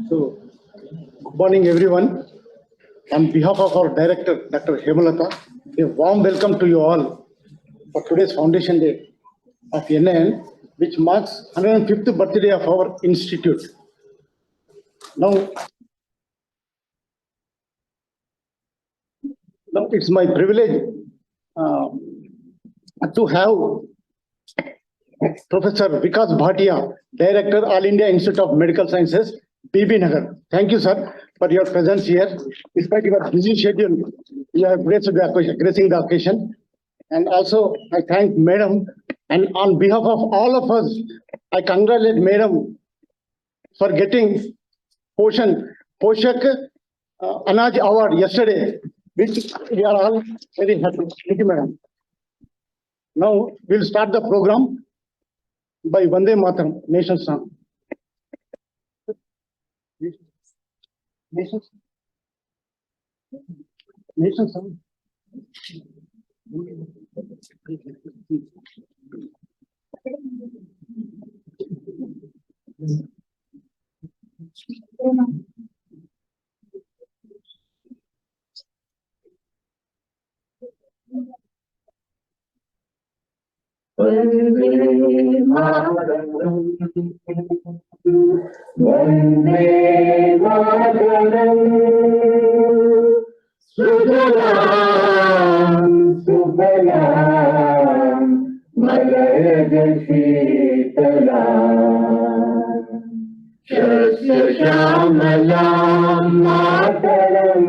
So, good morning, everyone. On behalf of our director, Dr. Hemalatha, a warm welcome to you all for today's Foundation Day of NIN, which marks 105th birthday of our institute. Now it's my privilege to have Professor Vikas Bhatia, Director, All India Institute of Medical Sciences, BB Nagar. Thank you, sir, for your presence here. Despite your busy schedule, you have gracing the occasion. And also, I thank Madam, and on behalf of all of us, I congratulate Madam for getting Poshak Anaj Award yesterday, which we are all very happy. Thank you, Madam. Now, we'll start the program by Vande Mataram, Nation Song. Nation Song. Vande Mataram, Vande Mataram, Sujalam, Subalam, Malayaj Sheetalam, Shasya Shamalam Mataram,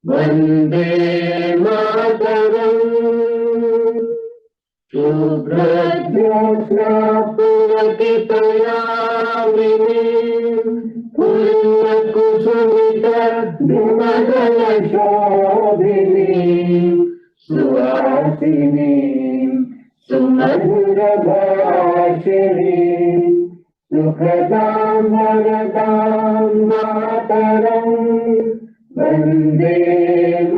Vande Mataram. Subhradhyasya Puratitayamini Purna Kusumita Dhimadala Shobhini Suhasini Sumadhura Bhashini Sukhadam Varadam Mataram Vande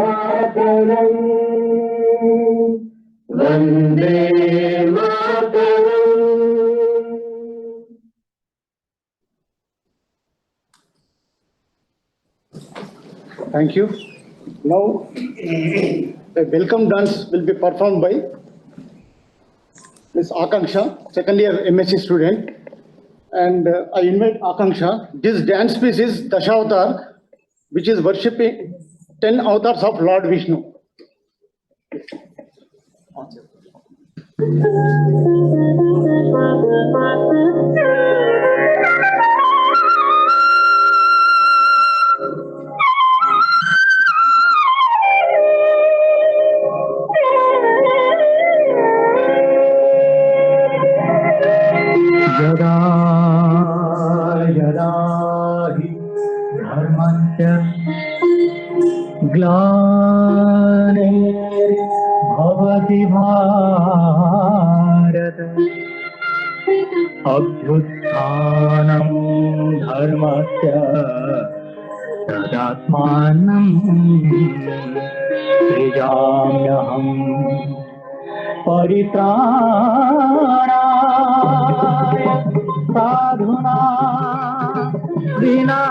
Mataram Vande Mataram. Thank you. Now, a welcome dance will be performed by Ms. Akanksha, second year MSc student. And I invite Akanksha. This dance piece is Dashavatar, which is worshipping 10 avatars of Lord Vishnu. Yada yada hi dharmasya glanir bhavati bharata abhyuthanam dharmasya tadatmanam srijamyaham परित्राणाय साधुना विनाशाय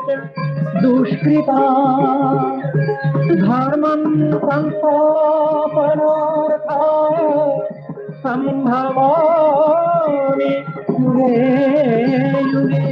च दुष्कृता धर्मं संस्थापनार्थाय संभवामि युगे युगे।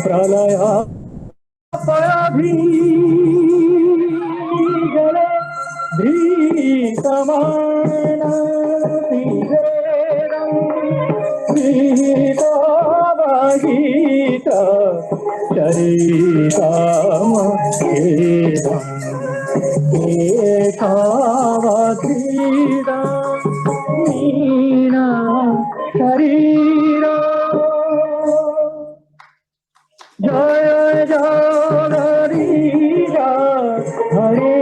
प्रलया पराधीगले धीतमानतिवेदं धीतवागीत चरितामः केशवधीरा मीना शरीरा जय जगदीश हरे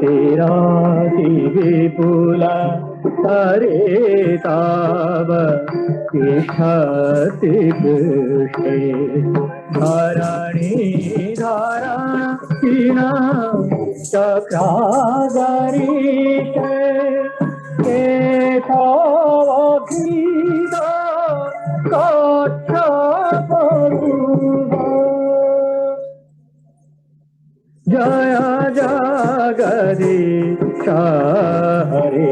तेरा विपुल हरे ताव तिष्ठति पुष्टे धरणी धरणीना चक्रागरीश केशवधीर कच्छपरूप जय जगदीश हरे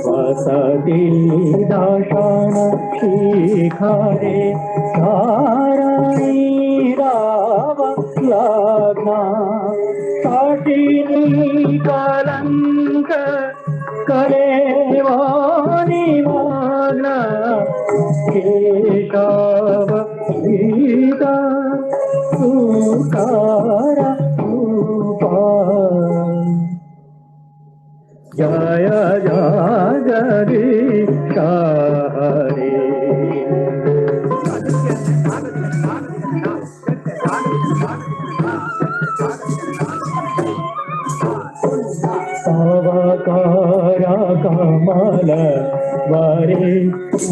वसति दर्शन शिखरे धारणी राव लग्ना कटिनी कलंक कलेवानी मग्न केशव गीता सुकार जय जगदीश हरे तवकर कमल वरे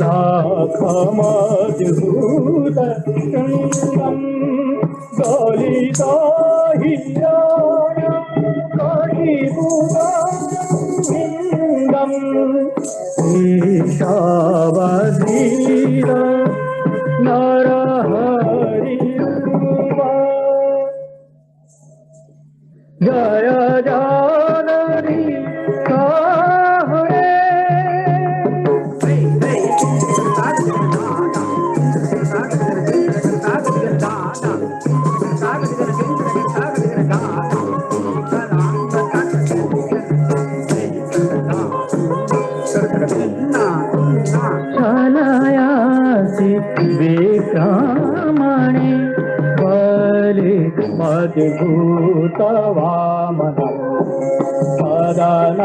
नाखमद्भुत शृंगम दलित हिरण कटिभुजं केशवधीर नरहरि जय जगदीश हरे छलयासि विक्रमणे बलि मद्भूत वामन पदनाथनीर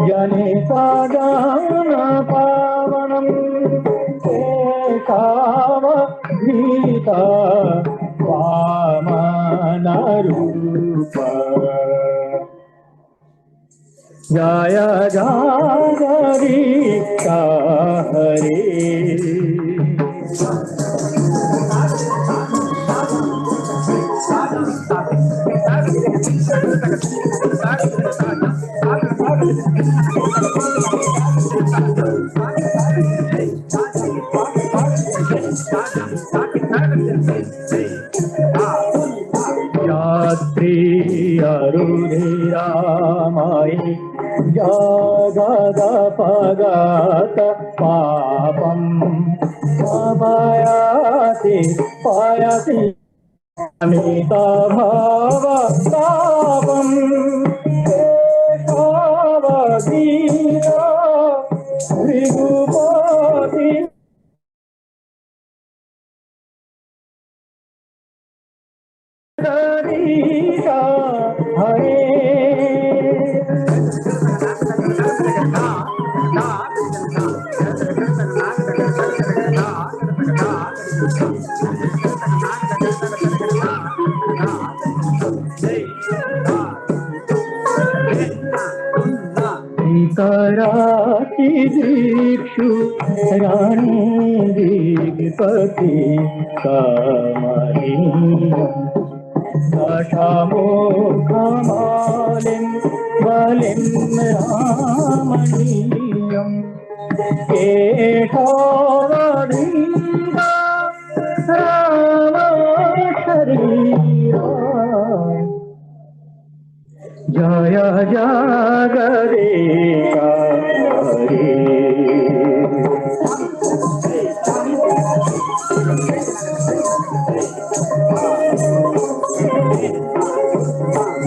जने सदन पावनं केशवधीत वामन रूप जय जगदीश हरे यात्री अरुधिरामयि जगदपगत पापं पयति पयति अमित भवतापं केशवधीर भृगुपति जगदीश हरे कराची दीक्षु रानी दिगपति कमनीयम् दशमुखमालिं बलिं रामणीयम् केशवधीर राम शरीरा जय जगदीश हरे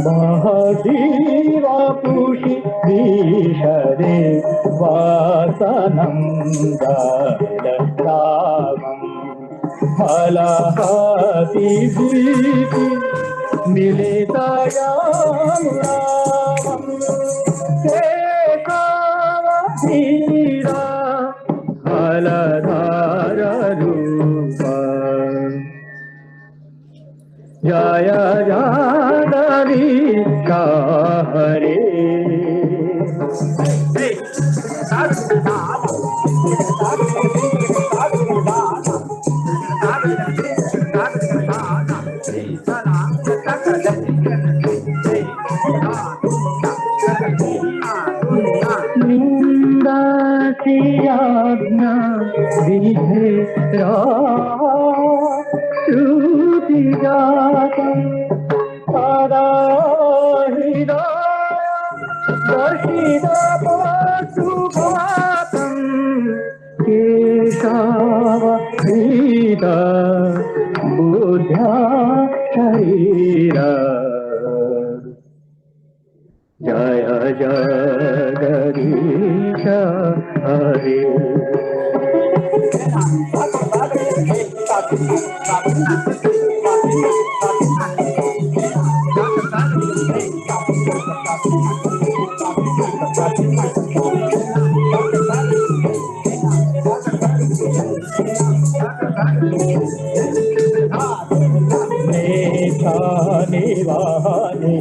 महदीवा पुषि विशदे वासनं दलतावं फलहति दीपि मिलितयामुरावं केशवधीरा फलधाररूपा जय जगदीश हरे निंदासियाज्ञा विधेरा श्रुति जातम् सदा हृदय दर्शितपशुघातम् केशवधीत बुद्ध्या शरीर जय जगदीश हरे निवाने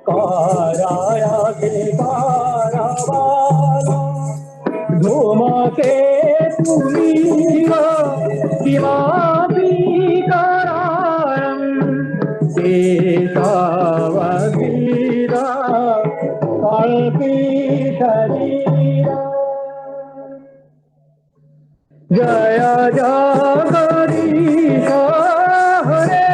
काराया के कारवाला धूमके तुमीरा दिवापी करायं केशवधीरा कल्पी शरीरा जय जगदीश हरे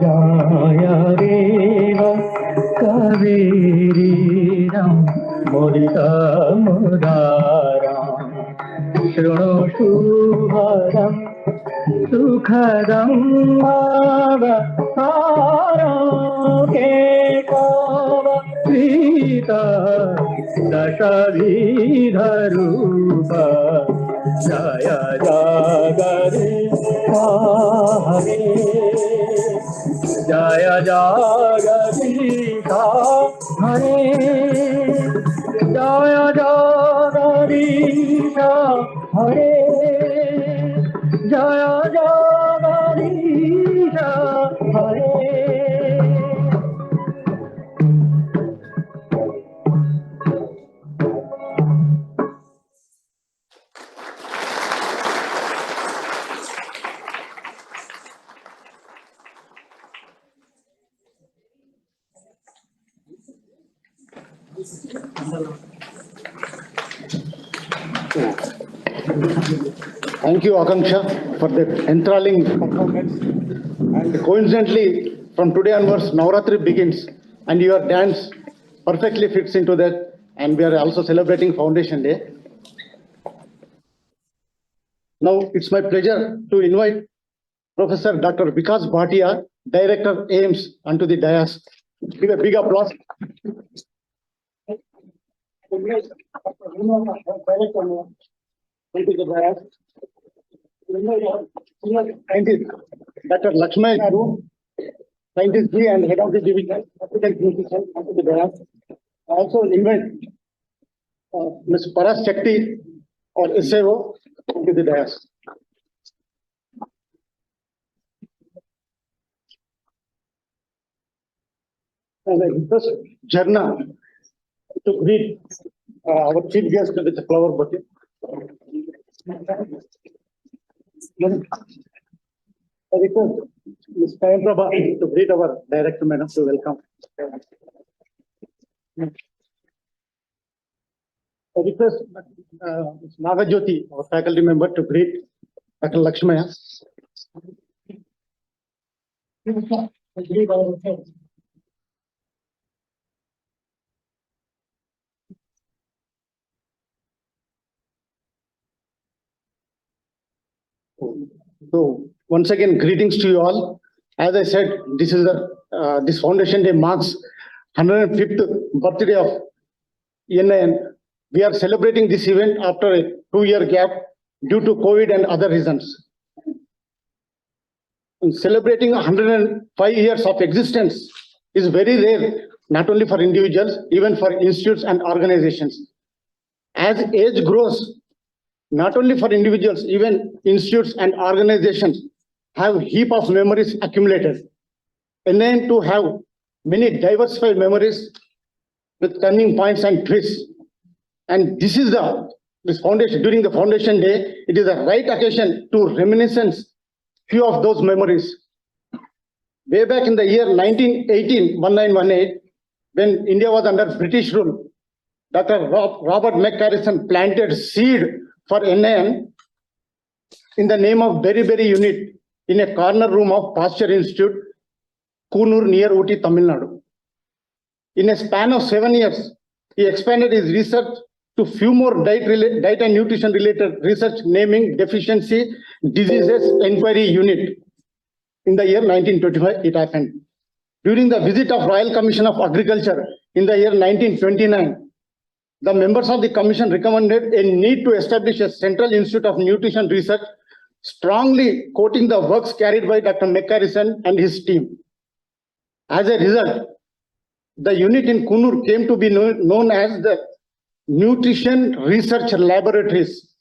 जय देव कवीरीरं मुदितमुदारं शृणु शुभदं सुखदं अवतारं केशवधीत दशविधरूप जय जगदीश हरे जय जगदीश हरे जय जगदीश हरे जय जगदीश हरे Thank you, Akanksha, for that enthralling performance. And coincidentally, from today onwards, Navratri begins, and your dance perfectly fits into that. And we are also celebrating Foundation Day. Now, it's my pleasure to invite Professor Dr. Vikas Bhatia, Director AIMS, onto the dais. Give a big applause. Scientist Dr. Lakshman Garu, Scientist B and Head of the Division, Applicant Nutrition, onto the dais. I also invite Ms. Paras Shakti or SAO onto the dais. And I request Jarna to greet our chief guest with the flower bouquet. I request Ms. Prabha to greet our director, madam, to welcome. I request Ms. Nagajyoti, our faculty member, to greet Dr. Lakshmaya. So once again, greetings to you all. As I said, this is this Foundation Day marks 105th birthday of NIN. We are celebrating this event after a 2-year gap due to COVID and other reasons. And celebrating 105 years of existence is very rare, not only for individuals, even for institutes and organizations. As age grows, not only for individuals, even institutes and organizations have heap of memories accumulated. And then to have many diversified memories with turning points and twists. And this is this foundation, during the Foundation Day, it is the right occasion to reminiscence few of those memories. Way back in the year 1918, when India was under British rule, Dr. Robert McCarrison planted seed for NIN in the name of Berry unit in a corner room of Pasteur Institute, Kunur near Ooty, Tamil Nadu. In a span of 7 years, he expanded his research to few more diet and nutrition related research, naming Deficiency Diseases Inquiry Unit. In the year 1925, it happened. During the visit of Royal Commission of Agriculture in the year 1929, the members of the commission recommended a need to establish a Central Institute of Nutrition Research, strongly quoting the works carried by Dr. McCarrison and his team. As a result, the unit in Kunur came to be known as the Nutrition Research Laboratories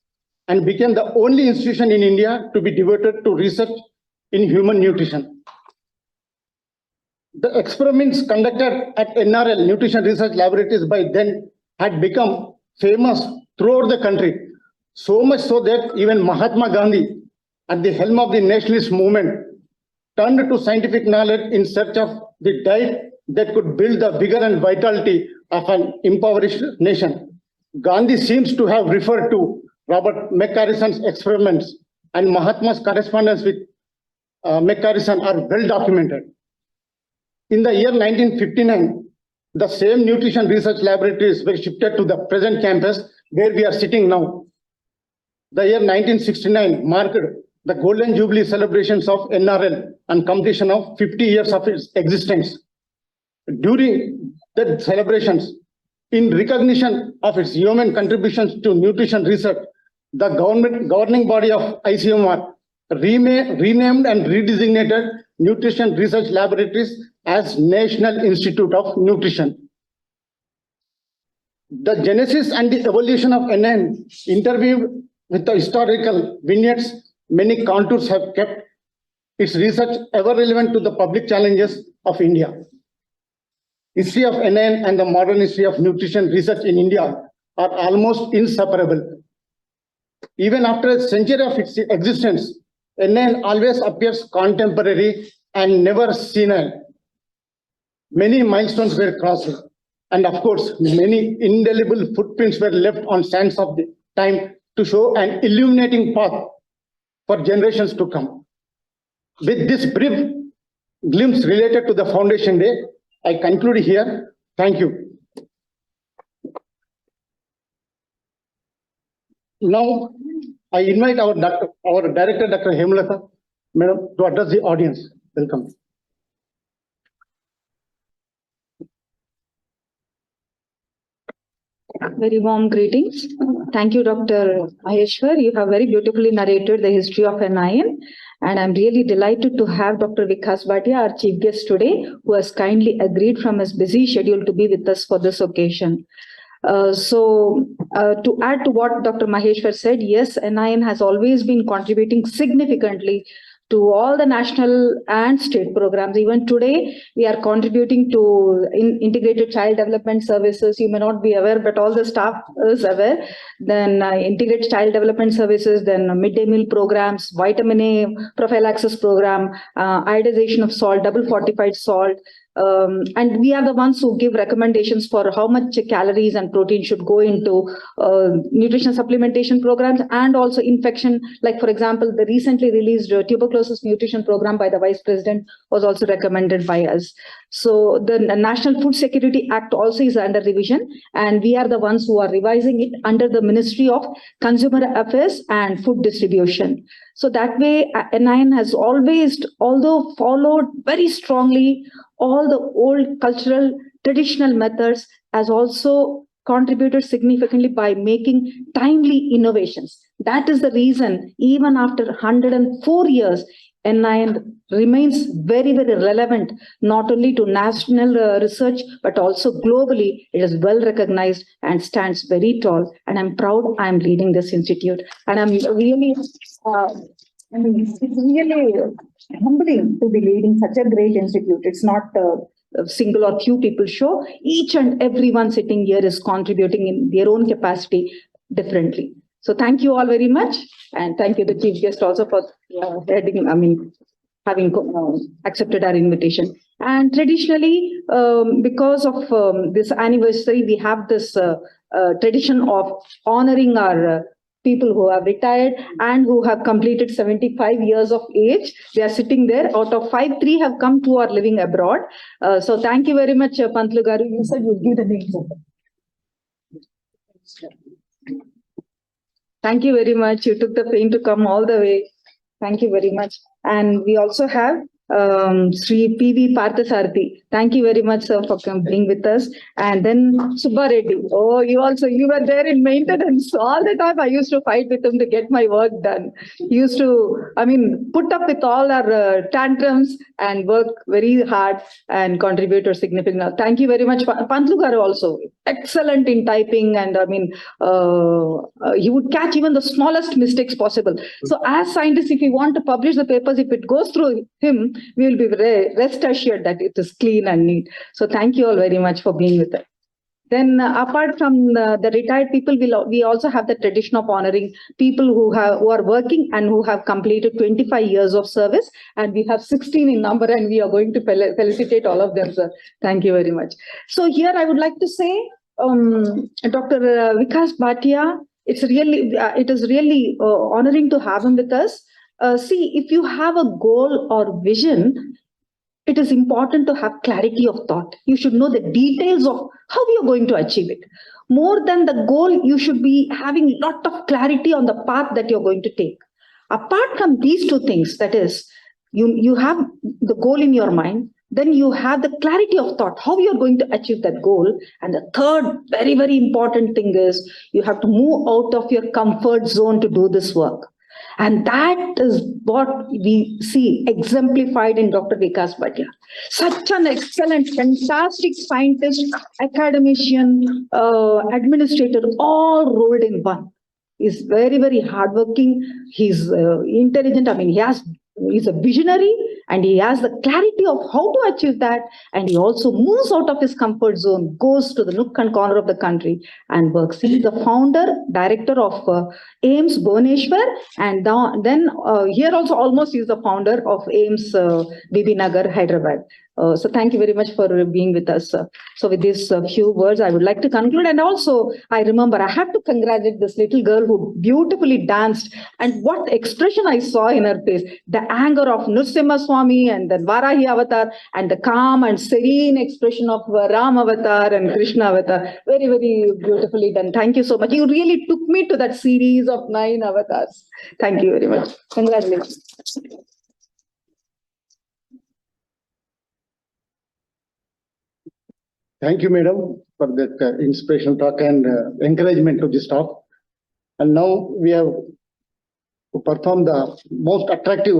and became the only institution in India to be devoted to research in human nutrition. The experiments conducted at NRL, Nutrition Research Laboratories, by then had become famous throughout the country, so much so that even Mahatma Gandhi, at the helm of the nationalist movement, turned to scientific knowledge in search of the diet that could build the vigor and vitality of an impoverished nation. Gandhi seems to have referred to Robert McCarrison's experiments, and Mahatma's correspondence with McCarrison are well documented. In the year 1959, the same nutrition research laboratories were shifted to the present campus where we are sitting now. The year 1969 marked the Golden Jubilee celebrations of NRL and completion of 50 years of its existence. During the celebrations, in recognition of its human contributions to nutrition research, the governing body of ICMR renamed and redesignated Nutrition Research Laboratories as National Institute of Nutrition. The genesis and the evolution of NIN, interviewed with the historical vignettes, many contours have kept its research ever relevant to the public challenges of India. History of NIN and the modern history of nutrition research in India are almost inseparable. Even after a century of its existence, NIN always appears contemporary and never senile. Many milestones were crossed, and of course, many indelible footprints were left on sands of the time to show an illuminating path for generations to come. With this brief glimpse related to the Foundation Day, I conclude here. Thank you. Now, I invite our director, Dr. Hemalatha, madam, to address the audience. Welcome. Very warm greetings. Thank you, Dr. Maheshwar. You have very beautifully narrated the history of NIN, and I'm really delighted to have Dr. Vikas Bhatia, our chief guest today, who has kindly agreed from his busy schedule to be with us for this occasion. To add to what Dr. Maheshwar said, yes, NIN has always been contributing significantly to all the national and state programs. Even today, we are contributing to integrated child development services. You may not be aware, but all the staff is aware. Then integrated child development services, then midday meal programs, vitamin A prophylaxis program, iodization of salt, double fortified salt. And we are the ones who give recommendations for how much calories and protein should go into nutrition supplementation programs, and also infection. Like, for example, the recently released tuberculosis nutrition program by the Vice President was also recommended by us. So the National Food Security Act also is under revision, and we are the ones who are revising it under the Ministry of Consumer Affairs and Food Distribution. So that way, NIN has always, although followed very strongly all the old cultural traditional methods, has also contributed significantly by making timely innovations. That is the reason, even after 104 years, NIN remains very, very relevant, not only to national research, but also globally. It is well recognized and stands very tall. And I'm proud I'm leading this institute. And I'm really, it's really humbling to be leading such a great institute. It's not a single or few people show. Each and everyone sitting here is contributing in their own capacity differently. So thank you all very much. And thank you, the chief guest, also for having accepted our invitation. And traditionally, because of this anniversary, we have this tradition of honoring our people who have retired and who have completed 75 years of age. They are sitting there. Out of 5, 3 have come to or living abroad. So thank you very much, Pantlu Garu. You said you'll give the names. Thank you very much. You took the pain to come all the way. Thank you very much. And we also have Sri P.V. Parthasarathi. Thank you very much, sir, for being with us. And then Subba Reddy. Oh, you were there in maintenance all the time. I used to fight with him to get my work done. He used to, put up with all our tantrums and work very hard and contribute to significant. Thank you very much. Pantlu Garu also excellent in typing, and he would catch even the smallest mistakes possible. So as scientists, if we want to publish the papers, if it goes through him, we will be rest assured that it is clean and neat. So thank you all very much for being with us. Then apart from the retired people, we also have the tradition of honoring people who are working and who have completed 25 years of service. And we have 16 in number, and we are going to felicitate all of them, sir. Thank you very much. So here I would like to say, Dr. Vikas Bhatia, it is really honoring to have him with us. See, if you have a goal or vision, it is important to have clarity of thought. You should know the details of how you are going to achieve it. More than the goal, you should be having a lot of clarity on the path that you're going to take. Apart from these two things, that is, you have the goal in your mind, then you have the clarity of thought, how you're going to achieve that goal. And the third very, very important thing is you have to move out of your comfort zone to do this work. And that is what we see exemplified in Dr. Vikas Bhatia. Such an excellent, fantastic scientist, academician, administrator, all rolled in one. He's very, very hardworking. He's intelligent. He's a visionary, and he has the clarity of how to achieve that. And he also moves out of his comfort zone, goes to the nook and corner of the country and works. He is the founder, director of AIIMS Bhubaneswar, and then here also almost he is the founder of AIIMS BB Nagar, Hyderabad. So thank you very much for being with us. So with these few words, I would like to conclude. And also, I remember I have to congratulate this little girl who beautifully danced. And what expression I saw in her face. The anger of Nrsimha Swami and the Varahi Avatar, and the calm and serene expression of Ram Avatar and Krishna Avatar. Very, very beautifully done. Thank you so much. You really took me to that series of 9 avatars. Thank you very much. Congratulations. Thank you, madam, for that inspirational talk and encouragement to the staff. And now we have to perform the most attractive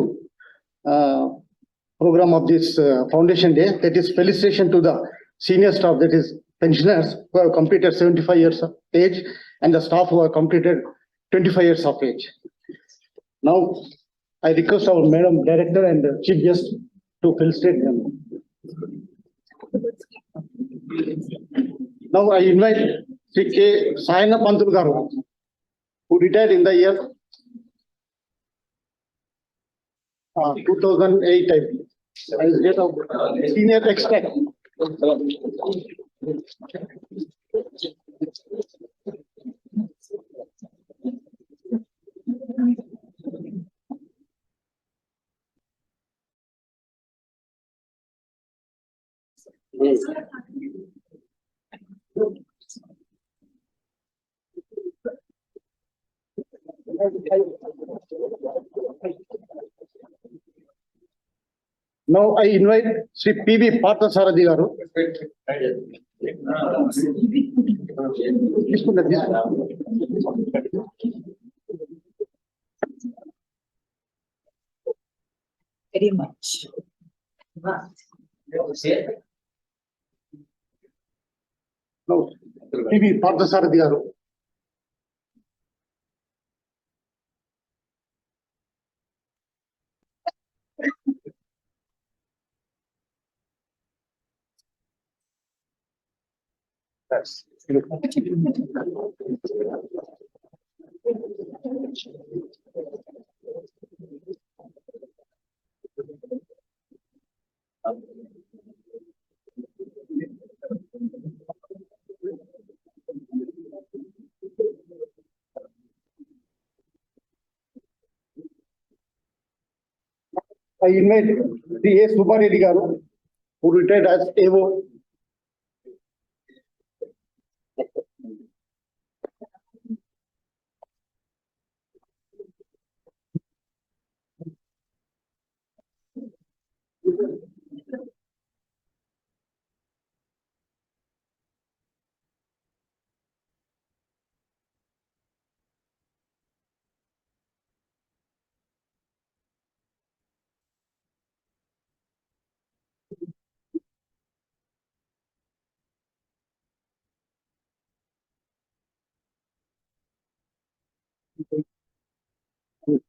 program of this Foundation Day, that is felicitation to the senior staff, that is pensioners who have completed 75 years of age, and the staff who have completed 25 years of age. Now, I request our Madam Director and Chief Guest to felicitate them. Now I invite Sri K. Sayana Pantul Garu, who retired in the year 2008, I believe. As head of Senior Extract. Now I invite Sri P.V. Parthasarathi Garu. Very much. Now P.V. Parthasarathi Garu. Yes. I invite Sri A. Subbareddy Garu, who retired as AO.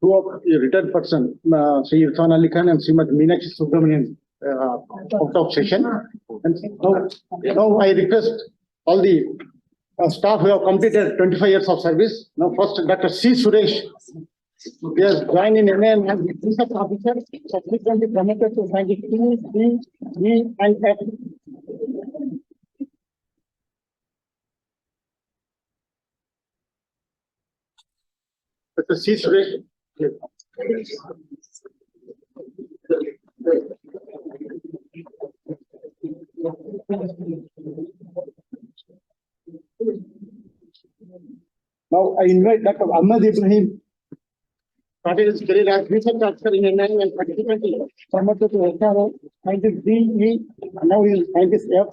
Two of a retired person, Sri Irfan Ali Khan and Srimati Meenakshi Subramanian, out of session. And now I request all the staff who have completed 25 years of service. Now first Dr. C. Suresh, he has joined in NIN as research officer, subsequently promoted to scientific B, E and F. Dr. C. Suresh. Now I invite Dr. Ahmed Ibrahim, started his career as research officer in NIN and subsequently promoted to SRO, scientist B, E, and now he is scientist F.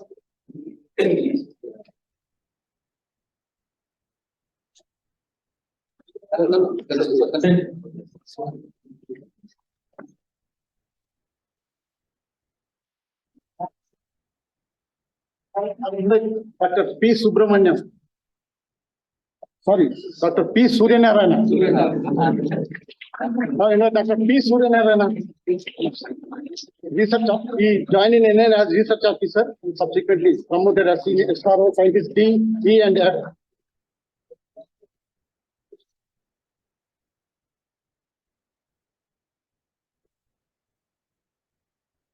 I invite Dr. P. Subramaniam. Sorry, Dr. P. Suryanarayana. Now, Dr. P. Suryanarayana. He joined in NIN as research officer and subsequently promoted as senior SRO, scientist D, E, and F.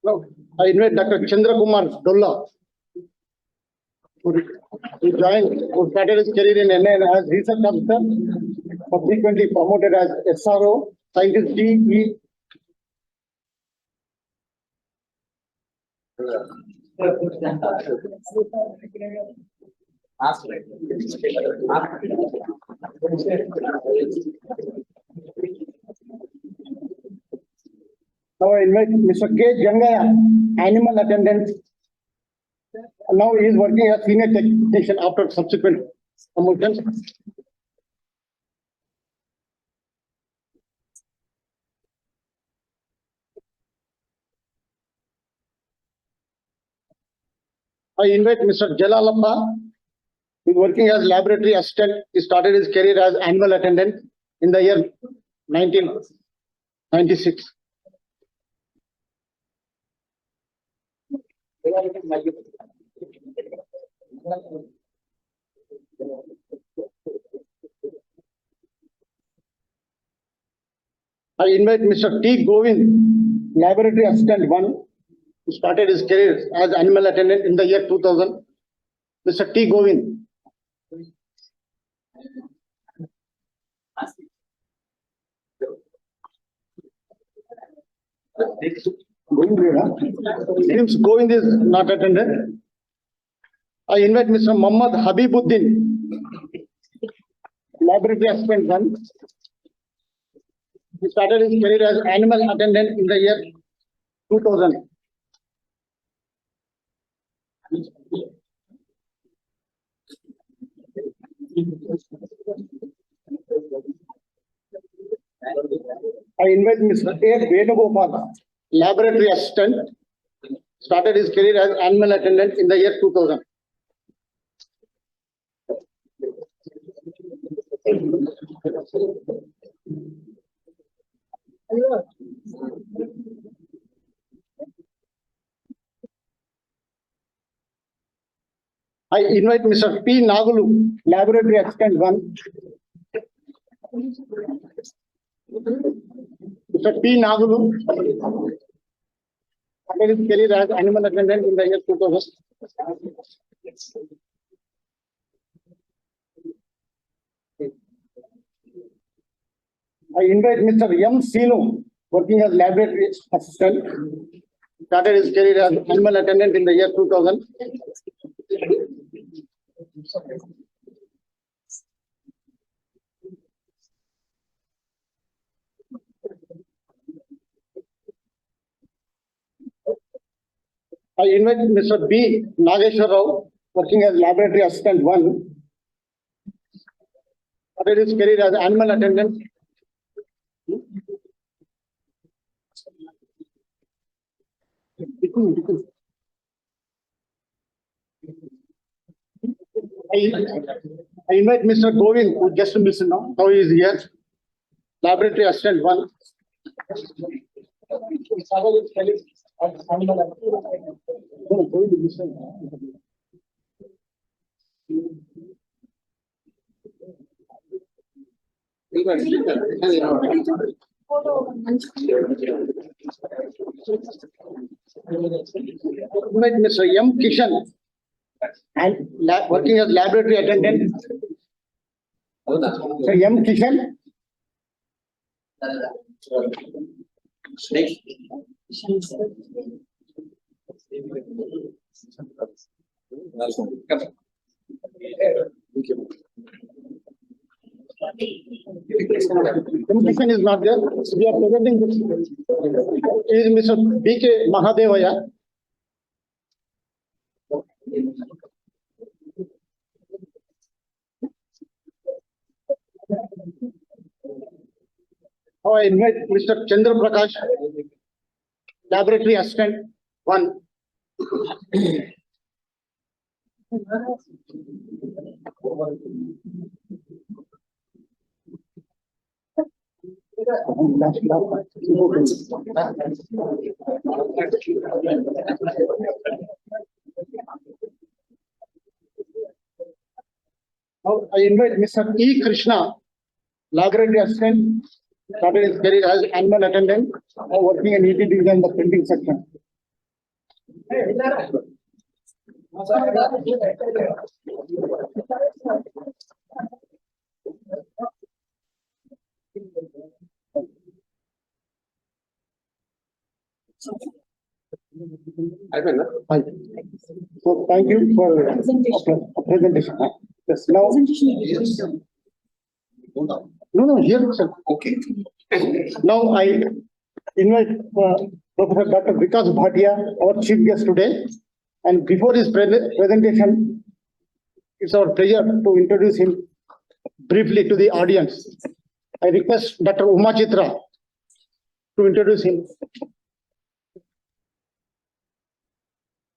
Now, I invite Dr. Chandra Kumar Dolla, who started his career in NIN as research officer, subsequently promoted as SRO, scientist D, E. Now I invite Mr. K. Jangaya, animal attendant. Now he is working as senior technician after subsequent promotions. I invite Mr. Arlappa, who is working as laboratory assistant. He started his career as animal attendant in the year 19 96. I invite Mr. T. Govind, Laboratory Assistant 1, who started his career as animal attendant in the year 2000. Mr. T. Govind. Seems Govind is not attended. I invite Mr. Muhammad Habibuddin, Laboratory Assistant 1. He started his career as animal attendant in the year 2000. I invite Mr. A. Venugopal, Laboratory Assistant, started his career as animal attendant in the year 2000. I invite Mr. P. Nagulu, Laboratory Assistant 1. Mr. P. Nagulu started his career as animal attendant in the year 2000. I invite Mr. M. Sinu, working as laboratory assistant, started his career as animal attendant in the year 2000. I invite Mr. B. Nageshwar Rao, working as laboratory assistant 1, started his career as animal attendant. I invite Mr. Govind, who just missed now. How he is here? Laboratory assistant 1. Invite Mr. M. Kishan, and working as laboratory attendant. Sir, M. Kishan. Communication is not there. We are presenting this. Is Mr. B.K. Mahadevaya. I invite Mr. Chandra Prakash, Laboratory Assistant 1. Now I invite Mr. E. Krishna, Laboratory Assistant, started his career as animal attendant, working in ET division in the printing section. Hi. So thank you for presentation. Yes, now. No, here, sir. Okay. Now I invite Professor Dr. Vikas Bhatia, our chief guest today. And before his presentation, it's our pleasure to introduce him briefly to the audience. I request Dr. Uma Chitra to introduce him.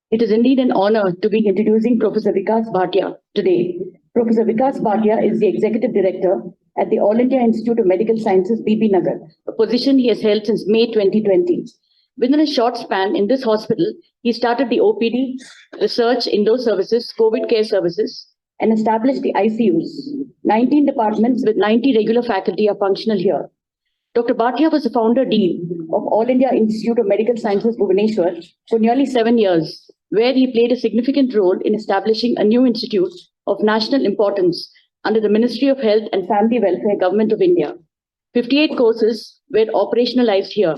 It is indeed an honor to be introducing Professor Vikas Bhatia today. Professor Vikas Bhatia is the Executive Director at the All India Institute of Medical Sciences, BB Nagar, a position he has held since May 2020. Within a short span in this hospital, he started the OPD, research, indoor services, COVID care services, and established the ICUs. 19 departments with 90 regular faculty are functional here. Dr. Bhatia was the founder dean of All India Institute of Medical Sciences, Bhubaneswar, for nearly 7 years, where he played a significant role in establishing a new institute of national importance under the Ministry of Health and Family Welfare, Government of India. 58 courses were operationalized here.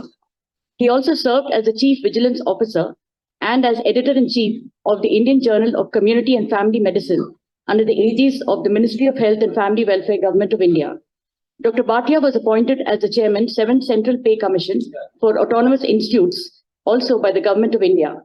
He also served as the Chief Vigilance Officer and as Editor-in-Chief of the Indian Journal of Community and Family Medicine under the aegis of the Ministry of Health and Family Welfare, Government of India. Dr. Bhatia was appointed as the Chairman, 7th Central Pay Commission for Autonomous Institutes, also by the Government of India.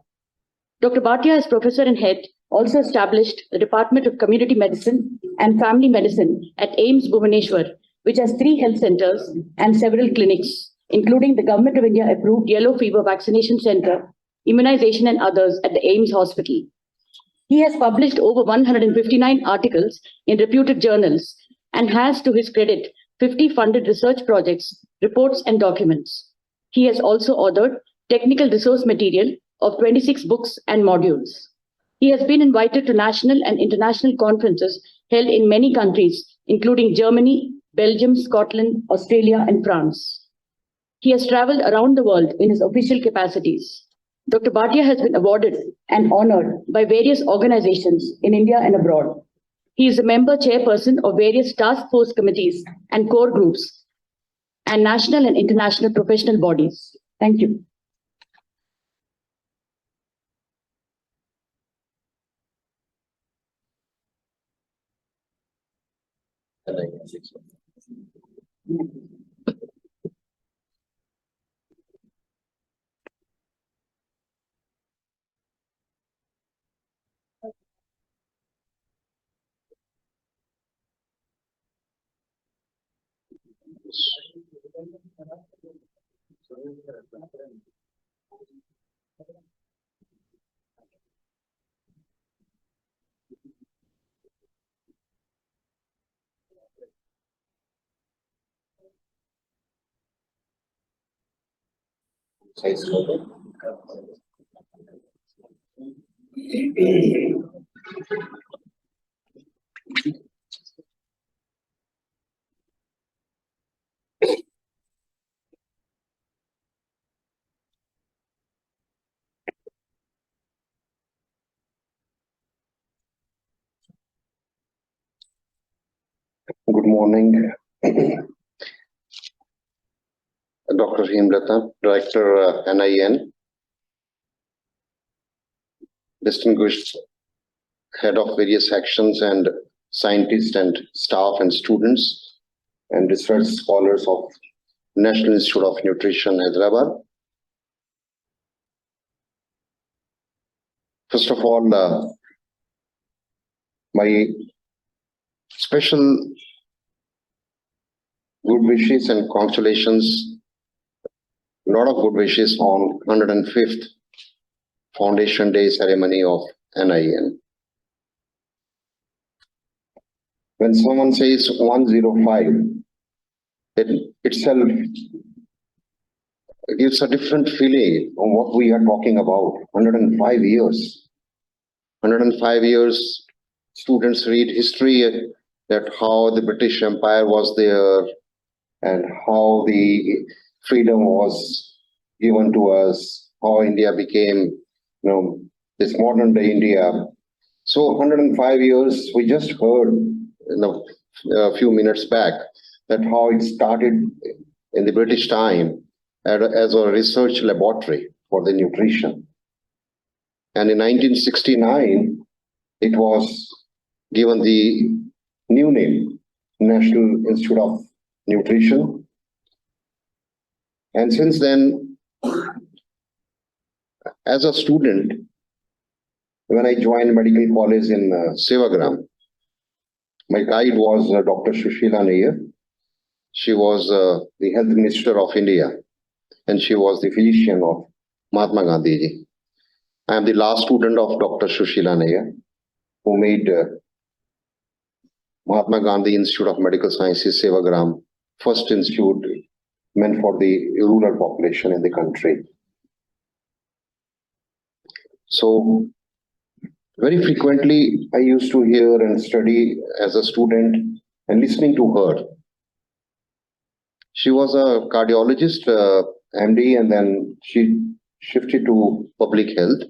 Dr. Bhatia, as Professor and Head, also established the Department of Community Medicine and Family Medicine at AIIMS Bhubaneswar, which has 3 health centers and several clinics, including the Government of India approved Yellow Fever Vaccination Center, immunization and others at the AIIMS Hospital. He has published over 159 articles in reputed journals and has, to his credit, 50 funded research projects, reports and documents. He has also authored technical resource material of 26 books and modules. He has been invited to national and international conferences held in many countries, including Germany, Belgium, Scotland, Australia, and France. He has traveled around the world in his official capacities. Dr. Bhatia has been awarded and honored by various organizations in India and abroad. He is a member chairperson of various task force committees and core groups and national and international professional bodies. Thank you. Good morning. Dr. Hemalatha, Director NIN, distinguished head of various sections and scientists and staff and students and research scholars of National Institute of Nutrition, Hyderabad. First of all, my special good wishes and congratulations, a lot of good wishes on 105th Foundation Day ceremony of NIN. When someone says 105, it itself gives a different feeling on what we are talking about. 105 years. 105 years, students read history, that how the British Empire was there and how the freedom was given to us, how India became, this modern day India. So 105 years, we just heard a few minutes back that how it started in the British time as a research laboratory for the nutrition. And in 1969, it was given the new name, National Institute of Nutrition. And since then, as a student, when I joined medical college in Sevagram, my guide was Dr. Sushila Nair. She was the Health Minister of India, and she was the physician of Mahatma Gandhi ji. I am the last student of Dr. Sushila Nair, who made Mahatma Gandhi Institute of Medical Sciences, Sevagram, first institute meant for the rural population in the country. So very frequently, I used to hear and study as a student and listening to her. She was a cardiologist, MD, and then she shifted to public health,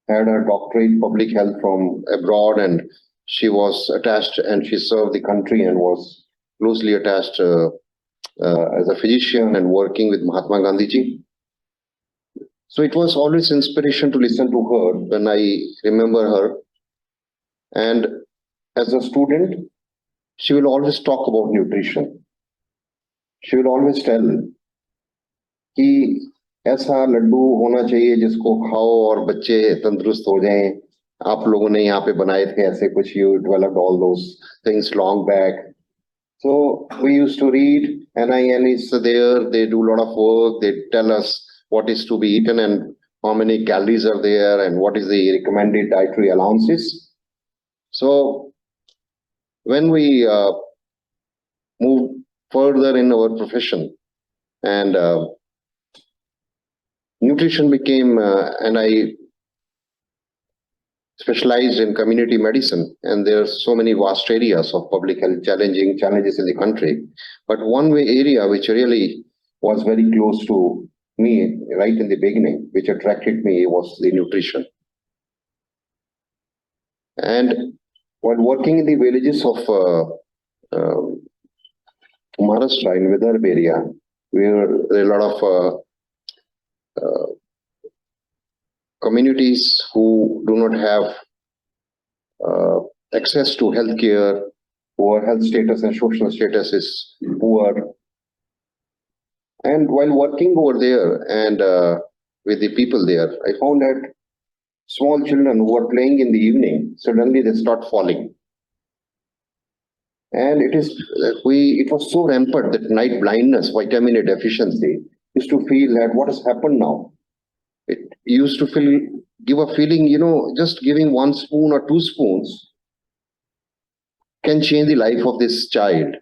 had a doctorate in public health from abroad, and she was attached and she served the country and was closely attached as a physician and working with Mahatma Gandhi ji. So it was always inspiration to listen to her when I remember her. And as a student, she will always talk about nutrition. She will always tell कि ऐसा लड्डू होना चाहिए जिसको खाओ और बच्चे तंदुरुस्त हो जाएं. आप लोगों ने यहाँ पे बनाए थे ऐसे कुछ. You developed all those things long back. So we used to read. NIN is there. They do a lot of work. They tell us what is to be eaten and how many calories are there and what is the recommended dietary allowances. So when we move further in our profession and nutrition became, and I specialized in community medicine, and there are so many vast areas of public health challenges in the country. But one area which really was very close to me right in the beginning, which attracted me, was the nutrition. And while working in the villages of Maharashtra in Vidarbha area, where there are a lot of communities who do not have access to healthcare, poor health status and social status is poor. And while working over there and with the people there, I found that small children who are playing in the evening, suddenly they start falling. And it was so rampant that night blindness, vitamin A deficiency, used to feel that what has happened now. It used to give a feeling, just giving 1 spoon or 2 spoons can change the life of this child.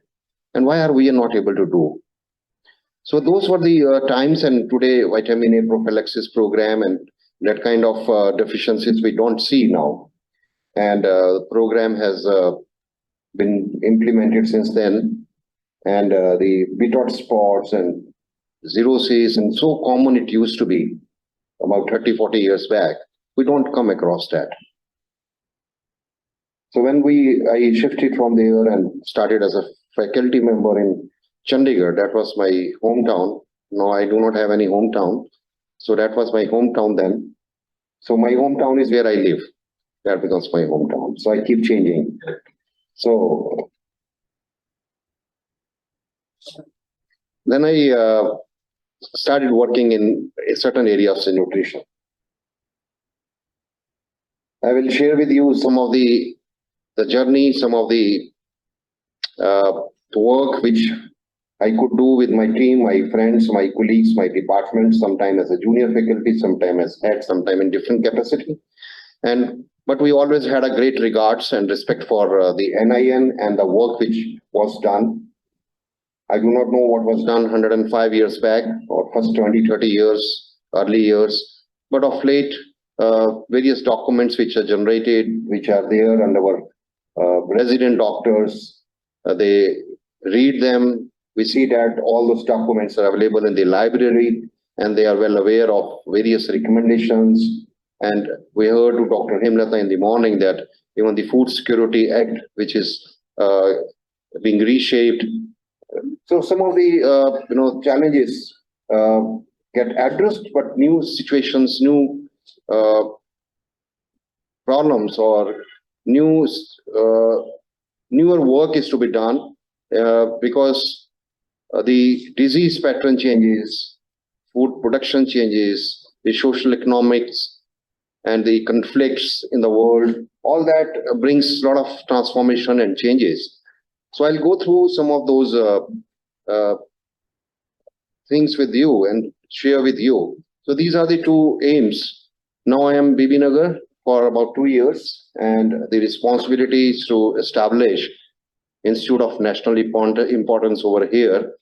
And why are we not able to do? So those were the times, and today vitamin A prophylaxis program and that kind of deficiencies we don't see now. And the program has been implemented since then. And the BTOT spots and cirrhosis, and so common it used to be about 30, 40 years back. We don't come across that. So when I shifted from there and started as a faculty member in Chandigarh, that was my hometown. Now I do not have any hometown. So that was my hometown then. So my hometown is where I live. That becomes my hometown. So I keep changing. So then I started working in certain areas of nutrition. I will share with you some of the journey, some of the work which I could do with my team, my friends, my colleagues, my department, sometime as a junior faculty, sometime as head, sometime in different capacity. But we always had a great regards and respect for the NIN and the work which was done. I do not know what was done 105 years back or first 20, 30 years, early years. But of late, various documents which are generated, which are there, and our resident doctors, they read them. We see that all those documents are available in the library and they are well aware of various recommendations. And we heard to Dr. Hemalatha in the morning that even the Food Security Act, which is being reshaped. So some of the challenges get addressed, but new situations, new problems or newer work is to be done because the disease pattern changes, food production changes, the social economics and the conflicts in the world, all that brings a lot of transformation and changes. So I'll go through some of those things with you and share with you. So these are the two aims. Now I am Bibinagar for about 2 years, and the responsibility is to establish institute of national importance over here,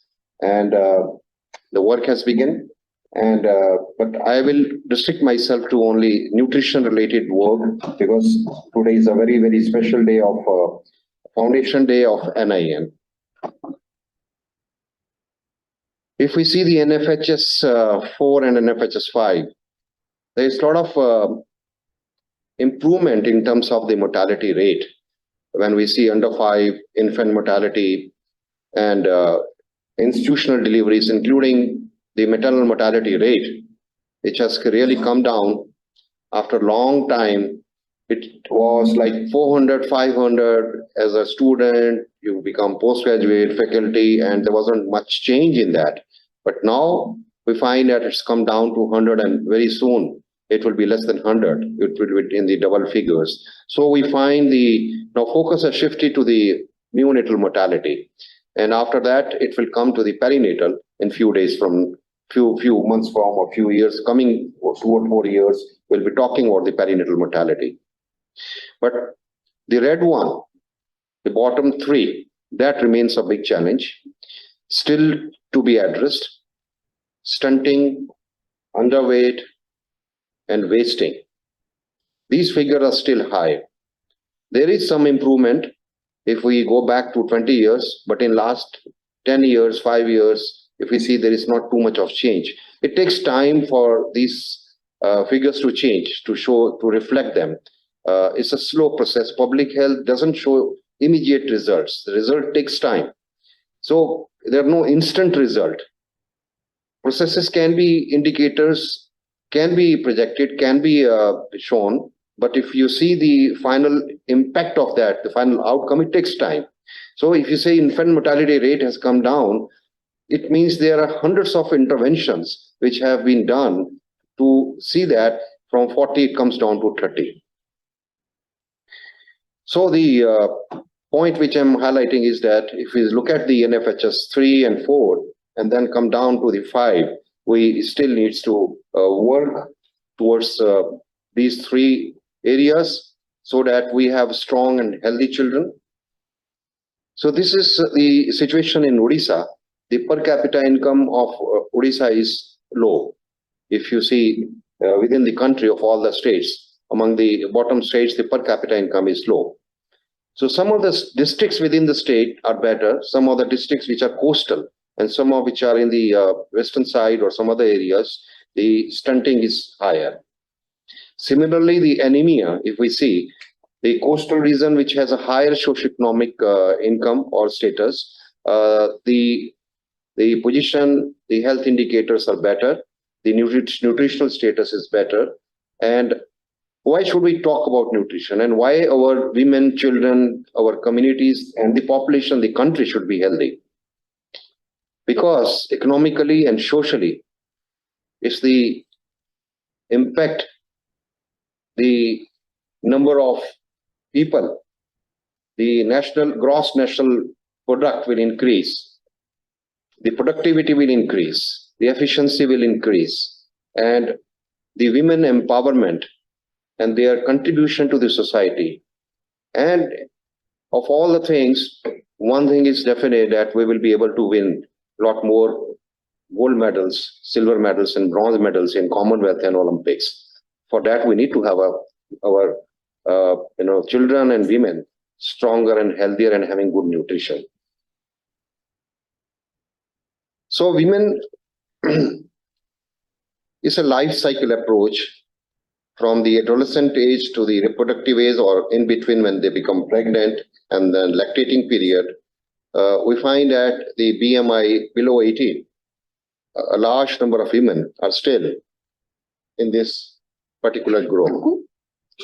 and the work has begun. And but I will restrict myself to only nutrition related work, because today is a very, very special day of foundation day of NIN. If we see the NFHS 4 and NFHS 5, there is a lot of improvement in terms of the mortality rate. When we see under 5 infant mortality and institutional deliveries, including the maternal mortality rate, which has really come down after a long time. It was like 400, 500 as a student, you become postgraduate faculty, and there wasn't much change in that. But now we find that it's come down to 100, and very soon it will be less than 100. It will be in the double figures. So we find the now focus has shifted to the neonatal mortality. And after that, it will come to the perinatal in few days from few months from, or few years coming, or 2 or 4 years, we'll be talking about the perinatal mortality. But the red one, the bottom 3, that remains a big challenge, still to be addressed. Stunting, underweight, and wasting. These figures are still high. There is some improvement if we go back to 20 years, but in last 10 years, 5 years, if we see there is not too much of change. It takes time for these figures to change, to show, to reflect them. It's a slow process. Public health doesn't show immediate results. The result takes time. So there are no instant result. Processes can be indicators, can be projected, can be shown, but if you see the final impact of that, the final outcome, it takes time. So if you say infant mortality rate has come down, it means there are hundreds of interventions which have been done to see that from 40 it comes down to 30. So the point which I'm highlighting is that if we look at the NFHS 3 and 4 and then come down to the 5, we still needs to work towards these 3 areas so that we have strong and healthy children. So this is the situation in Odisha. The per capita income of Odisha is low. If you see within the country of all the states, among the bottom states, the per capita income is low. So some of the districts within the state are better, some of the districts which are coastal, and some of which are in the western side or some other areas, the stunting is higher. Similarly, the anemia, if we see, the coastal region which has a higher socioeconomic income or status, the position, the health indicators are better, the nutritional status is better. And why should we talk about nutrition, and why our women, children, our communities and the population, the country should be healthy? Because economically and socially, it's the impact, the number of people, the gross national product will increase. The productivity will increase, the efficiency will increase, and the women empowerment and their contribution to the society. And of all the things, one thing is definite, that we will be able to win a lot more gold medals, silver medals, and bronze medals in Commonwealth and Olympics. For that, we need to have our children and women stronger and healthier and having good nutrition. So women is a life cycle approach from the adolescent age to the reproductive age, or in between when they become pregnant and then lactating period. We find that the BMI below 18, a large number of women are still in this particular group,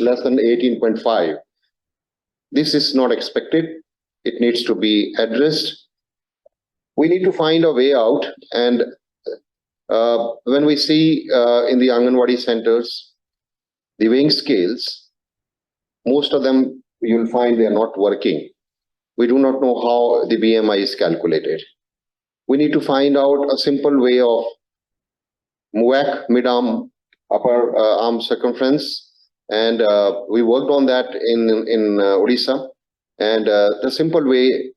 less than 18.5. This is not expected. It needs to be addressed. We need to find a way out. And when we see in the Anganwadi centers, the weighing scales, most of them you'll find they are not working. We do not know how the BMI is calculated. We need to find out a simple way of MUAC, mid-arm, upper arm circumference. And we worked on that in Odisha. And the simple way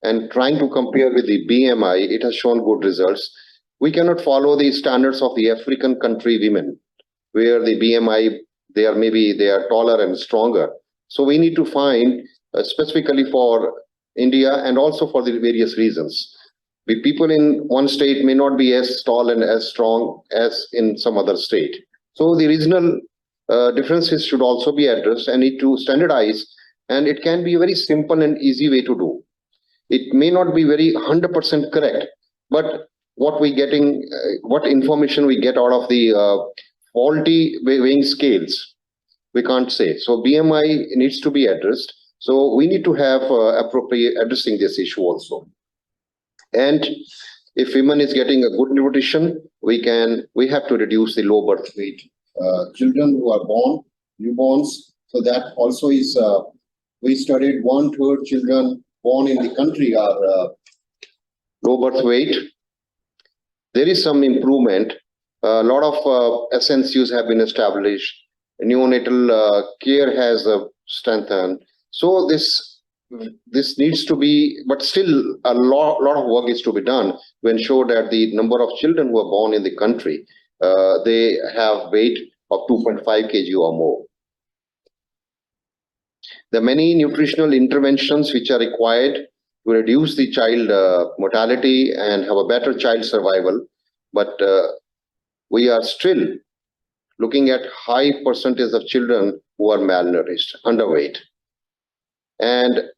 and trying to compare with the BMI, it has shown good results. We cannot follow the standards of the African country women, where the BMI, they are taller and stronger. So we need to find specifically for India and also for the various reasons. The people in one state may not be as tall and as strong as in some other state. So the regional differences should also be addressed and need to standardize, and it can be a very simple and easy way to do. It may not be very 100% correct, but what information we get out of the faulty weighing scales, we can't say. So BMI needs to be addressed. So we need to have appropriate addressing this issue also. And if women is getting a good nutrition, we have to reduce the low birth weight. Children who are born, newborns. So that also is, we studied 1/3 children born in the country are low birth weight. There is some improvement. A lot of SNCUs have been established. Neonatal care has strengthened. So this needs to be, but still a lot of work is to be done to ensure that the number of children who are born in the country, they have weight of 2.5 kg or more. There are many nutritional interventions which are required to reduce the child mortality and have a better child survival. But we are still looking at high percentage of children who are malnourished, underweight. And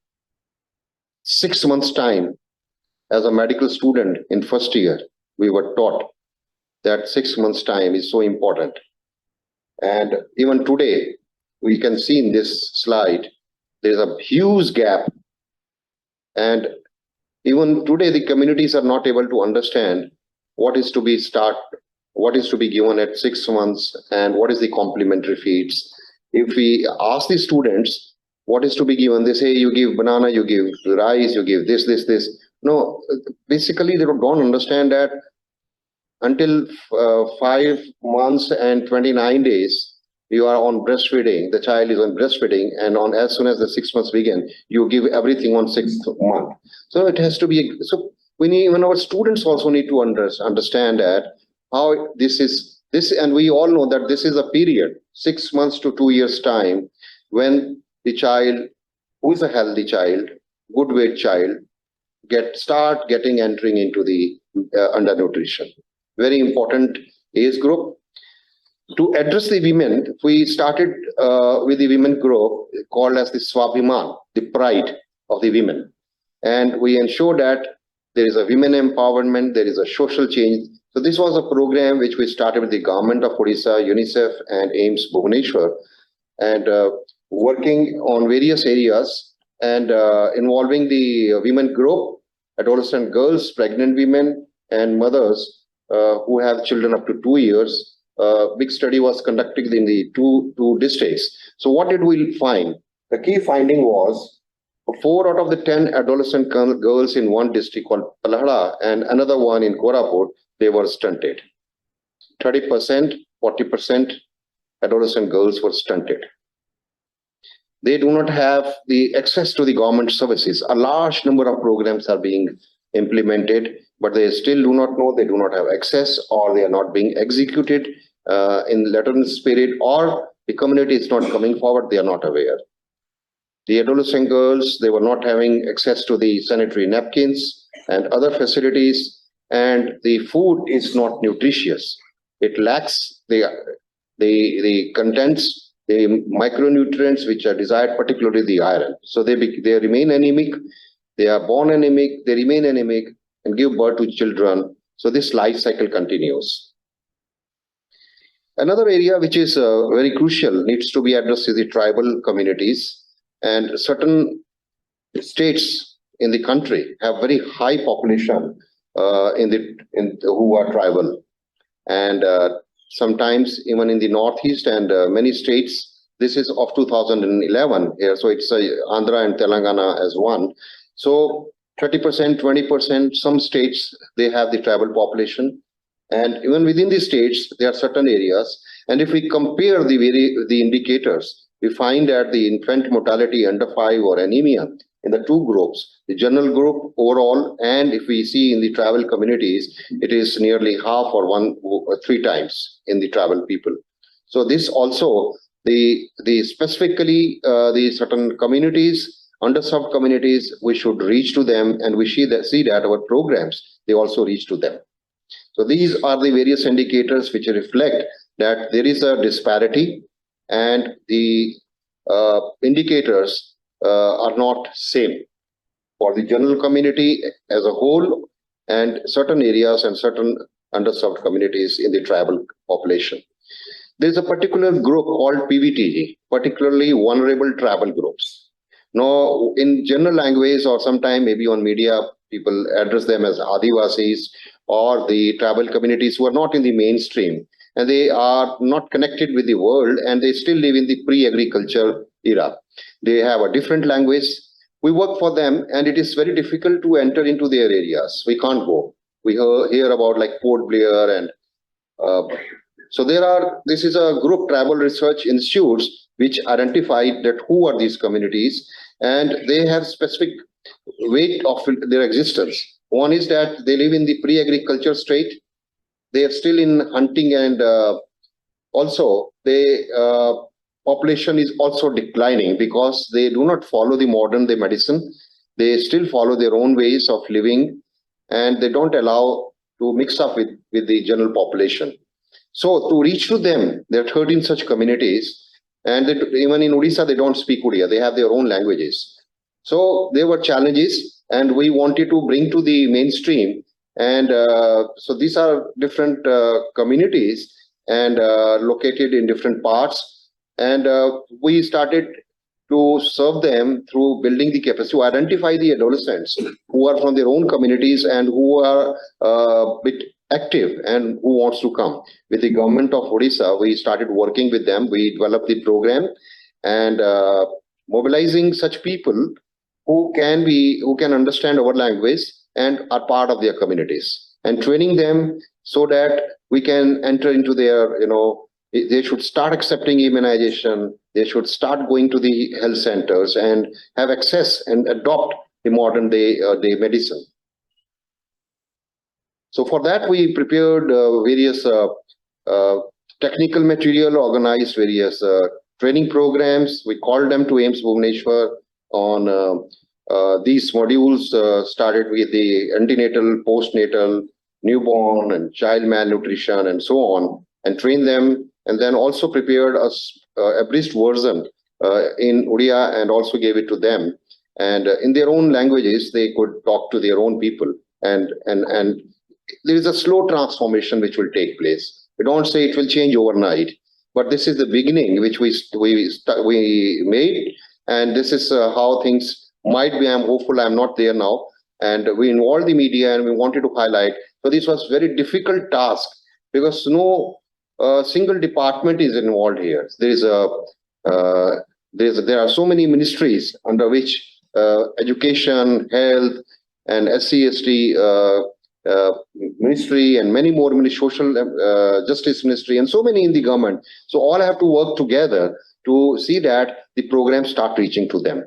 6 months' time, as a medical student in first year, we were taught that 6 months' time is so important. And even today, we can see in this slide, there's a huge gap. And even today, the communities are not able to understand what is to be given at 6 months and what is the complementary feeds. If we ask the students what is to be given, they say you give banana, you give rice, you give this. No, basically they don't understand that until 5 months and 29 days, you are on breastfeeding, the child is on breastfeeding, and as soon as the 6 months begin, you give everything on 6th month. So it has to be, so we need, even our students also need to understand that how this, and we all know that this is a period, 6 months to 2 years time, when the child, who is a healthy child, good weight child, entering into the undernutrition. Very important age group. To address the women, we started with the women group called as the Swabhiman, the pride of the women. And we ensure that there is a women empowerment, there is a social change. So this was a program which we started with the government of Odisha, UNICEF and AIMS Bhubaneswar, and working on various areas and involving the women group, adolescent girls, pregnant women and mothers who have children up to 2 years. Big study was conducted in the two districts. So what did we find? The key finding was 4 out of the 10 adolescent girls in one district called Palhada and another one in Koraput, they were stunted. 30%, 40% adolescent girls were stunted. They do not have the access to the government services. A large number of programs are being implemented, but they still do not know, they do not have access, or they are not being executed in letter and spirit, or the community is not coming forward, they are not aware. The adolescent girls, they were not having access to the sanitary napkins and other facilities, and the food is not nutritious. It lacks the contents, the micronutrients which are desired, particularly the iron. So they remain anemic, they are born anemic, they remain anemic and give birth to children. So this life cycle continues. Another area which is very crucial, needs to be addressed, is the tribal communities. And certain states in the country have very high population who are tribal. And sometimes even in the Northeast and many states, this is of 2011 here. So it's Andhra and Telangana as one. So 30%, 20%, some states, they have the tribal population. And even within the states, there are certain areas. And if we compare the indicators, we find that the infant mortality under 5 or anemia in the two groups, the general group overall, and if we see in the tribal communities, it is nearly half or 3 times in the tribal people. So this also, the specifically the certain communities, underserved communities, we should reach to them, and we see that our programs, they also reach to them. So these are the various indicators which reflect that there is a disparity, and the indicators are not same for the general community as a whole, and certain areas and certain underserved communities in the tribal population. There is a particular group called PVTG, particularly vulnerable tribal groups. Now, in general language or sometime maybe on media, people address them as Adivasis or the tribal communities who are not in the mainstream, and they are not connected with the world, and they still live in the pre-agriculture era. They have a different language. We work for them, and it is very difficult to enter into their areas. We can't go. We hear about like Port Blair, and so this is a group, tribal research institutes, which identified that who are these communities, and they have specific weight of their existence. One is that they live in the pre-agriculture state. They are still in hunting, and also the population is also declining because they do not follow the modern day medicine. They still follow their own ways of living, and they don't allow to mix up with the general population. So to reach to them, there are 13 such communities, and even in Odisha, they don't speak Odia. They have their own languages. So there were challenges, and we wanted to bring to the mainstream. And so these are different communities, and located in different parts. And we started to serve them through building the capacity to identify the adolescents who are from their own communities and who are a bit active and who wants to come. With the government of Odisha, we started working with them. We developed the program, and mobilizing such people who can understand our language and are part of their communities, and training them so that we can enter into their, they should start accepting immunization. They should start going to the health centers and have access and adopt the modern day medicine. So for that, we prepared various technical material, organized various training programs. We called them to AIIMS Bhubaneswar on these modules, started with the antenatal, postnatal, newborn, and child malnutrition, and so on, and trained them, and then also prepared a abridged version in Odia and also gave it to them. And in their own languages, they could talk to their own people, and there is a slow transformation which will take place. We don't say it will change overnight, but this is the beginning which we made, and this is how things might be. I'm hopeful. I'm not there now, and we involved the media, and we wanted to highlight. So this was very difficult task because no single department is involved here. There are so many ministries under which education, health, and SC/ST ministry, and many more, social justice ministry, and so many in the government. So all have to work together to see that the programs start reaching to them.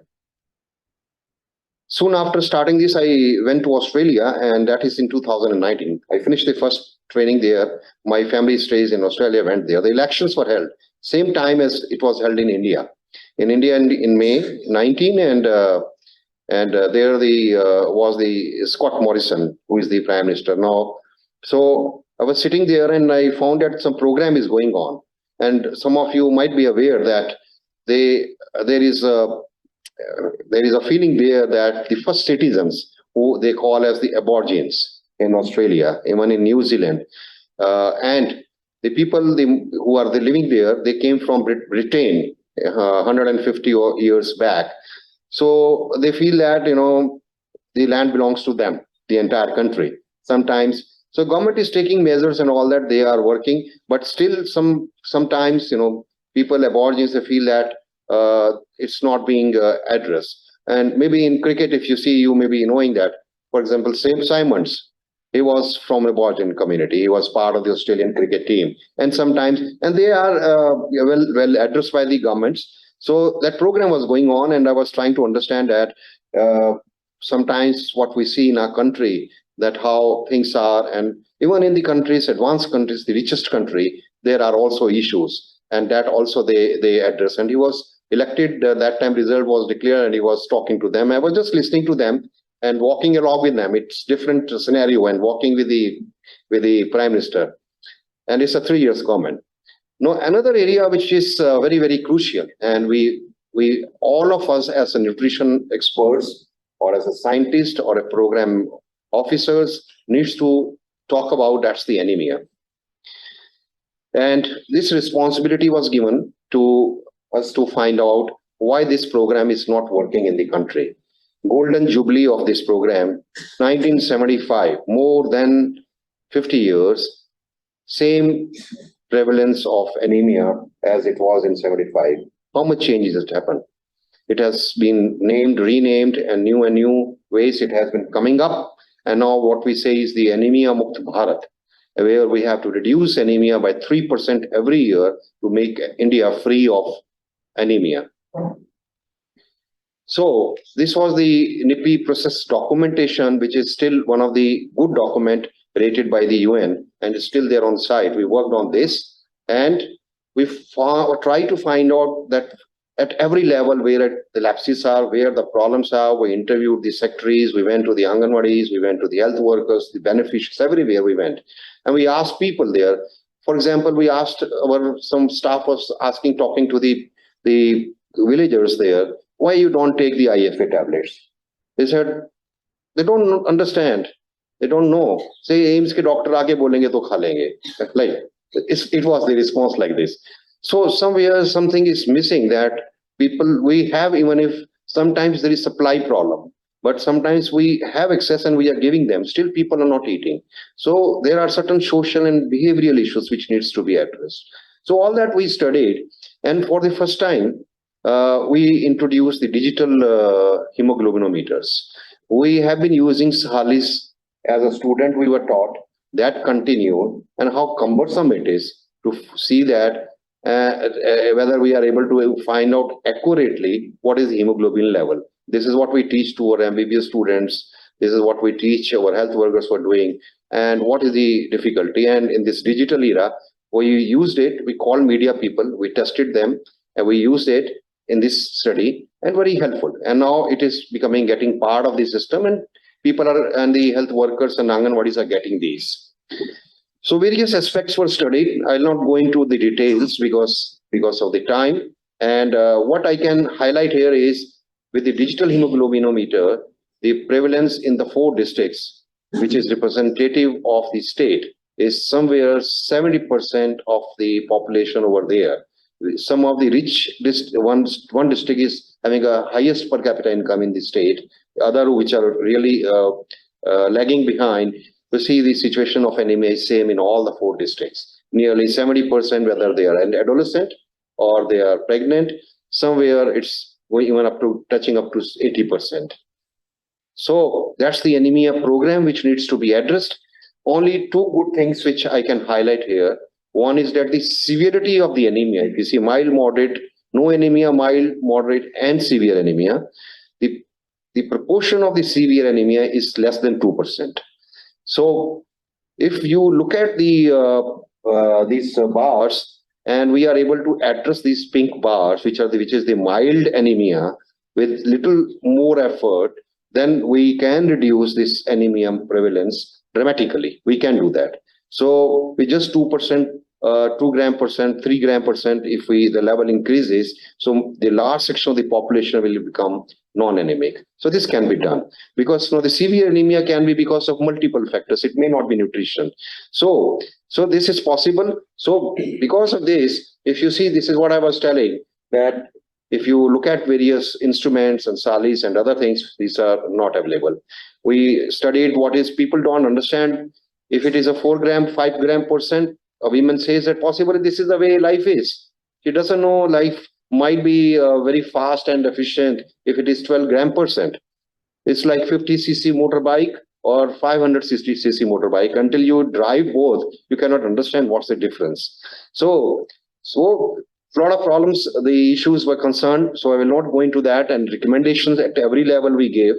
Soon after starting this, I went to Australia, and that is in 2019. I finished the first training there. My family stays in Australia, went there. The elections were held same time as it was held in India. In India in May 19, and there was the Scott Morrison, who is the Prime Minister now. So I was sitting there, and I found that some program is going on. And some of you might be aware that there is a feeling there that the first citizens, who they call as the Aborigines in Australia, even in New Zealand, and the people who are living there, they came from Britain 150 years back. So they feel that, the land belongs to them, the entire country. Sometimes, so government is taking measures and all that, they are working, but still sometimes, people, Aborigines, they feel that it's not being addressed. And maybe in cricket, if you see, you may be knowing that, for example, Sam Simons, he was from Aborigine community. He was part of the Australian cricket team. And sometimes, and they are well addressed by the governments. So that program was going on, and I was trying to understand that sometimes what we see in our country, that how things are, and even in the countries, advanced countries, the richest country, there are also issues, and that also they address. And he was elected, that time result was declared, and he was talking to them. I was just listening to them and walking along with them. It's different scenario and walking with the Prime Minister. And it's a 3 years government. Now, another area which is very, very crucial, and we all of us as a nutrition experts or as a scientist or a program officers needs to talk about, that's the anemia. And this responsibility was given to us to find out why this program is not working in the country. Golden jubilee of this program, 1975, more than 50 years, same prevalence of anemia as it was in 75. How much changes has happened? It has been named, renamed, and new ways it has been coming up. And now what we say is the Anemia Mukt Bharat, where we have to reduce anemia by 3% every year to make India free of anemia. So this was the NIPI process documentation, which is still one of the good document rated by the UN and is still there on site. We worked on this, and we try to find out that at every level where the lapses are, where the problems are. We interviewed the secretaries, we went to the Anganwadis, we went to the health workers, the beneficiaries, everywhere we went. And we asked people there. For example, we asked some staff was asking, talking to the villagers there, why you don't take the IFA tablets? They said, they don't understand. They don't know. Say, AIMS ke doctor aage bolenge to kha lenge. Like, it was the response like this. So somewhere something is missing, that people, we have, even if sometimes there is supply problem, but sometimes we have excess and we are giving them, still people are not eating. So there are certain social and behavioral issues which needs to be addressed. So all that we studied, and for the first time, we introduced the digital hemoglobinometers. We have been using Sahalis as a student, we were taught that continued, and how cumbersome it is to see that whether we are able to find out accurately what is the hemoglobin level. This is what we teach to our MBBS students. This is what we teach our health workers for doing, and what is the difficulty. And in this digital era, we used it, we called media people, we tested them, and we used it in this study, and very helpful. And now it is getting part of the system, and people are, and the health workers and Anganwadis are getting these. So various aspects were studied. I'll not go into the details because of the time. And what I can highlight here is, with the digital hemoglobinometer, the prevalence in the 4 districts, which is representative of the state, is somewhere 70% of the population over there. Some of the rich one district is having a highest per capita income in the state. Other which are really lagging behind. We see the situation of anemia is same in all the 4 districts. Nearly 70%, whether they are an adolescent or they are pregnant, somewhere it's going even up to touching up to 80%. So that's the anemia program which needs to be addressed. Only 2 good things which I can highlight here. One is that the severity of the anemia, if you see mild, moderate, no anemia, mild, moderate, and severe anemia, the proportion of the severe anemia is less than 2%. So if you look at these bars, and we are able to address these pink bars, which is the mild anemia, with little more effort, then we can reduce this anemia prevalence dramatically. We can do that. So with just 2%, 2 gram percent, 3 gram percent, if the level increases, so the large section of the population will become non-anemic. So this can be done, because the severe anemia can be because of multiple factors. It may not be nutrition. So this is possible. So because of this, if you see, this is what I was telling, that if you look at various instruments and salis and other things, these are not available. We studied what is, people don't understand, if it is a 4 gram, 5 gram percent, a woman says that possibly this is the way life is. She doesn't know life might be very fast and efficient if it is 12 gram percent. It's like 50cc motorbike or 560cc motorbike. Until you drive both, you cannot understand what's the difference. So lot of problems, the issues were concerned, so I will not go into that, and recommendations at every level we gave.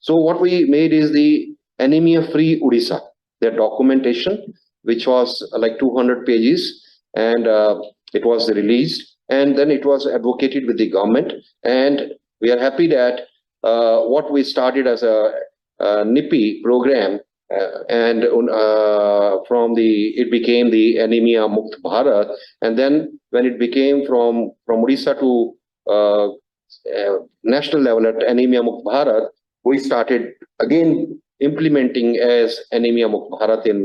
So what we made is the anemia-free Odisha, their documentation, which was like 200 pages, and it was released, and then it was advocated with the government, and we are happy that what we started as a NIPI program, and from it became the Anemia Mukt Bharat, and then when it became from Odisha to national level at Anemia Mukt Bharat, we started again implementing as Anemia Mukt Bharat in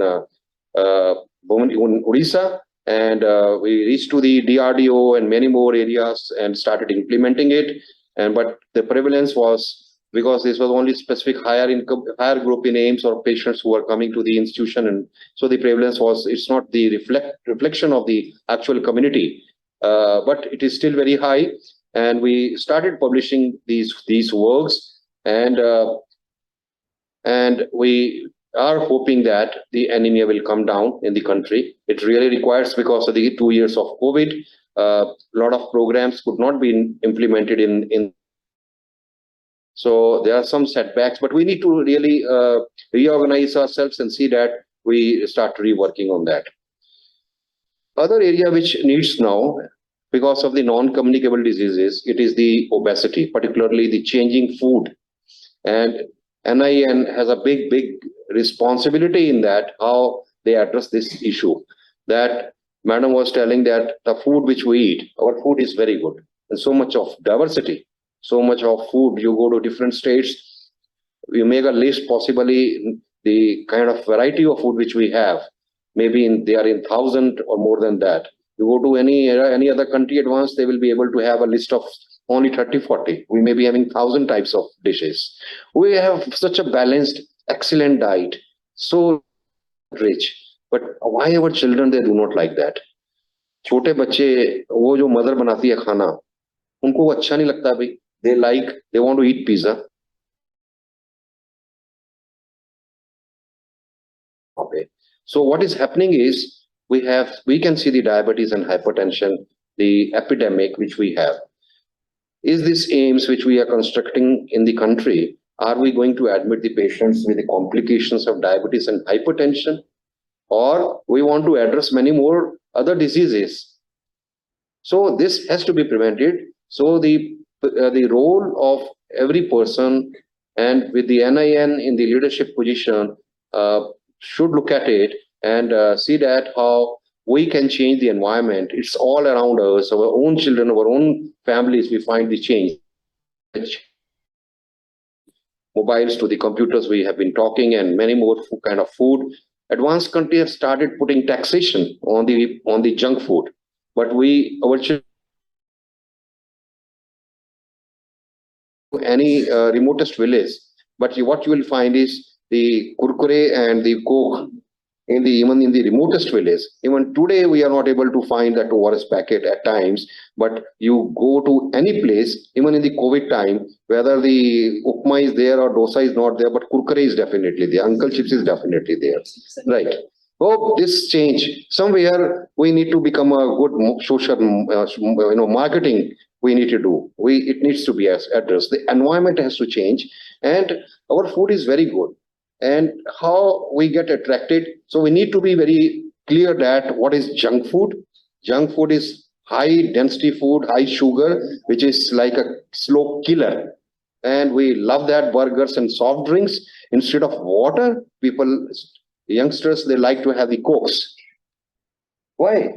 Odisha, and we reached to the DRDO and many more areas and started implementing it. And but the prevalence was, because this was only specific higher group in names or patients who are coming to the institution, and so the prevalence was, it's not the reflection of the actual community, but it is still very high. And we started publishing these works, and we are hoping that the anemia will come down in the country. It really requires, because of the 2 years of COVID, a lot of programs could not be implemented in. So there are some setbacks, but we need to really reorganize ourselves and see that we start reworking on that. Other area which needs now, because of the non-communicable diseases, it is the obesity, particularly the changing food. And NIN has a big responsibility in that, how they address this issue. That madam was telling that the food which we eat, our food is very good, and so much of diversity. So much of food, you go to different states, you make a list, possibly the kind of variety of food which we have, maybe they are in 1,000 or more than that. You go to any other country advanced, they will be able to have a list of only 30-40. We may be having 1,000 types of dishes. We have such a balanced, excellent diet, so rich. But why our children, they do not like that? छोटे बच्चे, वो जो mother बनाती है खाना, उनको वो अच्छा नहीं लगता भाई. They want to eat pizza. Okay. So what is happening is, we can see the diabetes and hypertension, the epidemic which we have. Is this aims which we are constructing in the country, are we going to admit the patients with the complications of diabetes and hypertension? Or we want to address many more other diseases? So this has to be prevented. So the role of every person, and with the NIN in the leadership position, should look at it and see that how we can change the environment. It's all around us, our own children, our own families, we find the change. Mobiles to the computers, we have been talking, and many more kind of food. Advanced countries have started putting taxation on the junk food, but our children, any remotest village, but what you will find is the kurkure and the coke even in the remotest village. Even today we are not able to find that ORS packet at times, but you go to any place, even in the COVID time, whether the upma is there or dosa is not there, but kurkure is definitely there, uncle chips is definitely there, right? Hope this change. Somewhere we need to become a good social marketing. We need to do. It needs to be addressed. The environment has to change, and our food is very good. And how we get attracted. So we need to be very clear that what is junk food. Junk food is high density food, high sugar, which is like a slow killer. And we love that burgers and soft drinks. Instead of water, youngsters, they like to have the cokes. Why?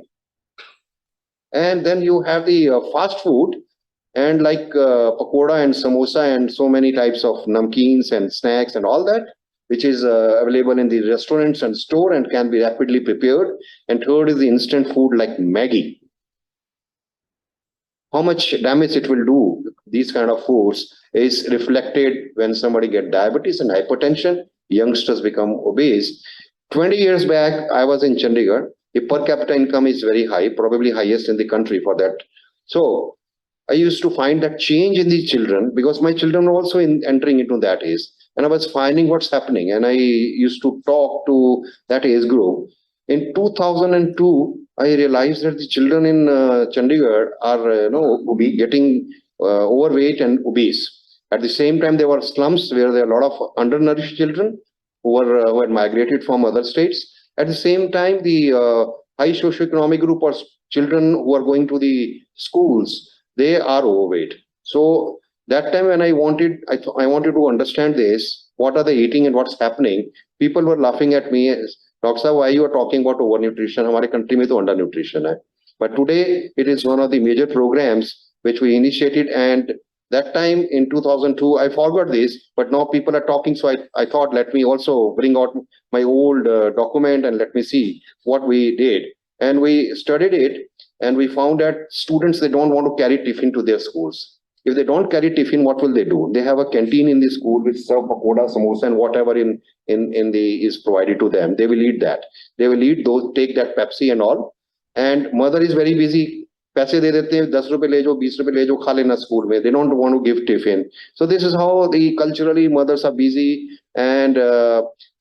And then you have the fast food, and like pakoda and samosa and so many types of namkeens and snacks and all that, which is available in the restaurants and store and can be rapidly prepared. And third is the instant food like Maggi. How much damage it will do, these kind of foods, is reflected when somebody gets diabetes and hypertension, youngsters become obese. 20 years back, I was in Chandigarh. The per capita income is very high, probably highest in the country for that. So I used to find that change in the children, because my children were also entering into that age. And I was finding what's happening. And I used to talk to that age group. In 2002, I realized that the children in Chandigarh are, getting overweight and obese. At the same time, there were slums where there are a lot of undernourished children who had migrated from other states. At the same time, the high socioeconomic group or children who are going to the schools, they are overweight. So that time when I wanted to understand this, what are they eating and what's happening, people were laughing at me. Doctor Sahab, why you are talking about overnutrition? Our country mein to undernutrition hai. But today it is one of the major programs which we initiated, and that time in 2002, I forgot this, but now people are talking. So I thought, let me also bring out my old document and let me see what we did. And we studied it, and we found that students, they don't want to carry tiffin to their schools. If they don't carry tiffin, what will they do? They have a canteen in the school which serve pakoda, samosa, and whatever is provided to them. They will eat that. They will eat those, take that Pepsi and all. And mother is very busy. पैसे दे देते हैं, 10 रुपए ले जाओ, 20 रुपए ले जाओ, खा लेना स्कूल में. They don't want to give tiffin. So this is how the culturally mothers are busy, and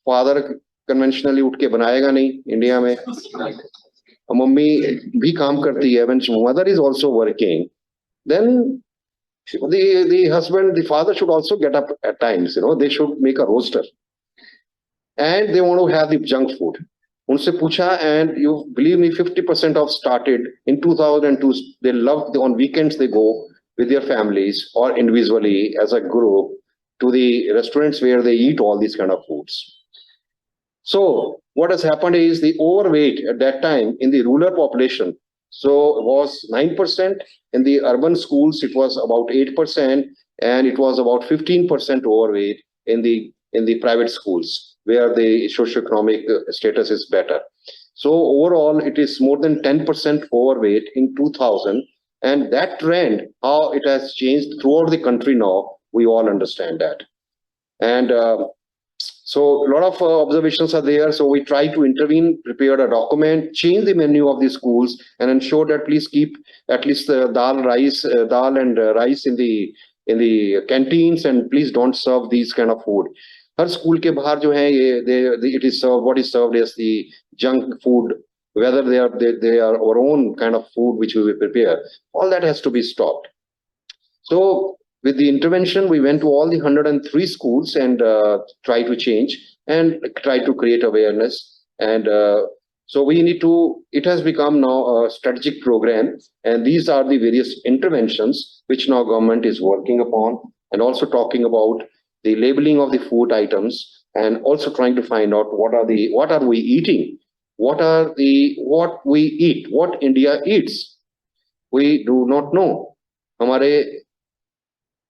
father conventionally उठ के बनाएगा नहीं इंडिया में. मम्मी भी काम करती है. When mother is also working, then the husband, the father should also get up at times. They should make a roster, and they want to have the junk food. उनसे पूछा, and you believe me, 50% of started in 2002. They love on weekends, they go with their families or individually as a group to the restaurants where they eat all these kind of foods. So what has happened is the overweight at that time in the rural population, so was 9%. In the urban schools, it was about 8%, and it was about 15% overweight in the private schools, where the socioeconomic status is better. So overall, it is more than 10% overweight in 2000. And that trend, how it has changed throughout the country now, we all understand that. And so a lot of observations are there. So we try to intervene, prepare a document, change the menu of the schools, and ensure that please keep at least dal and rice in the canteens, and please don't serve these kind of food. Her school के बाहर जो है ये it is served, what is served as the junk food, whether they are our own kind of food which we will prepare. All that has to be stopped. So with the intervention, we went to all the 103 schools and try to change and try to create awareness. And so it has become now a strategic program, and these are the various interventions which now government is working upon, and also talking about the labeling of the food items, and also trying to find out what are we eating, what we eat, what India eats. We do not know. हमारे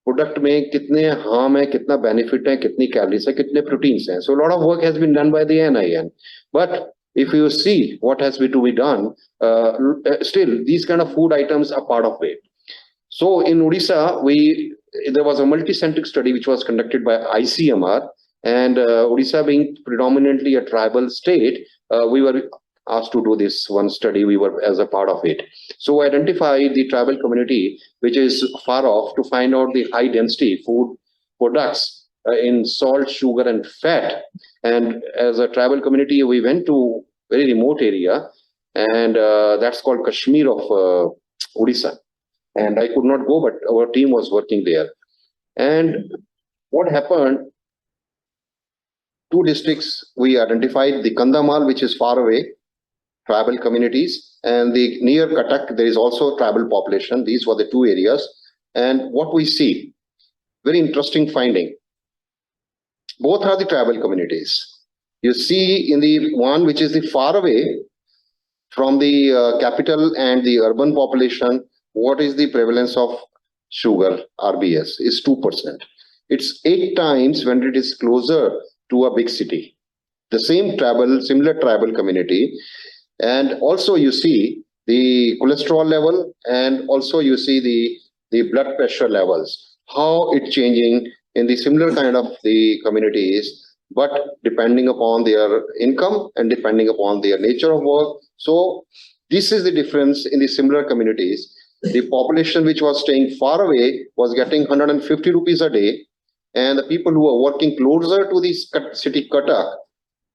product में कितने harm है, कितना benefit है, कितनी calories है, कितने proteins हैं. So a lot of work has been done by the NIN. But if you see what has to be done, still these kind of food items are part of it. So in Odisha, there was a multi-centric study which was conducted by ICMR, and Odisha being predominantly a tribal state, we were asked to do this one study. We were as a part of it. So identify the tribal community which is far off to find out the high density food products in salt, sugar, and fat. And as a tribal community, we went to very remote area, and that's called Kashmir of Odisha. And I could not go, but our team was working there. And what happened, 2 districts we identified, the Kandamal, which is far away, tribal communities, and the near Cuttack, there is also tribal population. These were the 2 areas. And what we see, very interesting finding, both are the tribal communities. You see in the one which is the far away from the capital and the urban population, what is the prevalence of sugar, RBS, is 2%. It's 8 times when it is closer to a big city. The similar tribal community. And also you see the cholesterol level, and also you see the blood pressure levels, how it's changing in the similar kind of the communities, but depending upon their income and depending upon their nature of work. So this is the difference in the similar communities. The population which was staying far away was getting 150 rupees a day, and the people who are working closer to the city Cuttack,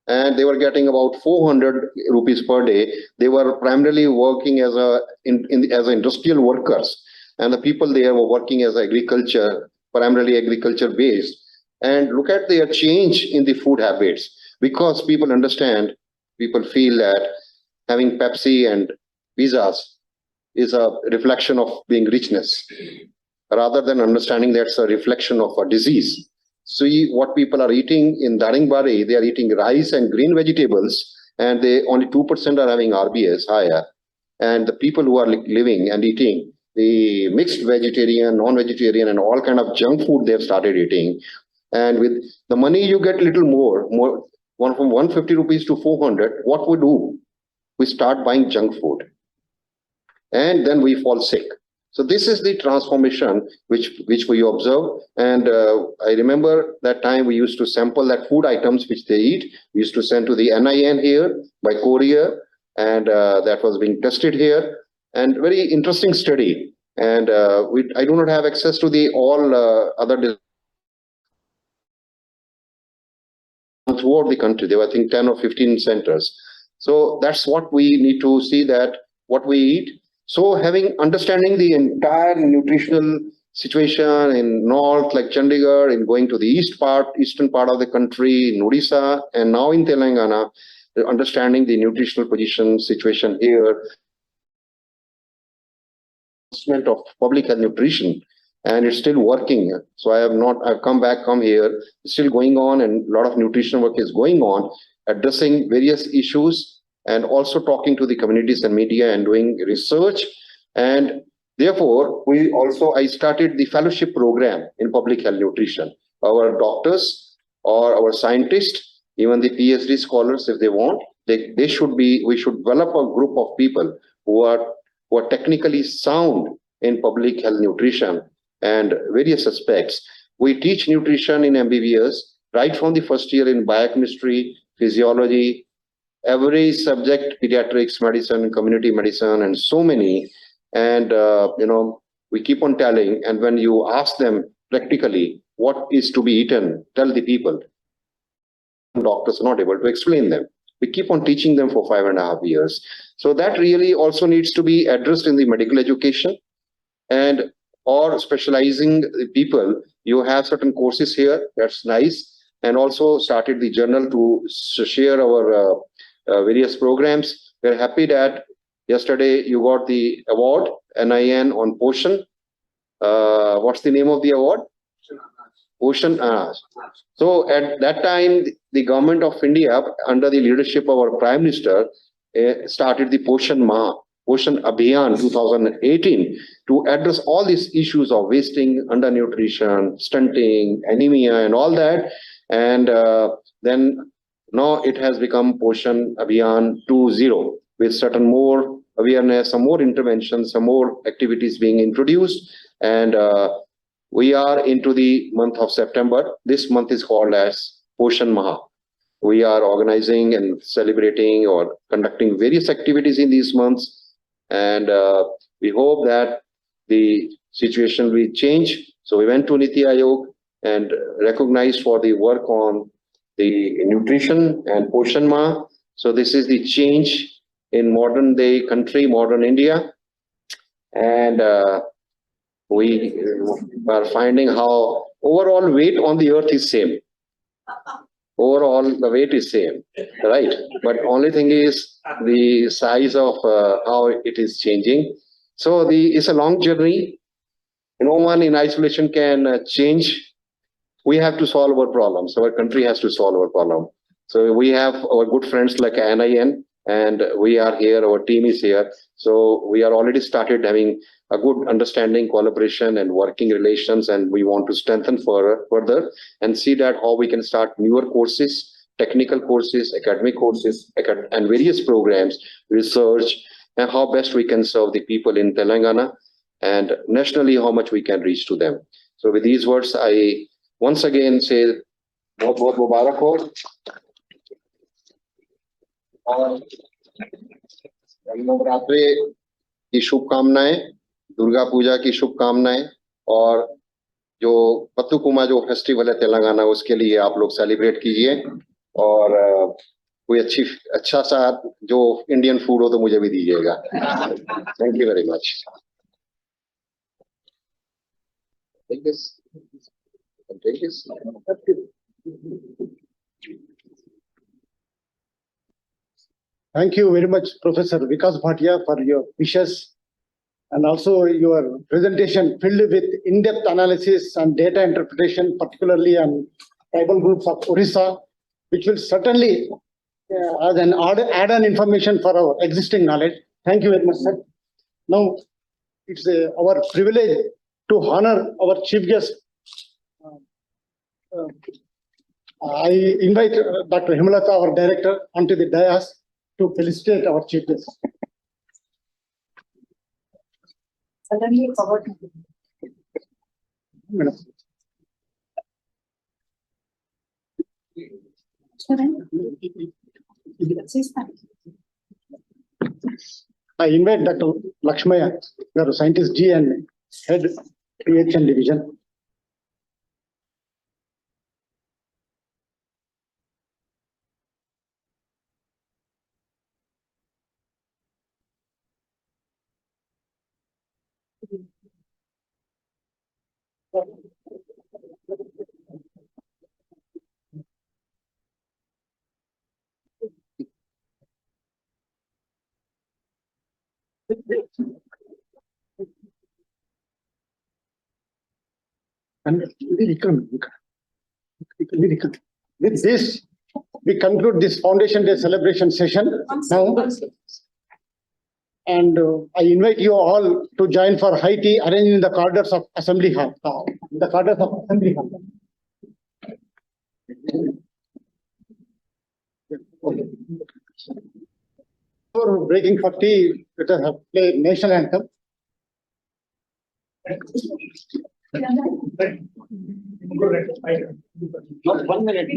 and they were getting about 400 rupees per day. They were primarily working as as industrial workers, and the people there were working as agriculture, primarily agriculture based. And look at their change in the food habits, because people understand, people feel that having Pepsi and pizzas is a reflection of being richness, rather than understanding that's a reflection of a disease. See what people are eating in Daringbari, they are eating rice and green vegetables, and they only 2% are having RBS higher. And the people who are living and eating the mixed vegetarian, non-vegetarian, and all kind of junk food they've started eating. And with the money you get little more from 150 rupees to 400, what we do? We start buying junk food, and then we fall sick. So this is the transformation which we observe. And I remember that time we used to sample that food items which they eat. We used to send to the NIN here by courier, and that was being tested here. And very interesting study. And I do not have access to the all other throughout the country. There were, I think, 10 or 15 centers. So that's what we need to see, that what we eat. So having understanding the entire nutritional situation in north, like Chandigarh, in going to the eastern part of the country, in Odisha, and now in Telangana, understanding the nutritional position situation here, of public health nutrition, and it's still working. So I've come here, it's still going on, and a lot of nutrition work is going on, addressing various issues, and also talking to the communities and media and doing research. And therefore, I started the fellowship program in public health nutrition. Our doctors or our scientists, even the PhD scholars, if they want, we should develop a group of people who are technically sound in public health nutrition and various aspects. We teach nutrition in MBBS right from the first year in biochemistry, physiology, every subject, pediatrics, medicine, community medicine, and so many. And, we keep on telling, and when you ask them practically what is to be eaten, tell the people. Doctors are not able to explain them. We keep on teaching them for 5.5 years. So that really also needs to be addressed in the medical education, and or specializing the people. You have certain courses here, that's nice. And also started the journal to share our various programs. We're happy that yesterday you got the award, NIN on Poshan. What's the name of the award? Poshan. So at that time, the government of India, under the leadership of our Prime Minister, started the Poshan Abhiyan 2018 to address all these issues of wasting, undernutrition, stunting, anemia, and all that. And then now it has become Poshan Abhiyan 2.0 with certain more awareness, some more interventions, some more activities being introduced. And we are into the month of September. This month is called as Poshan Maha. We are organizing and celebrating or conducting various activities in these months. And we hope that the situation will change. So we went to Niti Aayog and recognized for the work on the nutrition and Poshan Ma. So this is the change in modern day country, modern India. And we are finding how overall weight on the earth is same. Overall, the weight is same, right? But only thing is the size of how it is changing. So it's a long journey. No one in isolation can change. We have to solve our problems. Our country has to solve our problem. So we have our good friends like NIN, and we are here, our team is here. So we are already started having a good understanding, collaboration, and working relations, and we want to strengthen further and see that how we can start newer courses, technical courses, academic courses, and various programs, research, and how best we can serve the people in Telangana, and nationally how much we can reach to them. So with these words, I once again say, बहुत बहुत मुबारक हो और नवरात्रि की शुभकामनाएं, दुर्गा पूजा की शुभकामनाएं, और जो बतुकुमा जो फेस्टिवल है तेलंगाना, उसके लिए आप लोग सेलिब्रेट कीजिए। और कोई अच्छा सा जो इंडियन फूड हो तो मुझे भी दीजिएगा. Thank you very much. Take this. Take this. Thank you very much, Professor Vikas Bhatia, for your wishes and also your presentation filled with in-depth analysis and data interpretation, particularly on tribal groups of Orissa, which will certainly as an add-on information for our existing knowledge. Thank you very much, sir. Now, it's our privilege to honor our chief guest. I invite Dr. Hemalatha, our director, onto the dais to felicitate our chief guest. Suddenly forgot. Madam. I invite Dr. Lakshmaya, the scientist G and head PHN division. And with this, we conclude this Foundation Day celebration session now. And I invite you all to join for high tea arranged in the corridors of Assembly Hall. The corridors of Assembly Hall. Before breaking for tea, let us play national anthem. Not 1 minute.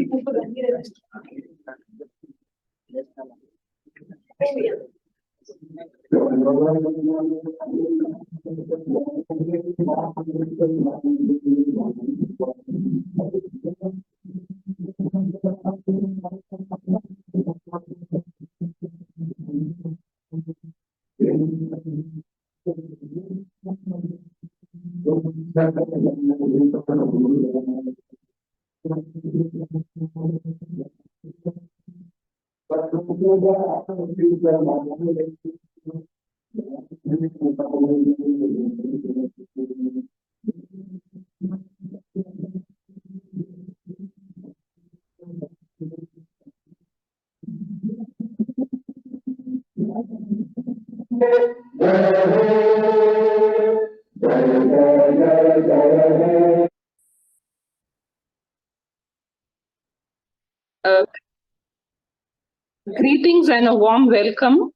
Greetings and a warm welcome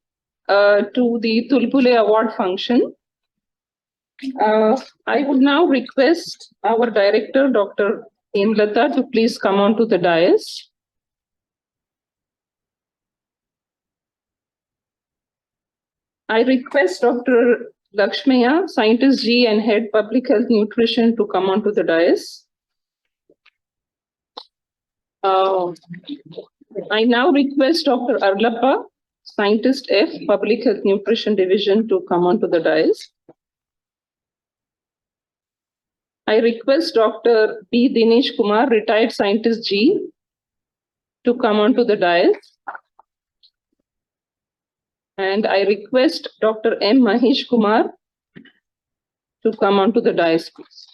to the Tulpule Award function. I would now request our director, Dr. Hemalatha, to please come on to the dais. I request Dr. Lakshmaya, Scientist G and Head Public Health Nutrition, to come on to the dais. I now request Dr. Arlappa, Scientist F, Public Health Nutrition Division, to come on to the dais. I request Dr. B. Dinesh Kumar, Retired Scientist G, to come on to the dais. And I request Dr.M.MaheshKumar to come on to the dais, please.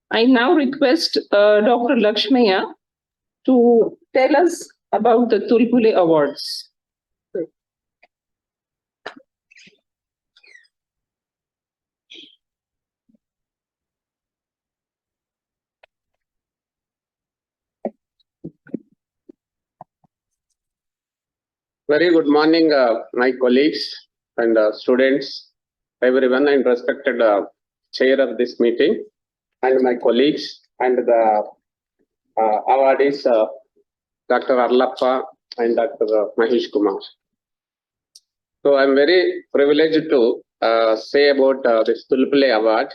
I now request Dr. Lakshmaya to tell us about the Tulpule Awards. Very good morning, my colleagues and students, everyone, and respected chair of this meeting, and my colleagues, and the awardees, Dr. Arlappa and Dr. MaheshKumar. So I'm very privileged to say about this Tulpule Award.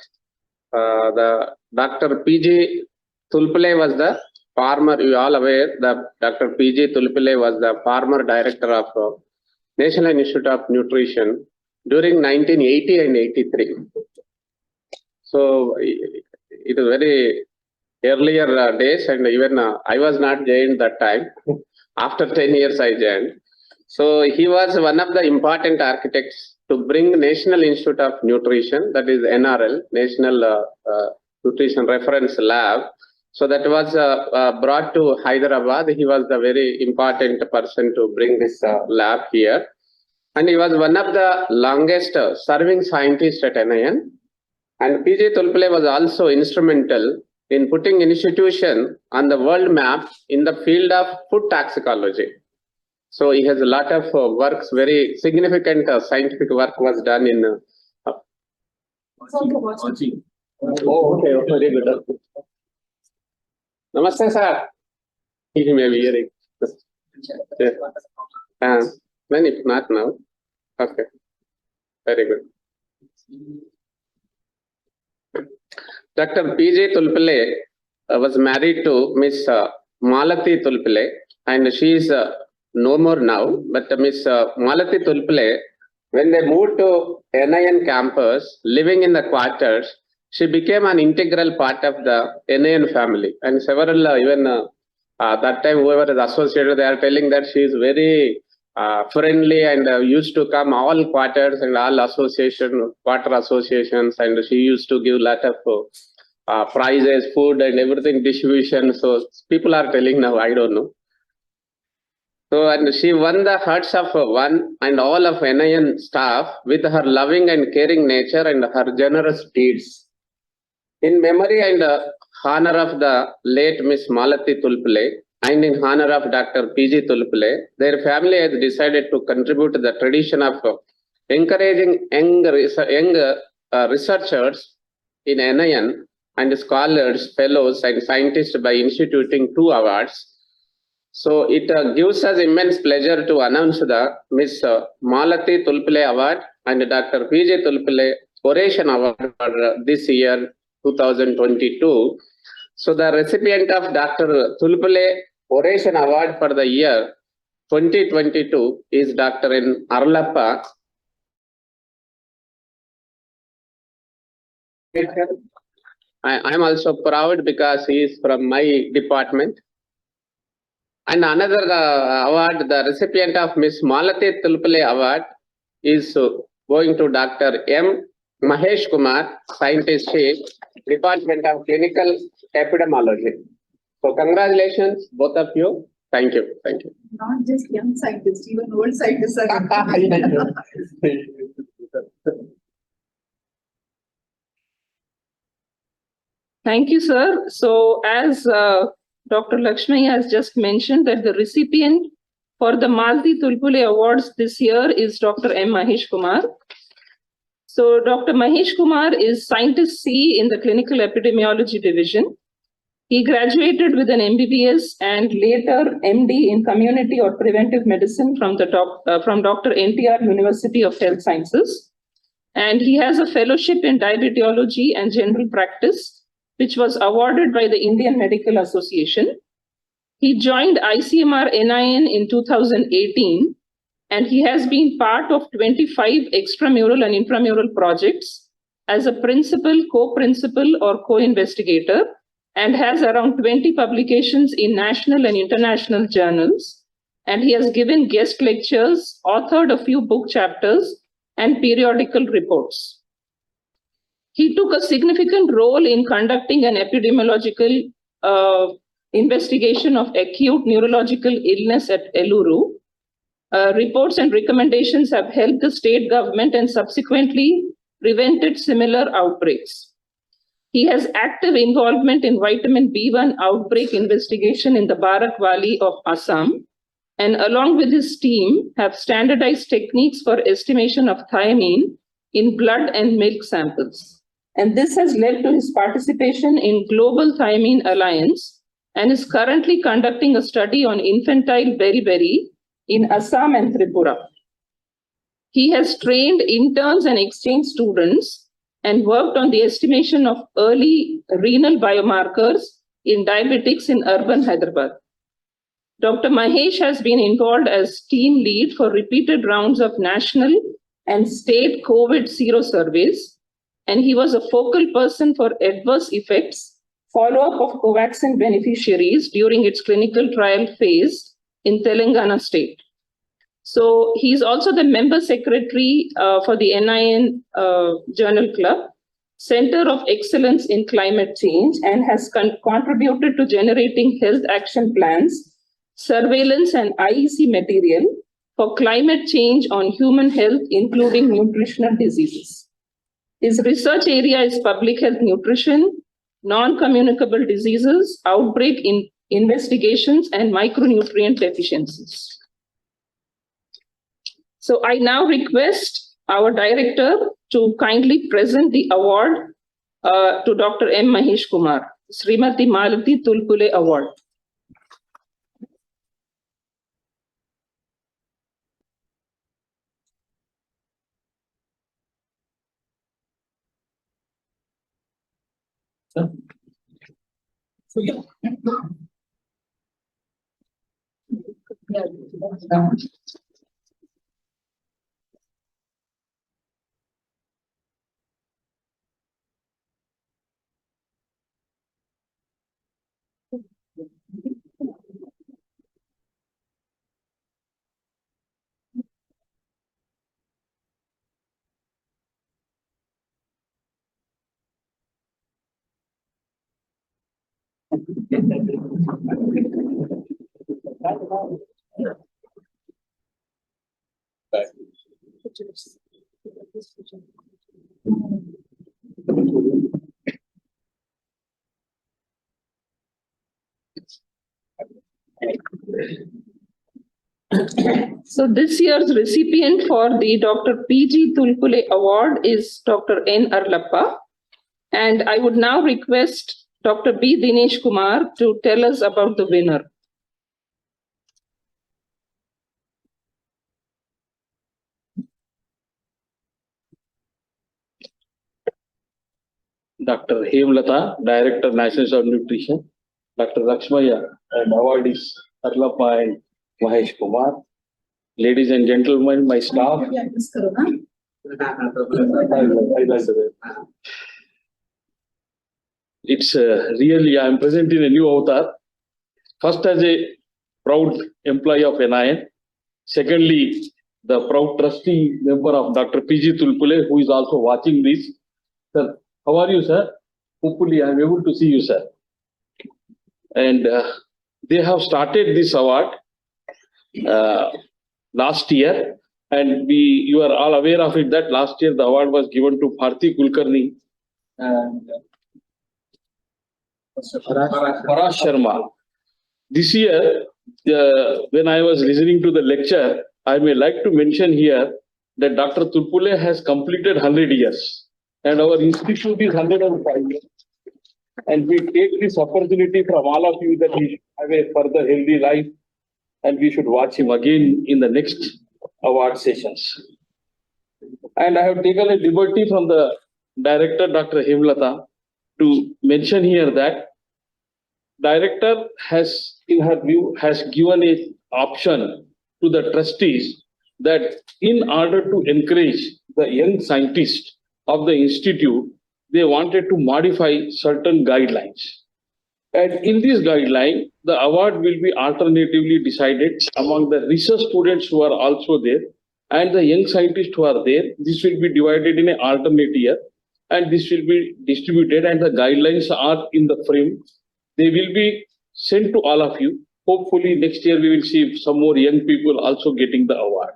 The Dr. P.G. Tulpule was the former, you all aware that Dr. P.G. Tulpule was the former director of National Institute of Nutrition during 1980 and 83. So it was very earlier days, and even I was not joined that time. After 10 years I joined. So he was one of the important architects to bring National Institute of Nutrition, that is NRL, National Nutrition Reference Lab. So that was brought to Hyderabad. He was the very important person to bring this lab here. And he was one of the longest serving scientists at NIN. And P.J. Tulpule was also instrumental in putting institution on the world map in the field of food toxicology. So he has a lot of works, very significant scientific work was done in. Oh, okay, very good. Namaste, sir. He may be hearing. When if not now, okay, very good. Dr. P.J. Tulpule was married to Miss Malati Tulpule, and she is no more now. But Miss Malati Tulpule, when they moved to NIN campus, living in the quarters, she became an integral part of the NIN family. And several, even that time, whoever is associated, they are telling that she is very friendly and used to come all quarters and all quarter associations, and she used to give a lot of prizes, food and everything distribution. So people are telling now, I don't know. So, and she won the hearts of one and all of NIN staff with her loving and caring nature and her generous deeds. In memory and honor of the late Miss Malati Tulpule, and in honor of Dr. P.G. Tulpule, their family has decided to contribute to the tradition of encouraging young researchers in NIN and scholars, fellows and scientists by instituting 2 awards. So it gives us immense pleasure to announce the Miss Malati Tulpule Award and Dr. P.J. Tulpule Oration Award for this year 2022. So the recipient of Dr. Tulpule Oration Award for the year 2022 is Dr.N. Arlappa. I am also proud because he is from my department. And another award, the recipient of Miss Malati Tulpule Award is going to Dr.M.MaheshKumar, Scientist Chief, Department of Clinical Epidemiology. So congratulations, both of you. Thank you. Thank you. Not just young scientists, even old scientists are. Thank you, sir. So as Dr. Lakshmi has just mentioned that the recipient for the Malati Tulpule Awards this year is Dr. M. Maheshkumar. So Dr. Maheshkumar is Scientist C in the Clinical Epidemiology Division. He graduated with an MBBS and later MD in Community or Preventive Medicine from Dr. NTR University of Health Sciences. And he has a fellowship in Diabetology and General Practice, which was awarded by the Indian Medical Association. He joined ICMR NIN in 2018, and he has been part of 25 extramural and intramural projects as a principal, co-principal, or co-investigator, and has around 20 publications in national and international journals. And he has given guest lectures, authored a few book chapters, and periodical reports. He took a significant role in conducting an epidemiological investigation of acute neurological illness at Eluru. Reports and recommendations have helped the state government and subsequently prevented similar outbreaks. He has active involvement in vitamin B1 outbreak investigation in the Barak Valley of Assam, and along with his team have standardized techniques for estimation of thiamine in blood and milk samples. And this has led to his participation in Global Thiamine Alliance and is currently conducting a study on infantile beriberi in Assam and Tripura. He has trained interns and exchange students and worked on the estimation of early renal biomarkers in diabetics in urban Hyderabad. Dr. Mahesh has been involved as team lead for repeated rounds of national and state COVID zero surveys, and he was a focal person for adverse effects, follow-up of Covaxin beneficiaries during its clinical trial phase in Telangana state. So he's also the member secretary for the NIN Journal Club, Center of Excellence in Climate Change, and has contributed to generating health action plans, surveillance and IEC material for climate change on human health, including nutritional diseases. His research area is public health nutrition, non-communicable diseases, outbreak investigations, and micronutrient deficiencies. So I now request our director to kindly present the award to Dr. M.Maheshkumar, Smt.Malati Tulpule Award. So this year's recipient for the Dr. P.G. Tulpule Award is Dr. N. Arlappa. And I would now request Dr. B. Dinesh Kumar to tell us about the winner. Dr. Hemalatha, Director, National Institute of Nutrition, Dr. Lakshmaya, and awardees Arlappa and NIN. Ladies and gentlemen, my staff. It's really, I'm present in a new avatar. First, as a proud employee of NIN. Secondly, the proud trustee member of Dr. P.G. Tulpule, who is also watching this. Sir, how are you, sir? Hopefully, I'm able to see you, sir. And they have started this award last year. And you are all aware of it that last year the award was given to Bharti Kulkarni and Parash Sharma. This year, when I was listening to the lecture, I may like to mention here that Dr. Tulpule has completed 100 years and our institute is 105 years. And we take this opportunity from all of you that we should have a further healthy life and we should watch him again in the next award sessions. And I have taken a liberty from the director, Dr. Hemalatha, to mention here that director has, in her view, has given an option to the trustees that in order to encourage the young scientists of the institute, they wanted to modify certain guidelines. And in this guideline, the award will be alternatively decided among the research students who are also there and the young scientists who are there. This will be divided in an alternate year and this will be distributed and the guidelines are in the frame. They will be sent to all of you. Hopefully next year we will see some more young people also getting the award.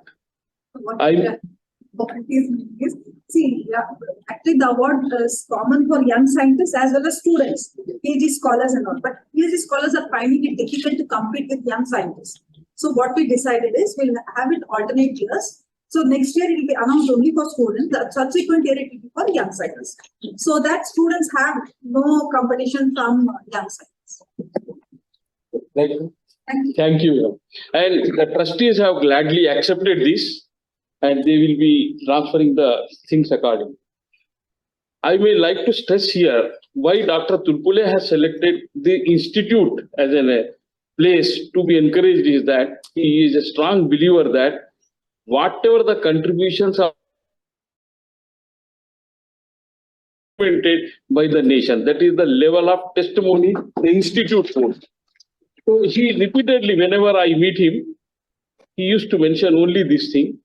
Actually the award is common for young scientists as well as students, PhD scholars and all. But PhD scholars are finding it difficult to compete with young scientists. So what we decided is we'll have it alternate years. So next year it will be announced only for students. The subsequent year it will be for young scientists. So that students have no competition from young scientists. Thank you. And the trustees have gladly accepted this. and they will be transferring the things accordingly. I may like to stress here why Dr. Tulpule has selected the institute as a place to be encouraged is that he is a strong believer that whatever the contributions are by the nation, that is the level of testimony the institute holds. So he repeatedly, whenever I meet him, he used to mention only this thing.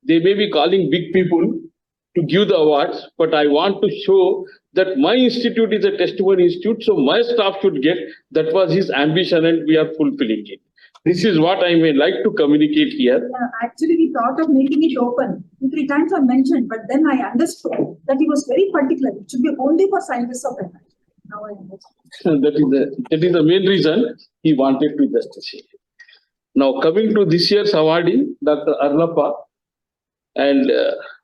They may be calling big people to give the awards, but I want to show that my institute is a testimony institute, so my staff should get. That was his ambition, and we are fulfilling it. This is what I may like to communicate here. Actually, we thought of making it open. 2-3 times I mentioned, but then I understood that he was very particular. It should be only for scientists of NIN. Now I understand. That is the main reason he wanted to just say. Now coming to this year's awardee, Dr. Arlappa, and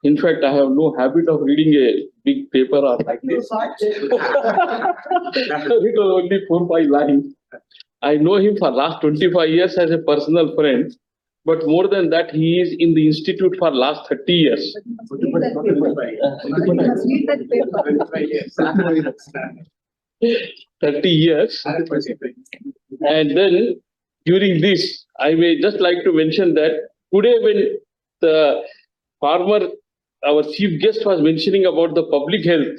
in fact, I have no habit of reading a big paper or like this. It was only 4-5 lines. I know him for last 25 years as a personal friend, but more than that, he is in the institute for last 30 years. You must read that paper. 30 years. And then during this, I may just like to mention that today when the our chief guest was mentioning about the public health,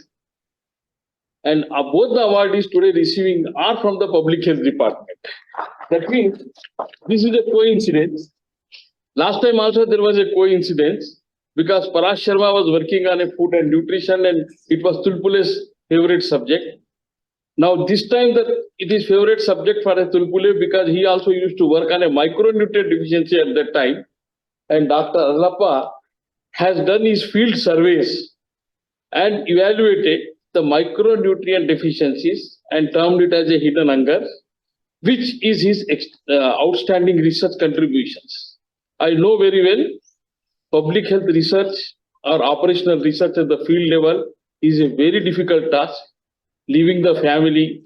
and both the awardees today receiving are from the public health department. That means this is a coincidence. Last time also there was a coincidence because Parash Sharma was working on a food and nutrition and it was Tulpule's favorite subject. Now this time that it is favorite subject for a Tulpule because he also used to work on a micronutrient deficiency at that time. And Dr. Arlappa has done his field surveys and evaluated the micronutrient deficiencies and termed it as a hidden hunger, which is his outstanding research contributions. I know very well public health research or operational research at the field level is a very difficult task, leaving the family,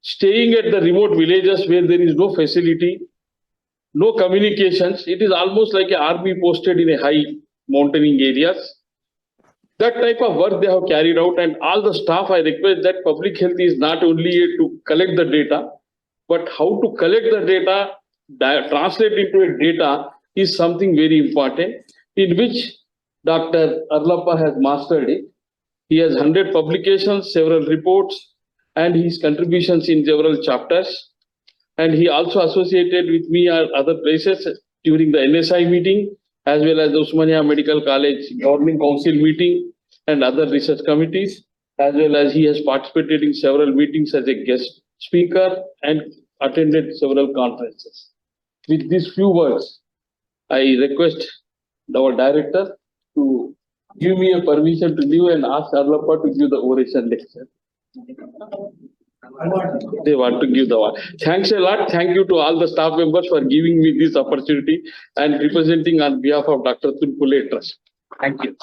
staying at the remote villages where there is no facility, no communications. It is almost like an army posted in a high mountaineering areas. That type of work they have carried out, and all the staff, I request that public health is not only to collect the data, but how to collect the data, translate into a data is something very important, in which Dr. Arlappa has mastered it. He has 100 publications, several reports, and his contributions in several chapters. And he also associated with me at other places during the NSI meeting, as well as the Osmania Medical College Governing Council meeting and other research committees, as well as he has participated in several meetings as a guest speaker and attended several conferences. With these few words, I request our director to give me a permission to leave and ask Arlappa to give the oration lecture. They want to give the award. Thanks a lot. Thank you to all the staff members for giving me this opportunity and representing on behalf of Dr. Tulpule Trust. Thank you.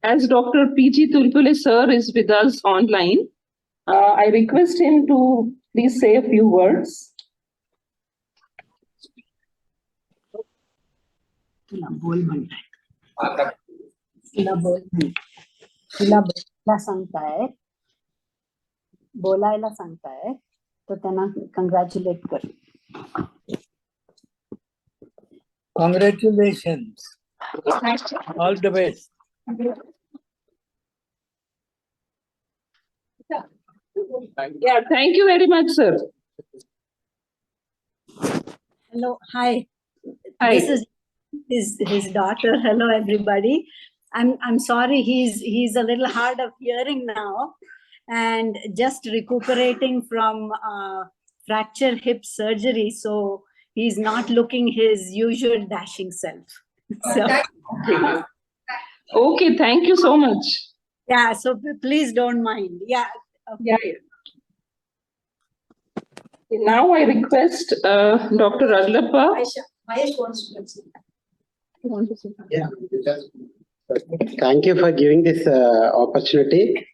As Dr. P.G. Tulpule sir is with us online, I request him to please say a few words. बोलायला सांगताय तर त्यांना कंग्रॅच्युलेट कर. Congratulations. All the best. Yeah, thank you very much, sir. Hello, hi. Hi. This is his daughter. Hello, everybody. I'm sorry, he's a little hard of hearing now, and just recuperating from fracture hip surgery. So he's not looking his usual dashing self. So Okay, thank you so much. yeah, so please don't mind. Yeah. Okay. Yeah. Now I request Dr. Arlappa. Mahesh wants to say. Yeah. Thank you for giving this opportunity,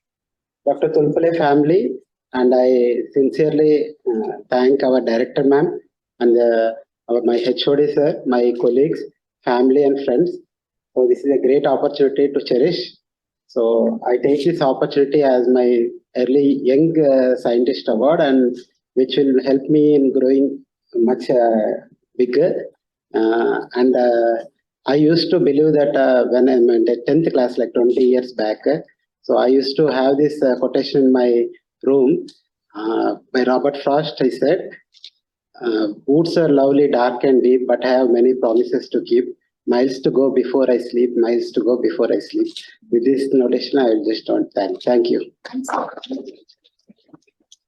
Dr. Tulpule family, and I sincerely thank our director ma'am and my HOD sir, my colleagues, family and friends. So this is a great opportunity to cherish. So I take this opportunity as my early young scientist award, and which will help me in growing much bigger. I used to believe that when I'm in the 10th class, like 20 years back, so I used to have this quotation in my room by Robert Frost. He said, "Woods are lovely, dark and deep, but I have many promises to keep. Miles to go before I sleep, miles to go before I sleep." With this notation, I will just want to thank you.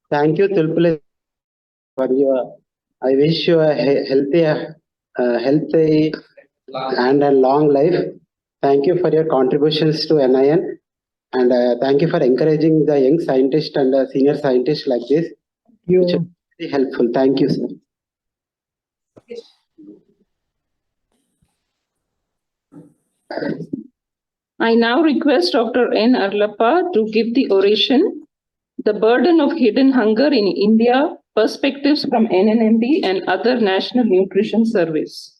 Thank you, Tulpule, for your. I wish you a healthy and a long life. Thank you for your contributions to NIN, and thank you for encouraging the young scientists and senior scientists like this. Which is very helpful. Thank you, sir. I now request Dr.N. Arlappa to give the oration, "The Burden of Hidden Hunger in India, Perspectives from NNMB and Other National Nutrition Surveys."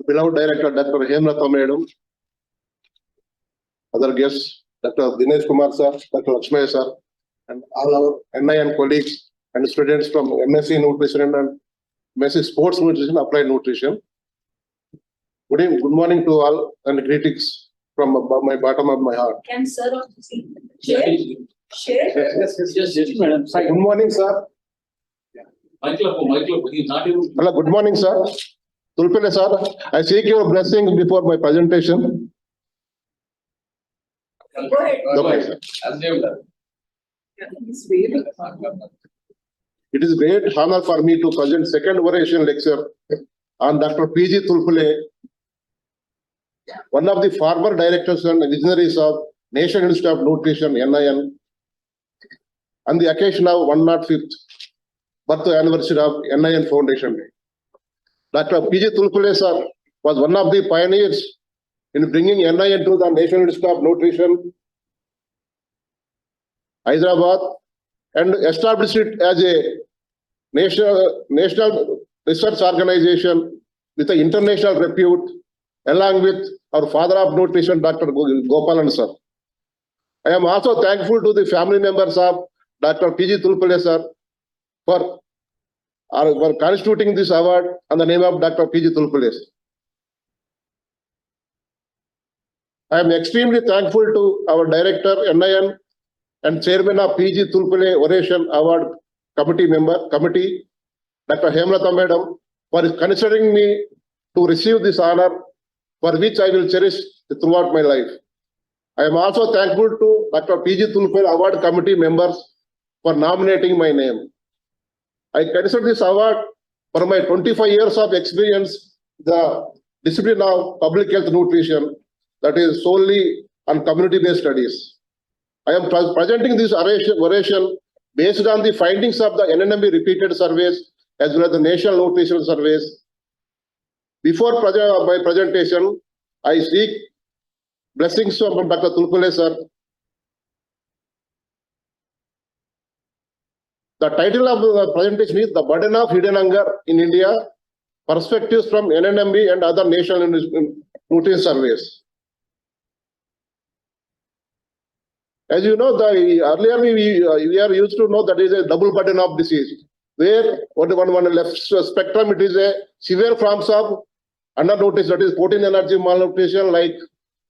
Beloved Director Dr. Hemalatha Madam, other guests, Dr. Dinesh Kumar sir, Dr. Lakshmaya sir, and all our NIN colleagues and students from MSc Nutrition and MSc Sports Nutrition, Applied Nutrition. Good morning to all and greetings from my bottom of my heart. Can sir also see? Share? Yes, madam. Hi, good morning, sir. Michael, he's not able to. Hello, good morning, sir. Tulpule sir, I seek your blessing before my presentation. Go ahead. Okay, sir. As they have done. It is great honor for me to present second oration lecture on Dr. P.G. Tulpule, one of the former directors and visionaries of National Institute of Nutrition, NIN, on the occasion of 105th birth anniversary of NIN Foundation Day. Dr. P.G. Tulpule sir was one of the pioneers in bringing NIN to the National Institute of Nutrition, Hyderabad, and established it as a national research organization with an international repute, along with our father of nutrition, Dr. Gopalan sir. I am also thankful to the family members of Dr. P.G. Tulpule sir for constituting this award on the name of Dr. P.G. Tulpule. I am extremely thankful to our director, NIN, and chairman of P.G. Tulpule Oration Award Committee, Dr. Hemalatha Madam, for considering me to receive this honor, for which I will cherish throughout my life. I am also thankful to Dr. P.G. Tulpule Award Committee members for nominating my name. I consider this award for my 25 years of experience, the discipline of public health nutrition, that is solely and community-based studies. I am presenting this oration based on the findings of the NNMB repeated surveys as well as the national nutrition surveys. Before my presentation, I seek blessings from Dr. Tulpule sir. The title of the presentation is The Burden of Hidden Hunger in India, Perspectives from NNMB and Other National Nutrition Surveys. As you know, earlier we are used to know that is a double burden of disease, where on one left spectrum it is a severe forms of undernutrition, that is protein energy malnutrition like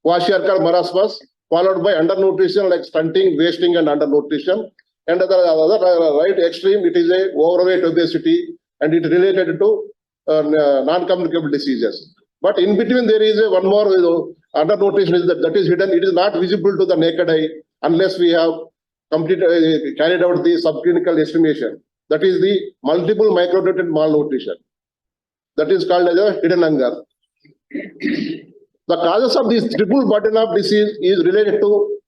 kwashiorkor marasmus, followed by undernutrition like stunting, wasting and undernutrition. And the other right extreme, it is a overweight obesity and it related to non-communicable diseases. But in between there is a one more undernutrition that is hidden. It is not visible to the naked eye unless we have carried out the subclinical estimation. That is the multiple micronutrient malnutrition. That is called as a hidden hunger. The causes of this triple burden of disease is related to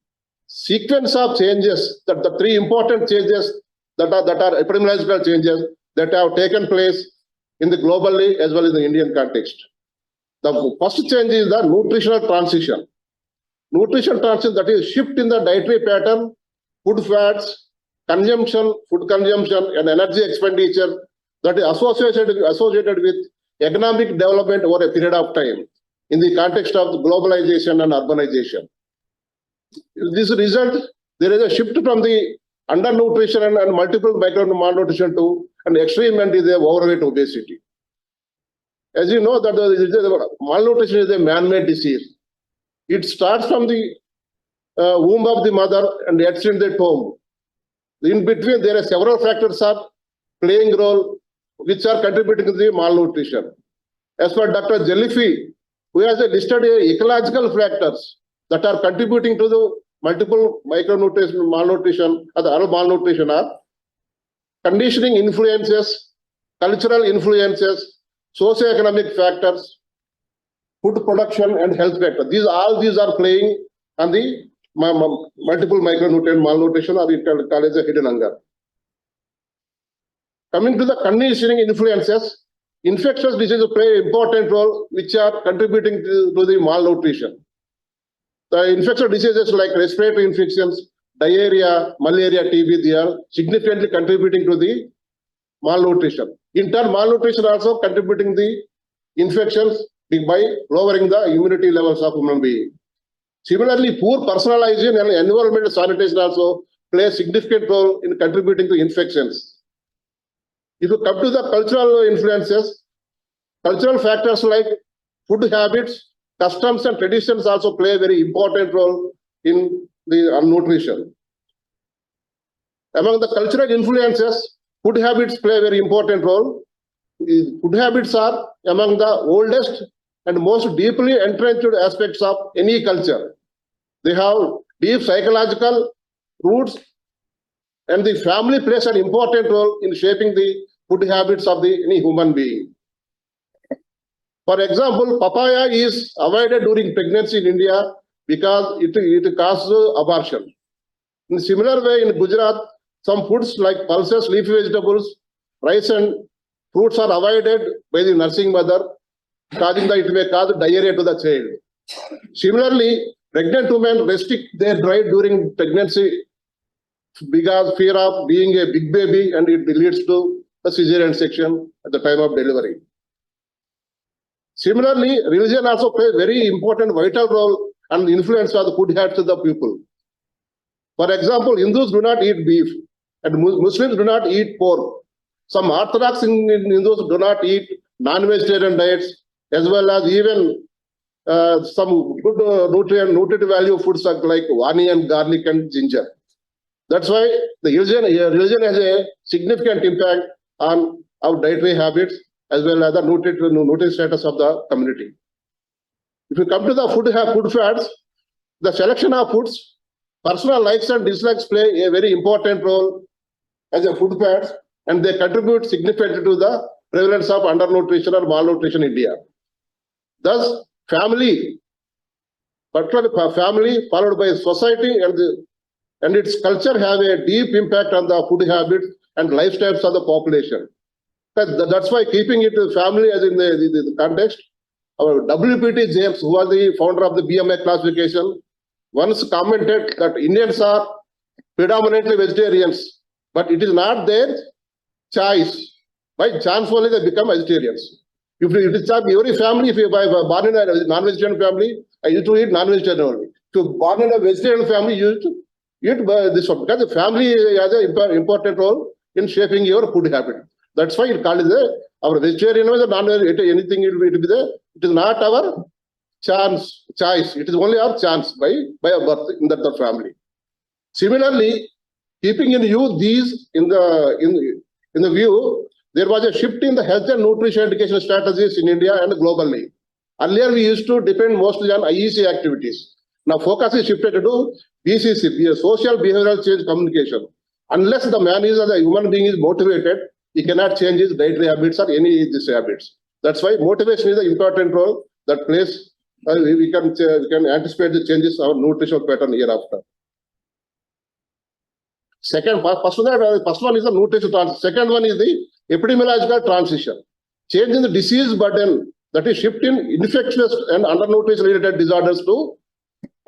sequence of changes, that the three important changes that are epidemiological changes that have taken place in the globally as well as the Indian context. The first change is the nutritional transition. Nutrition transition, that is shift in the dietary pattern, food fats, food consumption and energy expenditure that is associated with economic development over a period of time in the context of globalization and urbanization. This result, there is a shift from the undernutrition and multiple malnutrition to an extreme end is a overweight obesity. As you know that malnutrition is a man-made disease. It starts from the womb of the mother and extends at home. In between, there are several factors are playing role which are contributing to the malnutrition. As per Dr. Jellyfy, who has listed ecological factors that are contributing to the multiple micronutrition malnutrition or the other malnutrition are conditioning influences, cultural influences, socioeconomic factors, food production and health factors. All these are playing on the multiple micronutrient malnutrition or it called as a hidden hunger. Coming to the conditioning influences, infectious diseases play an important role which are contributing to the malnutrition. The infectious diseases like respiratory infections, diarrhea, malaria, TB, they are significantly contributing to the malnutrition. In turn, malnutrition also contributing the infections by lowering the immunity levels of human being. Similarly, poor personal hygiene and environmental sanitation also play a significant role in contributing to infections. If you come to the cultural influences, cultural factors like food habits, customs and traditions also play a very important role in the nutrition. Among the cultural influences, food habits play a very important role. Food habits are among the oldest and most deeply entrenched aspects of any culture. They have deep psychological roots and the family plays an important role in shaping the food habits of any human being. For example, papaya is avoided during pregnancy in India because it causes abortion. In similar way, in Gujarat, some foods like pulses, leafy vegetables, rice and fruits are avoided by the nursing mother, causing that it may cause diarrhea to the child. Similarly, pregnant women restrict their diet during pregnancy because fear of being a big baby and it leads to a cesarean section at the time of delivery. Similarly, religion also plays a very important vital role and influence of the food habits of the people. For example, Hindus do not eat beef and Muslims do not eat pork. Some Orthodox Hindus do not eat non-vegetarian diets as well as even some good nutritive value foods like onion, garlic and ginger. That's why the religion has a significant impact on our dietary habits as well as the nutrition status of the community. If you come to the food fats, the selection of foods, personal likes and dislikes play a very important role as a food fats and they contribute significantly to the prevalence of undernutrition or malnutrition in India. Thus, family particularly family, followed by society, and its culture have a deep impact on the food habits and lifestyles of the population. That's why keeping it to family as in the context, our WPT James, who was the founder of the BMI classification, once commented that Indians are predominantly vegetarians, but it is not their choice. By chance only they become vegetarians. If it is every family, if you are born in a non-vegetarian family, I used to eat non-vegetarian only. If you are born in a vegetarian family, you used to eat this one. Because the family has an important role in shaping your food habit. That's why it called it our vegetarian or non-vegetarian, anything it will be there. It is not our choice. It is only our chance by our birth in that family. Similarly, keeping in view these in the view, there was a shift in the health and nutrition education strategies in India and globally. Earlier, we used to depend mostly on IEC activities. Now, focus is shifted to BCC, social behavioral change communication. Unless the man is, the human being is motivated, he cannot change his dietary habits or any of these habits. That's why motivation is an important role that plays. We can anticipate the changes of our nutritional pattern hereafter. First one is the nutrition transition. Second one is the epidemiological transition. Change in the disease burden, that is shift in infectious and undernutrition related disorders to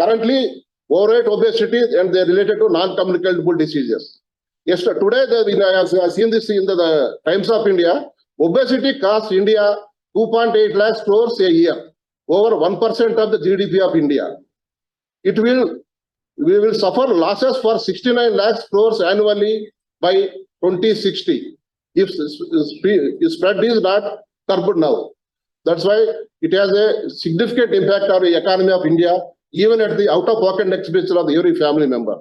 currently overweight, obesity, and they are related to non-communicable diseases. Yes, today I have seen this in the Times of India. Obesity costs India 2.8 lakh crores a year, over 1% of the GDP of India. We will suffer losses for 69 lakh crores annually by 2060 if spread is not curbed now. That's why it has a significant impact on the economy of India, even at the out-of-pocket expenditure of every family member.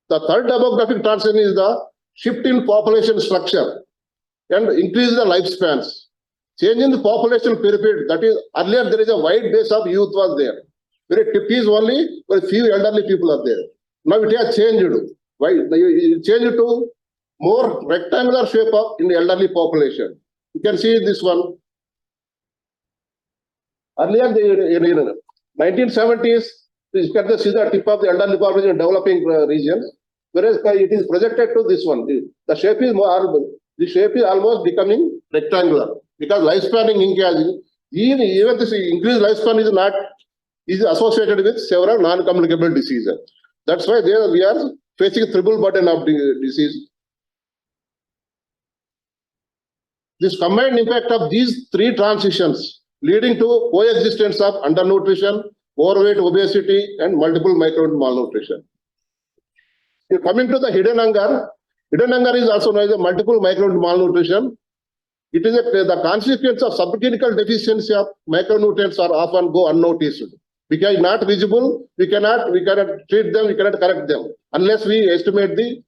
The third demographic transition is the shift in population structure and increase the lifespans. Change in the population pyramid, that is, earlier there is a wide base of youth was there. Very tippies only, very few elderly people are there. Now it has changed. Why? It changed to more rectangular shape of in the elderly population. You can see this one. Earlier, in 1970s, you can see the tip of the elderly population in developing regions, whereas it is projected to this one. The shape is more. The shape is almost becoming rectangular because lifespan is increasing. Even this increased lifespan is associated with several non-communicable diseases. That's why we are facing triple burden of disease. This combined impact of these three transitions leading to coexistence of undernutrition, overweight, obesity, and multiple micro malnutrition. Coming to the hidden hunger is also known as multiple micro malnutrition. It is the consequence of subclinical deficiency of micronutrients are often go unnoticed. Because not visible, we cannot treat them, we cannot correct them unless we estimate the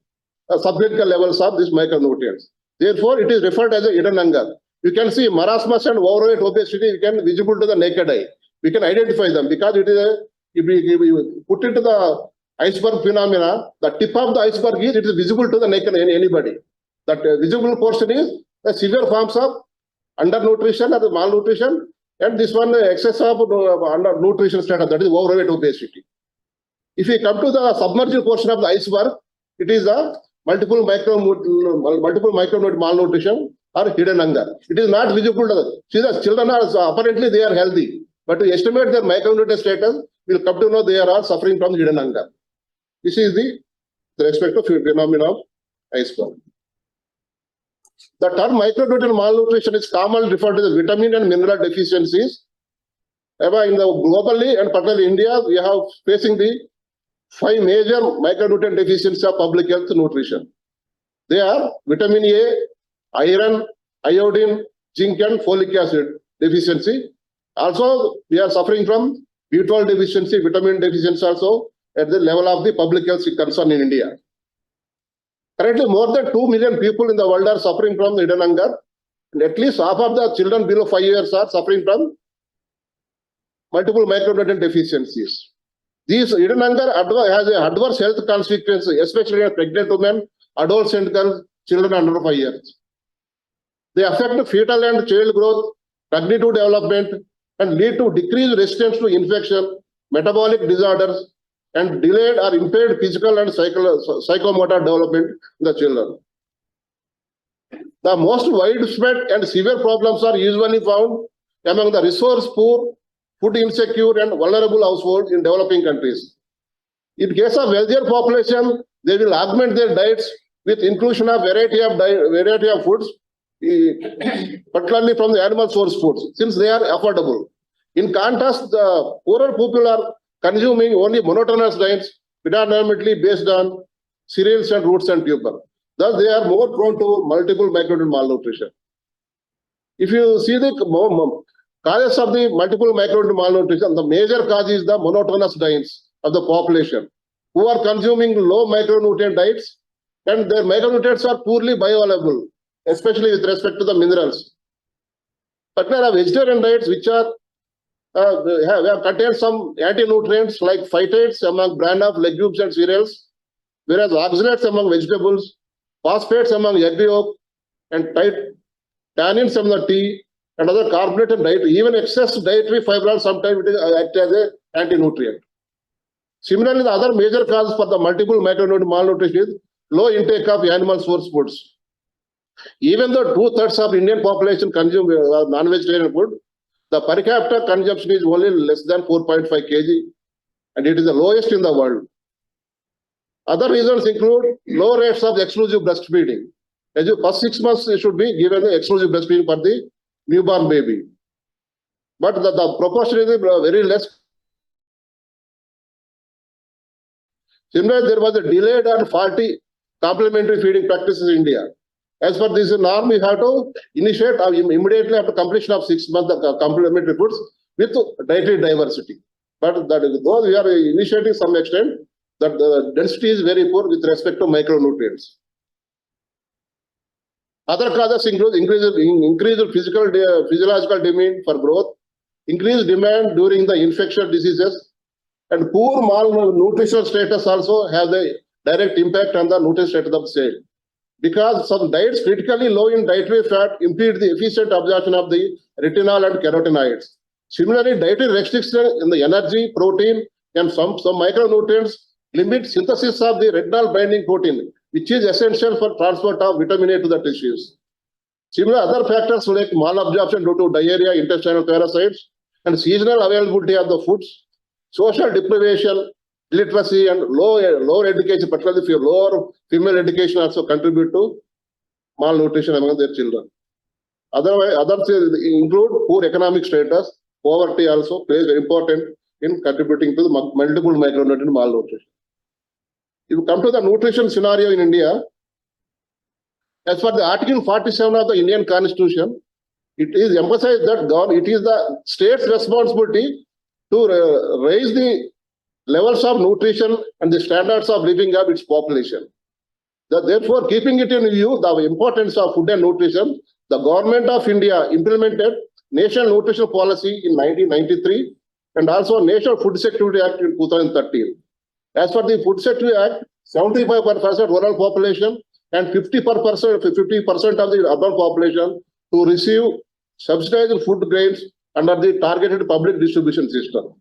subclinical levels of these micronutrients. Therefore, it is referred as a hidden hunger. You can see marasmus and overweight obesity, we can visible to the naked eye. We can identify them because it is if we put into the iceberg phenomena, the tip of the iceberg is it is visible to the naked anybody. That visible portion is the severe forms of undernutrition or the malnutrition, and this one excess of undernutrition status, that is overweight obesity. If we come to the submerged portion of the iceberg, it is a multiple micronutrient malnutrition or hidden hunger. It is not visible to the. See, the children are apparently they are healthy, but to estimate their micronutrient status, we will come to know they are all suffering from hidden hunger. This is the respect of phenomenon of iceberg. The term micronutrient malnutrition is commonly referred to the vitamin and mineral deficiencies. Globally and particularly India, we have facing the 5 major micronutrient deficiencies of public health nutrition. They are vitamin A, iron, iodine, zinc, and folic acid deficiency. Also, we are suffering from B12 deficiency, vitamin deficiency also at the level of the public health concern in India. Currently, more than 2 million people in the world are suffering from hidden hunger, and at least half of the children below 5 years are suffering from multiple micronutrient deficiencies. These hidden hunger has an adverse health consequence, especially in pregnant women, adults, and children under 5 years. They affect fetal and child growth, cognitive development, and lead to decreased resistance to infection, metabolic disorders, and delayed or impaired physical and psychomotor development in the children. The most widespread and severe problems are usually found among the resource poor, food insecure, and vulnerable households in developing countries. In case of wealthier population, they will augment their diets with inclusion of variety of foods, particularly from the animal source foods, since they are affordable. In contrast, the poorer people are consuming only monotonous diets, predominantly based on cereals and roots and tuber. Thus, they are more prone to multiple micronutrient malnutrition. If you see the causes of the multiple micronutrient malnutrition, the major cause is the monotonous diets of the population, who are consuming low micronutrient diets, and their micronutrients are poorly bioavailable, especially with respect to the minerals. Particularly vegetarian diets, which are have contained some anti-nutrients like phytates among bran of legumes and cereals, whereas oxalates among vegetables, phosphates among egg yolk, and tannins among the tea, and other carbonated diet. Even excess dietary fiber sometimes it acts as an anti-nutrient. Similarly, the other major cause for the multiple micronutrient malnutrition is low intake of animal source foods. Even though 2/3 of Indian population consume non-vegetarian food, the per capita consumption is only less than 4.5 kg, and it is the lowest in the world. Other reasons include low rates of exclusive breastfeeding. As you first 6 months should be given the exclusive breastfeeding for the newborn baby. But the proportion is very less. Similarly, there was a delayed and faulty complementary feeding practices in India. As per this norm, we have to initiate immediately after completion of 6 months the complementary foods with dietary diversity. But though we are initiating some extent, that the density is very poor with respect to micronutrients. Other causes include increased physiological demand for growth, increased demand during the infectious diseases, and poor malnutritional status also have the direct impact on the nutrition status of the cell. Because some diets critically low in dietary fat impede the efficient absorption of the retinol and carotenoids. Similarly, dietary restriction in the energy, protein, and some micronutrients limit synthesis of the retinol binding protein, which is essential for transport of vitamin A to the tissues. Similar other factors like malabsorption due to diarrhea, intestinal parasites, and seasonal availability of the foods, social deprivation, illiteracy, and lower education, particularly for lower female education, also contribute to malnutrition among their children. Others include poor economic status, poverty also plays very important in contributing to the multiple micronutrient malnutrition. If you come to the nutrition scenario in India, as per the Article 47 of the Indian Constitution, it is emphasized that it is the state's responsibility to raise the levels of nutrition and the standards of living of its population. Therefore, keeping it in view the importance of food and nutrition, the Government of India implemented National Nutrition Policy in 1993 and also National Food Security Act in 2013. As per the Food Security Act, 75% rural population and 50% of the urban population to receive subsidized food grains under the targeted public distribution system.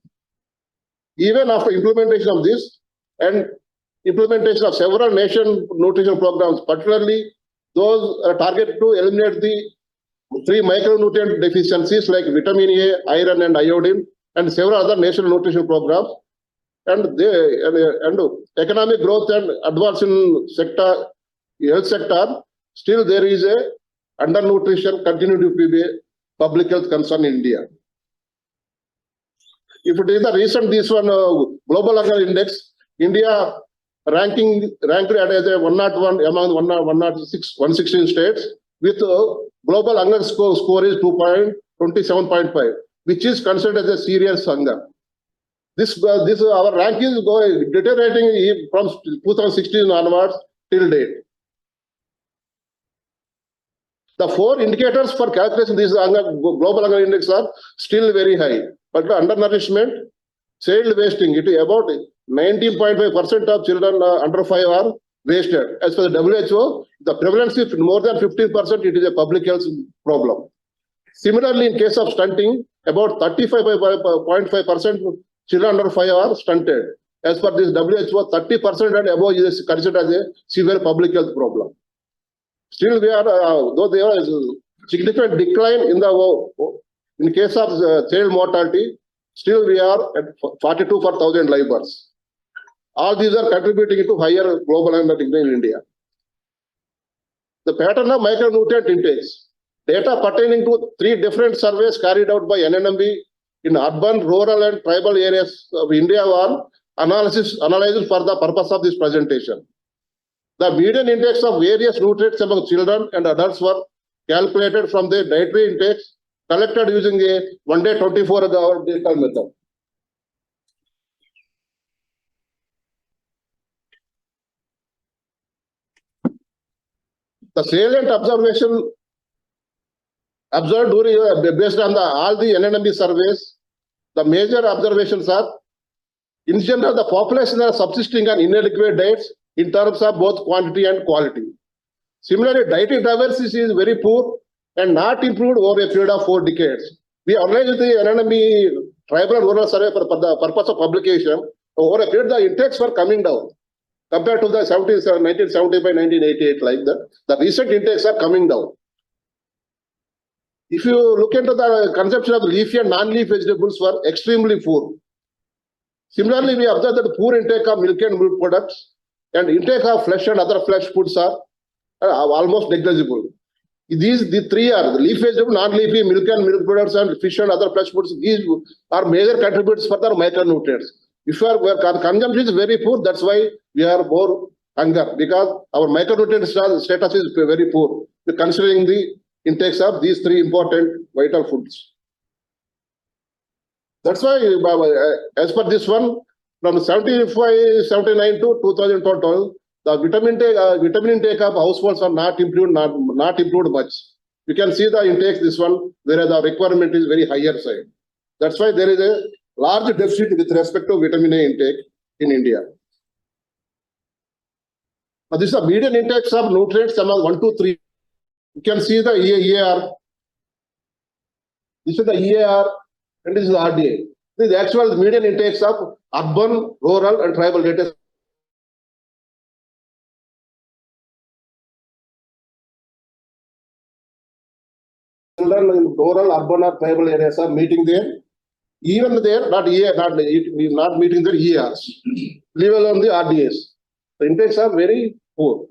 Even after implementation of this and implementation of several nation nutrition programs, particularly those are targeted to eliminate the 3 micronutrient deficiencies like vitamin A, iron, and iodine, and several other national nutrition programs, and economic growth and advance in health sector, still there is a undernutrition continue to be a public health concern in India. If it is the recent Global Hunger Index, India ranked as a 101 among 116 states with global hunger score is 27.5, which is considered as a serious hunger. Our rank is deteriorating from 2016 onwards till date. The 4 indicators for calculation this global hunger index are still very high. But undernourishment, child wasting, it is about 19.5% of children under 5 are wasted. As per the WHO, the prevalence is more than 15%, it is a public health problem. Similarly, in case of stunting, about 35.5% children under 5 are stunted. As per this WHO, 30% and above is considered as a severe public health problem. Still, we are, though there is a significant decline in case of child mortality, still we are at 42 per 1,000 live births. All these are contributing to higher global unemployment in India. The pattern of micronutrient intakes. Data pertaining to 3 different surveys carried out by NNMB in urban, rural and tribal areas of India were analyzed for the purpose of this presentation. The median intakes of various nutrients among children and adults were calculated from their dietary intakes collected using a 1-day 24-hour digital method. The salient observation observed during based on all the NNMB surveys, the major observations are, in general, the population are subsisting on inadequate diets in terms of both quantity and quality. Similarly, dietary diversity is very poor and not improved over a period of 4 decades. We organized the NNMB tribal and rural survey for the purpose of publication. Over a period, the intakes were coming down compared to the 1975, 1988, like that. The recent intakes are coming down. If you look into the consumption of leafy and non-leaf vegetables were extremely poor. Similarly, we observed that poor intake of milk and milk products and intake of flesh and other flesh foods are almost negligible. The 3 are the leaf vegetable, non-leafy, milk and milk products and fish and other flesh foods. These are major contributors for the micronutrients. If our consumption is very poor, that's why we are more hunger, because our micronutrient status is very poor, considering the intakes of these 3 important vital foods. That's why, as per this one, from 75, 79 to 2012, the vitamin intake of households are not improved much. You can see the intakes this one, whereas the requirement is very higher side. That's why there is a large deficit with respect to vitamin A intake in India. Now, this is the median intakes of nutrients among 1 to 3. You can see the EAR. This is the EAR and this is the RDA. This is the actual median intakes of urban, rural and tribal data. Children in rural, urban or tribal areas are meeting there. Even there, not meeting their EARs. Leave alone the RDAs. The intakes are very poor.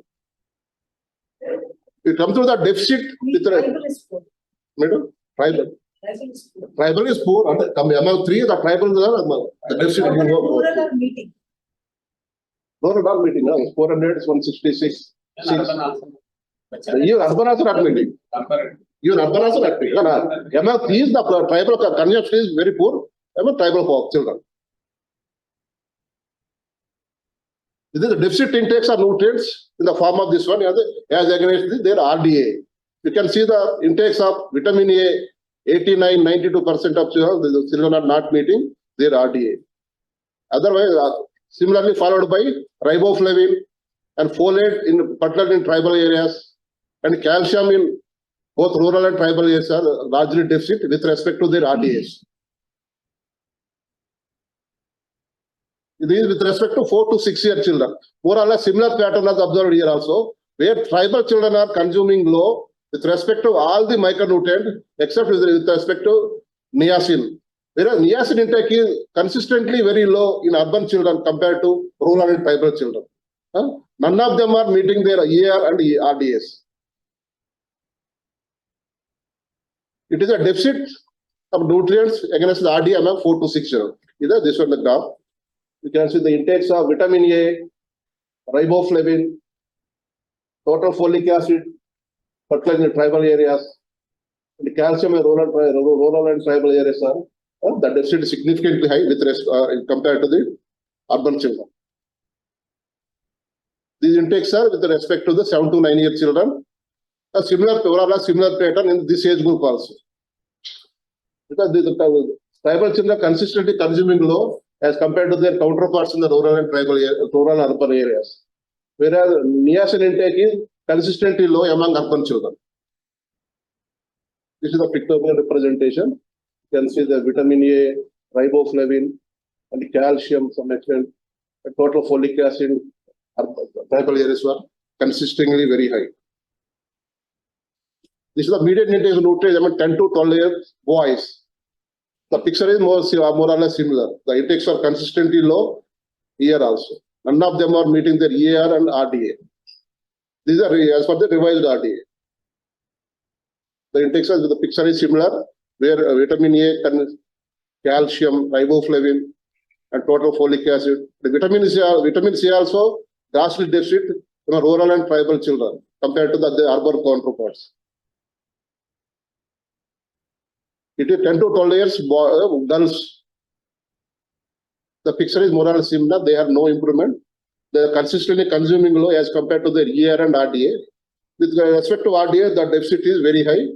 We come to the deficit with Tribal is poor. Tribal. Tribal is poor. Tribal is poor. Among 3, the tribal are the deficit. Rural are meeting. Rural not meeting. No, 400 is 166. Even urban also not meeting. Even urban also not meeting. Among these, the tribal consumption is very poor. Among tribal children. This is the deficit intakes of nutrients in the form of this one, as against their RDA. You can see the intakes of vitamin A, 89-92% of children are not meeting their RDA. Otherwise, similarly followed by riboflavin and folate, particularly in tribal areas, and calcium in both rural and tribal areas are largely deficit with respect to their RDAs. It is with respect to 4 to 6 year children. More or less similar pattern as observed here also, where tribal children are consuming low with respect to all the micronutrients except with respect to niacin. Whereas niacin intake is consistently very low in urban children compared to rural and tribal children. None of them are meeting their EAR and RDAs. It is a deficit of nutrients against the RDA among 4 to 6 year. Either this one the graph. You can see the intakes of vitamin A, riboflavin, total folic acid, particularly in tribal areas, and calcium in rural and tribal areas are the deficit is significantly high with compared to the urban children. These intakes are with respect to the 7 to 9 year children. A similar pattern in this age group also. Because the tribal children are consistently consuming low as compared to their counterparts in the rural and rural urban areas. Whereas niacin intake is consistently low among urban children. This is the pictorial representation. You can see the vitamin A, riboflavin, and calcium, some extent, the total folic acid, tribal areas were consistently very high. This is the median intake of nutrients among 10 to 12 years boys. The picture is more or less similar. The intakes are consistently low here also. None of them are meeting their EAR and RDA. These are as per the revised RDA. The intakes of the picture is similar, where vitamin A, calcium, riboflavin, and total folic acid. The vitamin C also vastly deficit in rural and tribal children compared to the urban counterparts. It is 10 to 12 years girls. The picture is more or less similar. They have no improvement. They are consistently consuming low as compared to their ER and RDA. With respect to RDA, the deficit is very high.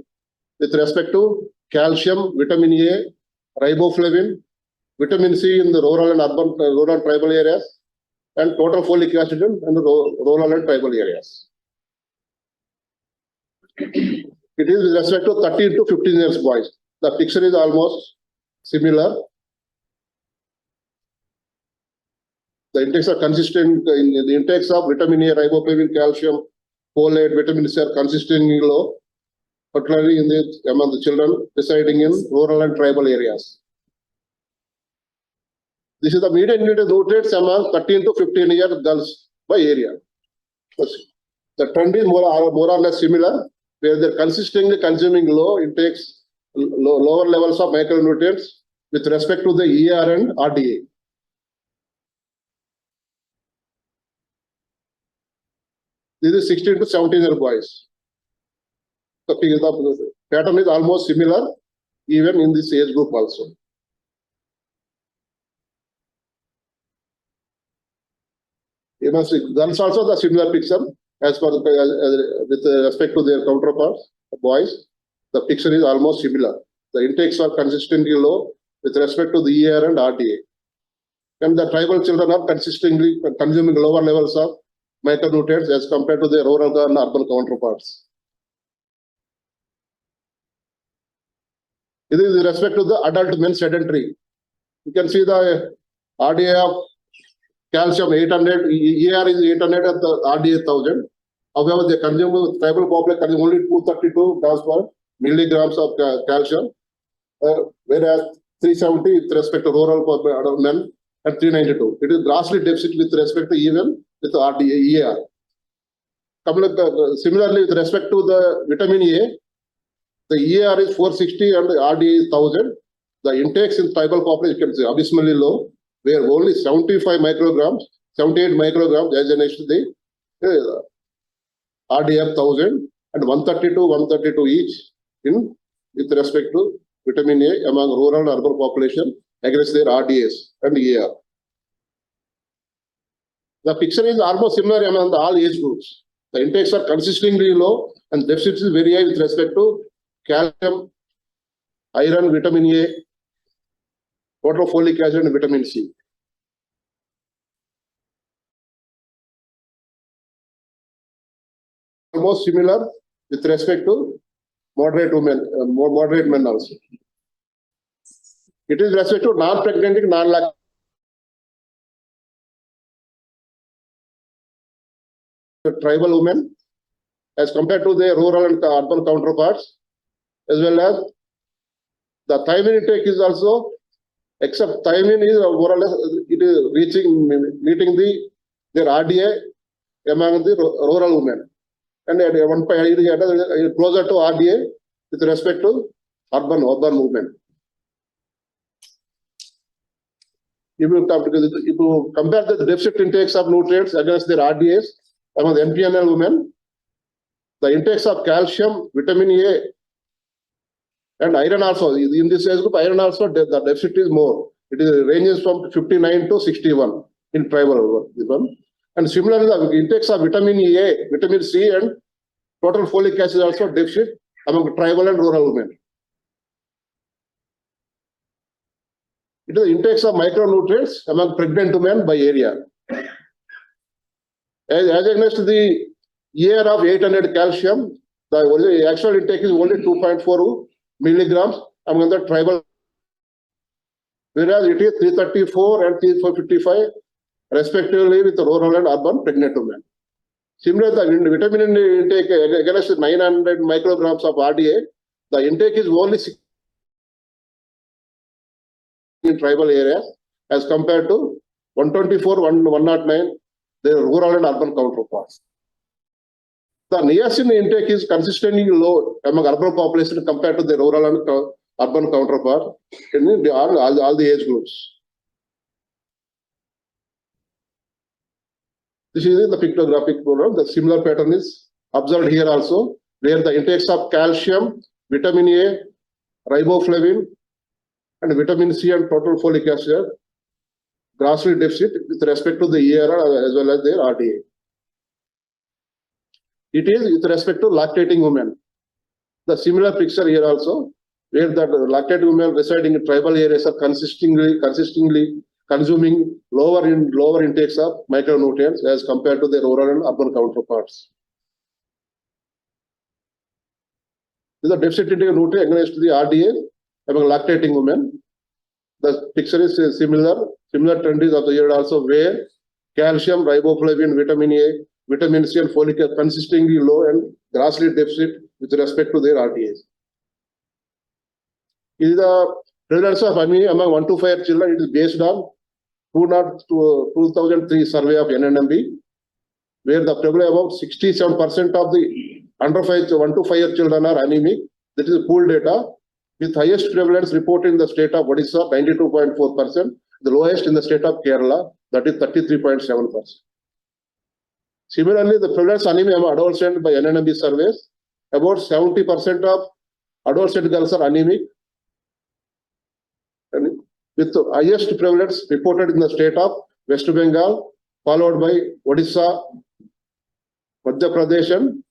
With respect to calcium, vitamin A, riboflavin, vitamin C in the rural and urban, rural tribal areas, and total folic acid in the rural and tribal areas. It is with respect to 13 to 15 years boys. The picture is almost similar. The intakes are consistent in the intakes of vitamin A, riboflavin, calcium, folate, vitamin C are consistently low, particularly among the children residing in rural and tribal areas. This is the median needed nutrients among 13 to 15 year girls by area. The trend is more or less similar, where they're consistently consuming low intakes, lower levels of micronutrients with respect to the ER and RDA. This is 16 to 17 year boys. The pattern is almost similar, even in this age group also. You must see, girls also the similar picture as per with respect to their counterparts, the boys. The picture is almost similar. The intakes are consistently low with respect to the ER and RDA. And the tribal children are consistently consuming lower levels of micronutrients as compared to their rural and urban counterparts. It is with respect to the adult men sedentary. You can see the RDA of calcium 800, ER is 800 and the RDA 1000. However, they consume, tribal population consume only 232 grams per milligrams of calcium, whereas 370 with respect to rural adult men and 392. It is grossly deficit with respect to even with the RDA, ER. Similarly, with respect to the vitamin A, the ER is 460 and the RDA is 1000. The intakes in tribal population can say abysmally low, where only 75 micrograms, 78 micrograms as against the RDA 1000 and 132 each in with respect to vitamin A among rural and urban population against their RDAs and ER. The picture is almost similar among all age groups. The intakes are consistently low and deficit is very high with respect to calcium, iron, vitamin A, total folic acid and vitamin C. Almost similar with respect to moderate women, moderate men also. It is with respect to non-pregnant, non-lactating tribal women as compared to their rural and urban counterparts, as well as the thiamine intake is also, except thiamine is more or less, it is meeting their RDA among the rural women. And at one point, closer to RDA with respect to urban movement. If you compare the deficit intakes of nutrients against their RDAs among the MPNL women, the intakes of calcium, vitamin A, and iron also, in this age group, iron also, the deficit is more. It ranges from 59 to 61 in tribal women. And similarly, the intakes of vitamin A, vitamin C, and total folic acid also deficit among tribal and rural women. It is intakes of micronutrients among pregnant women by area. As against the year of 800 calcium, the actual intake is only 2.4 milligrams among the tribal. whereas it is 334 and 355 respectively with rural and urban pregnant women. Similarly, the vitamin intake against 900 micrograms of RDA, the intake is only 6 in tribal areas as compared to 124, 109, the rural and urban counterparts. The niacin intake is consistently low among urban population compared to the rural and urban counterpart in all the age groups. This is the pictographic program. The similar pattern is observed here also, where the intakes of calcium, vitamin A, riboflavin, and vitamin C and total folic acid grossly deficit with respect to the ERR as well as their RDA. It is with respect to lactating women. The similar picture here also, where the lactating women residing in tribal areas are consistently consuming lower intakes of micronutrients as compared to their rural and urban counterparts. The deficit intake of nutrient against the RDA among lactating women. The picture is similar. Similar trend is observed also, where calcium, riboflavin, vitamin A, vitamin C and folic are consistently low and grossly deficit with respect to their RDAs. It is the prevalence of anemia among 1 to 5 year children. It is based on 2003 survey of NNMB, where the prevalence about 67% of the under 1 to 5 year children are anemic. That is pooled data, with highest prevalence reported in the state of Odisha, 92.4%, the lowest in the state of Kerala, that is 33.7%. Similarly, the prevalence anemia among adolescents by NNMB surveys, about 70% of adolescent girls are anemic, and with the highest prevalence reported in the state of West Bengal, followed by Odisha, Madhya Pradesh and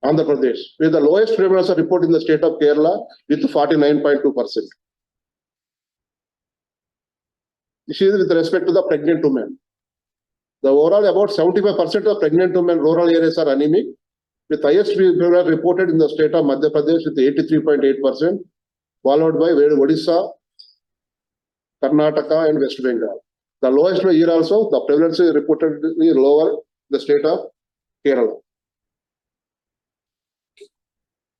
Andhra Pradesh, where the lowest prevalence are reported in the state of Kerala with 49.2%. This is with respect to the pregnant women. The overall about 75% of pregnant women in rural areas are anemic, with highest prevalence reported in the state of Madhya Pradesh with 83.8%, followed by Odisha, Karnataka and West Bengal. The lowest year also, the prevalence is reportedly lower in the state of Kerala.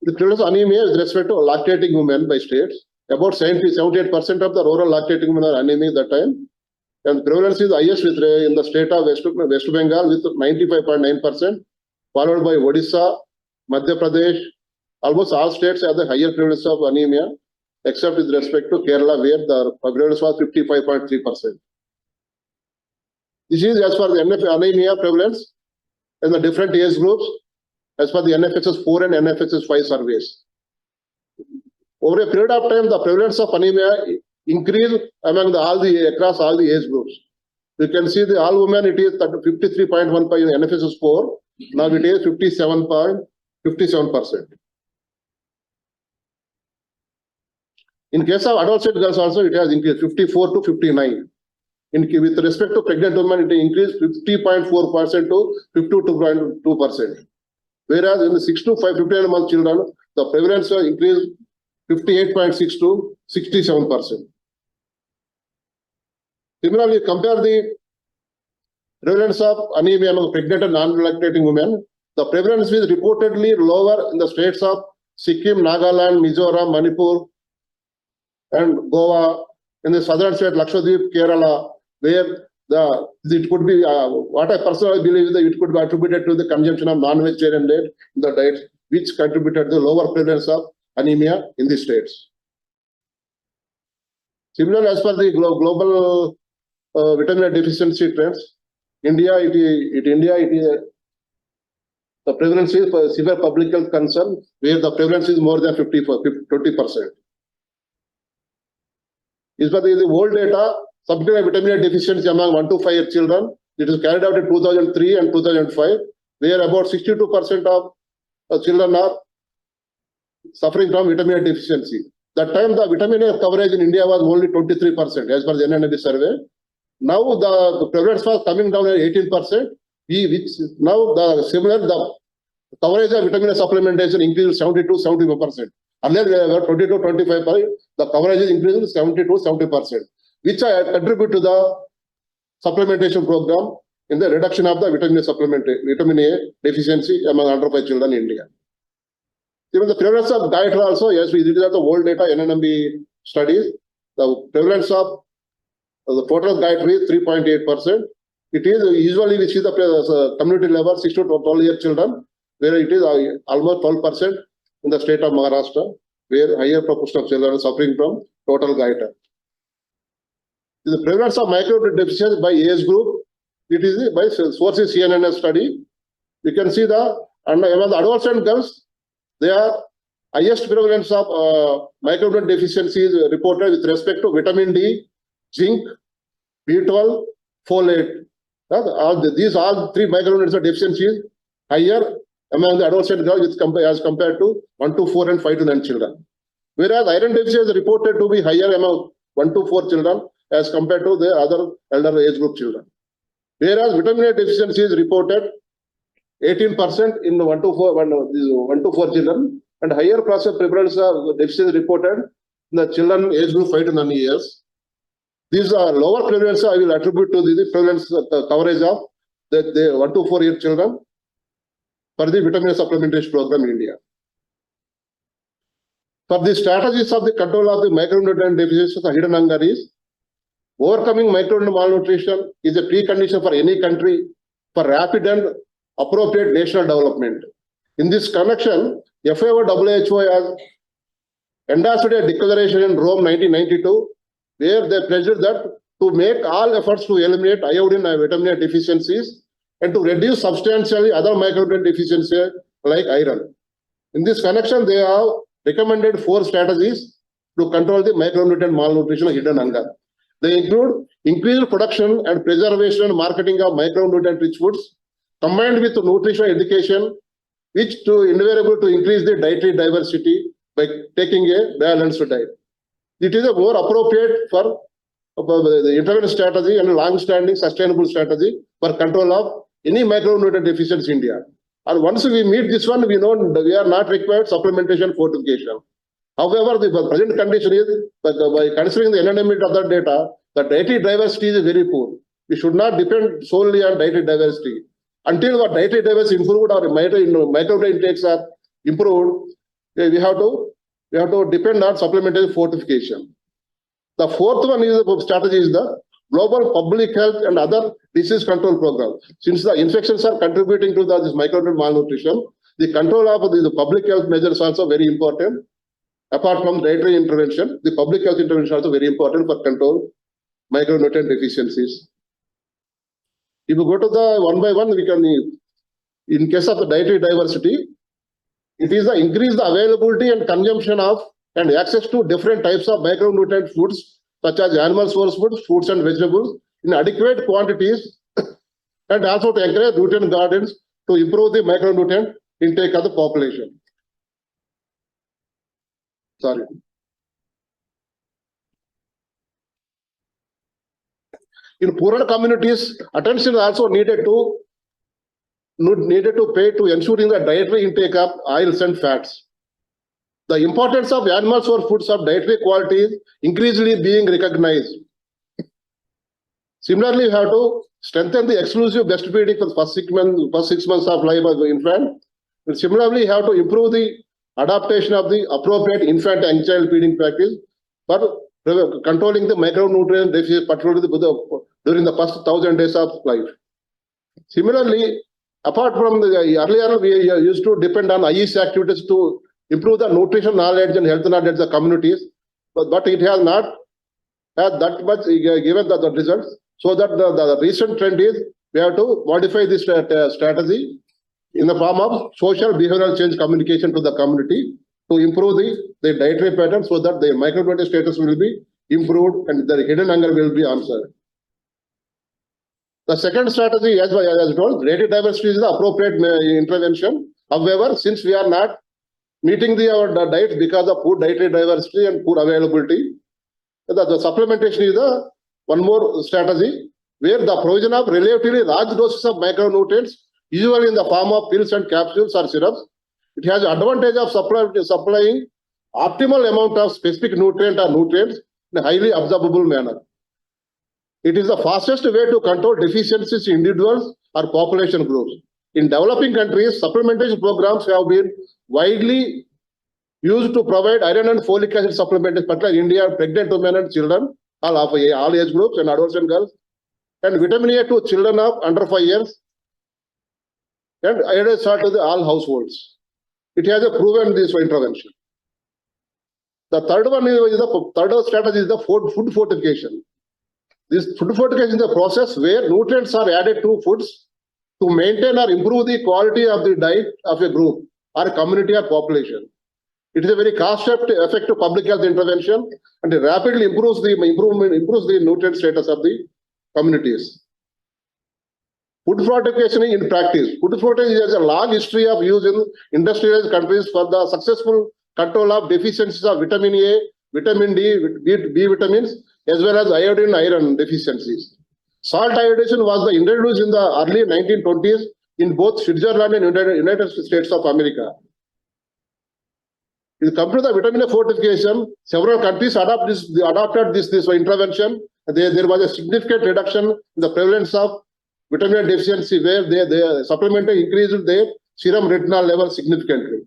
The prevalence of anemia with respect to lactating women by states, about 78% of the rural lactating women are anemic at that time. And prevalence is highest in the state of West Bengal with 95.9%, followed by Odisha, Madhya Pradesh. Almost all states have the higher prevalence of anemia, except with respect to Kerala, where the prevalence was 55.3%. This is as far as the anemia prevalence in the different age groups, as per the NFHS 4 and NFHS 5 surveys. Over a period of time, the prevalence of anemia increased among across all the age groups. You can see the all women, it is 53.15 in NFHS 4. Now it is 57.57%. In case of adolescent girls also, it has increased 54 to 59. With respect to pregnant women, it increased 50.4% to 52.2%. Whereas in the 6 to 59 month children, the prevalence increased 58.6 to 67%. Similarly, compare the prevalence of anemia among pregnant and non-lactating women. The prevalence is reportedly lower in the states of Sikkim, Nagaland, Mizoram, Manipur, and Goa. In the southern state, Lakshadweep, Kerala, where it could be, what I personally believe is that it could be attributed to the consumption of non-vegetarian diet in the diet, which contributed to the lower prevalence of anemia in the states. Similarly, as per the global vitamin deficiency trends, India, the prevalence is severe public health concern, where the prevalence is more than 20%. As per the old data, subject vitamin deficiency among 1 to 5 year children, it is carried out in 2003 and 2005, where about 62% of children are suffering from vitamin deficiency. That time, the vitamin A coverage in India was only 23% as per the NNB survey. Now the prevalence was coming down at 18%, which now the coverage of vitamin A supplementation increased 72-75%. Earlier they were 20 to 25%, the coverage is increasing 70 to 70%. which I contribute to the supplementation program in the reduction of the vitamin A deficiency among under 5 children in India. Even the prevalence of diet also, yes, we did the old data NNMB studies. The prevalence of the total dietary is 3.8%. It is usually we see the community level 6 to 12 year children, where it is almost 12% in the state of Maharashtra, where higher proportion of children are suffering from total goiter. The prevalence of micronutrient deficiency by age group, it is by sources CNN study. You can see among the adolescent girls, they are highest prevalence of micronutrient deficiencies reported with respect to vitamin D, zinc, B12, folate. These all three micronutrient deficiencies higher among the adolescent girls as compared to 1 to 4 and 5 to 9 children. Whereas iron deficiency is reported to be higher among 1 to 4 children as compared to the other elder age group children. Whereas vitamin A deficiency is reported 18% in 1 to 4 children, and higher prevalence of deficiency reported in the children age group 5 to 9 years. These are lower prevalence I will attribute to the prevalence coverage of the 1 to 4 year children for the vitamin A supplementation program in India. For the strategies of the control of the micronutrient deficiencies of the hidden hunger is overcoming micronutrient malnutrition is a precondition for any country for rapid and appropriate national development. In this connection, FAO WHO has endorsed a declaration in Rome 1992, where they pledged that to make all efforts to eliminate iodine and vitamin A deficiencies and to reduce substantially other micronutrient deficiencies like iron. In this connection, they have recommended 4 strategies to control the micronutrient malnutrition and hidden hunger. They include increased production and preservation and marketing of micronutrient-rich foods, combined with nutrition education, which to invariable to increase the dietary diversity by taking a balanced diet. It is a more appropriate for the intervention strategy and long-standing sustainable strategy for control of any micronutrient deficiency in India. And once we meet this one, we know we are not required supplementation fortification. However, the present condition is that by considering the NNMB other data, the dietary diversity is very poor. We should not depend solely on dietary diversity. Until our dietary diversity improved or micronutrient intakes are improved, we have to depend on supplementary fortification. The fourth one is the strategy is the global public health and other disease control program. Since the infections are contributing to this micronutrient malnutrition, the control of the public health measures is also very important. Apart from dietary intervention, the public health intervention is also very important for control micronutrient deficiencies. If you go to the one by one, we can, in case of the dietary diversity, it is the increase the availability and consumption of and access to different types of micronutrient foods, such as animal source foods, fruits and vegetables in adequate quantities, and also to encourage nutrient gardens to improve the micronutrient intake of the population. Sorry. In poorer communities, attention is also needed to pay to ensuring the dietary intake of oils and fats. The importance of animal source foods of dietary quality is increasingly being recognized. Similarly, we have to strengthen the exclusive breastfeeding for the first 6 months of life of the infant. And similarly, we have to improve the adaptation of the appropriate infant and child feeding practice for controlling the micronutrient deficiency, particularly during the first 1,000 days of life. Similarly, apart from the earlier, we used to depend on IEC activities to improve the nutrition knowledge and health knowledge of the communities, but it has not had that much given the results. So that the recent trend is we have to modify this strategy in the form of social behavioral change communication to the community to improve the dietary pattern so that the micronutrient status will be improved and the hidden hunger will be answered. The second strategy, as told, dietary diversity is the appropriate intervention. However, since we are not meeting our diet because of poor dietary diversity and poor availability, the supplementation is the one more strategy where the provision of relatively large doses of micronutrients, usually in the form of pills and capsules or syrups, it has the advantage of supplying optimal amount of specific nutrient or nutrients in a highly absorbable manner. It is the fastest way to control deficiencies in individuals or population groups. In developing countries, supplementation programs have been widely used to provide iron and folic acid supplementation, particularly in India, pregnant women and children, all age groups and adolescent girls, and vitamin A to children of under 5 years, and iodine salt to all households. It has a proven this intervention. The third one is the third strategy is the food fortification. This food fortification is the process where nutrients are added to foods to maintain or improve the quality of the diet of a group or a community or population. It is a very cost-effective public health intervention, and it rapidly improves the nutrient status of the communities. Food fortification in practice. Food fortification has a long history of use in industrialized countries for the successful control of deficiencies of vitamin A, vitamin D, B vitamins, as well as iron deficiencies. Salt iodization was introduced in the early 1920s in both Switzerland and United States of America. When it comes to the vitamin A fortification, several countries adopted this intervention. There was a significant reduction in the prevalence of vitamin A deficiency, where they supplemented increased their serum retinol level significantly.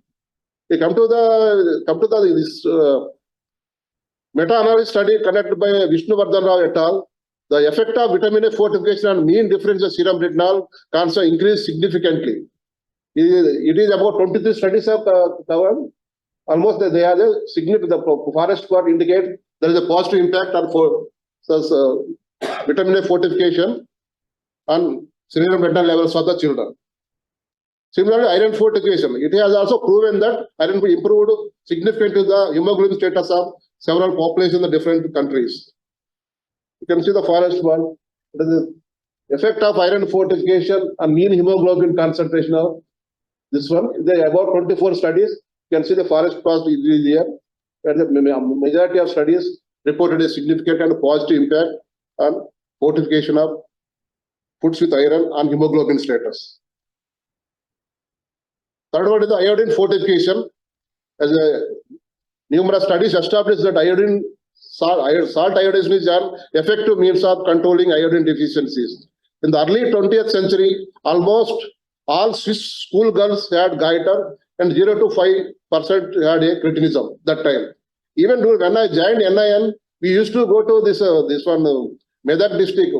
We come to this meta-analysis study conducted by Vishnuvardhan Rao et al. The effect of vitamin A fortification on mean difference in serum retinol concern increased significantly. It is about 23 studies have covered. Almost they have a significant, the forest plot indicates there is a positive impact on vitamin A fortification on serum retinol levels of the children. Similarly, iron fortification. It has also proven that iron improved significantly the hemoglobin status of several populations in the different countries. You can see the forest one. The effect of iron fortification on mean hemoglobin concentration of this one. There are about 24 studies. You can see the forest plot is here. And the majority of studies reported a significant and positive impact on fortification of foods with iron on hemoglobin status. Third one is the iodine fortification. As numerous studies established that salt iodization is an effective means of controlling iodine deficiencies. In the early 20th century, almost all Swiss school girls had goiter and 0 to 5% had a cretinism that time. Even when I joined NIN, we used to go to this one, Medak district,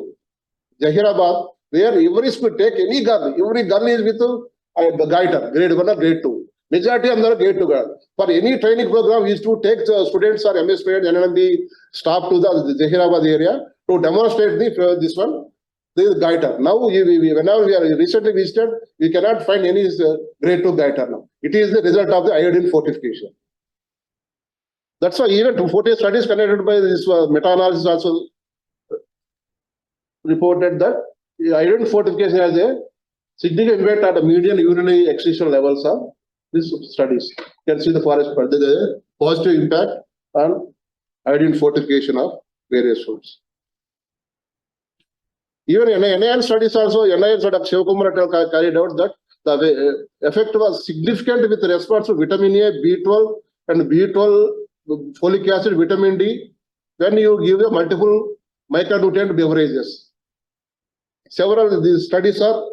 Zahirabad, where every school take any girl, every girl is with the goiter, grade 1 or grade 2. Majority of them grade 2 girl. For any training program, we used to take students or MS students and the staff to the Zahirabad area to demonstrate this one, the goiter. Now, whenever we are recently visited, we cannot find any grade 2 goiter now. It is the result of the iodine fortification. That's why even 40 studies conducted by this meta-analysis also reported that iodine fortification has a significant impact on the median urinary excretion levels of these studies. You can see the forest part. There is a positive impact on iodine fortification of various foods. Even in NIN studies also, NIN Dr. Shivakumar carried out that the effect was significant with response to vitamin A, B12 and B12, folic acid, vitamin D, when you give a multiple micronutrient beverages. Several of these studies are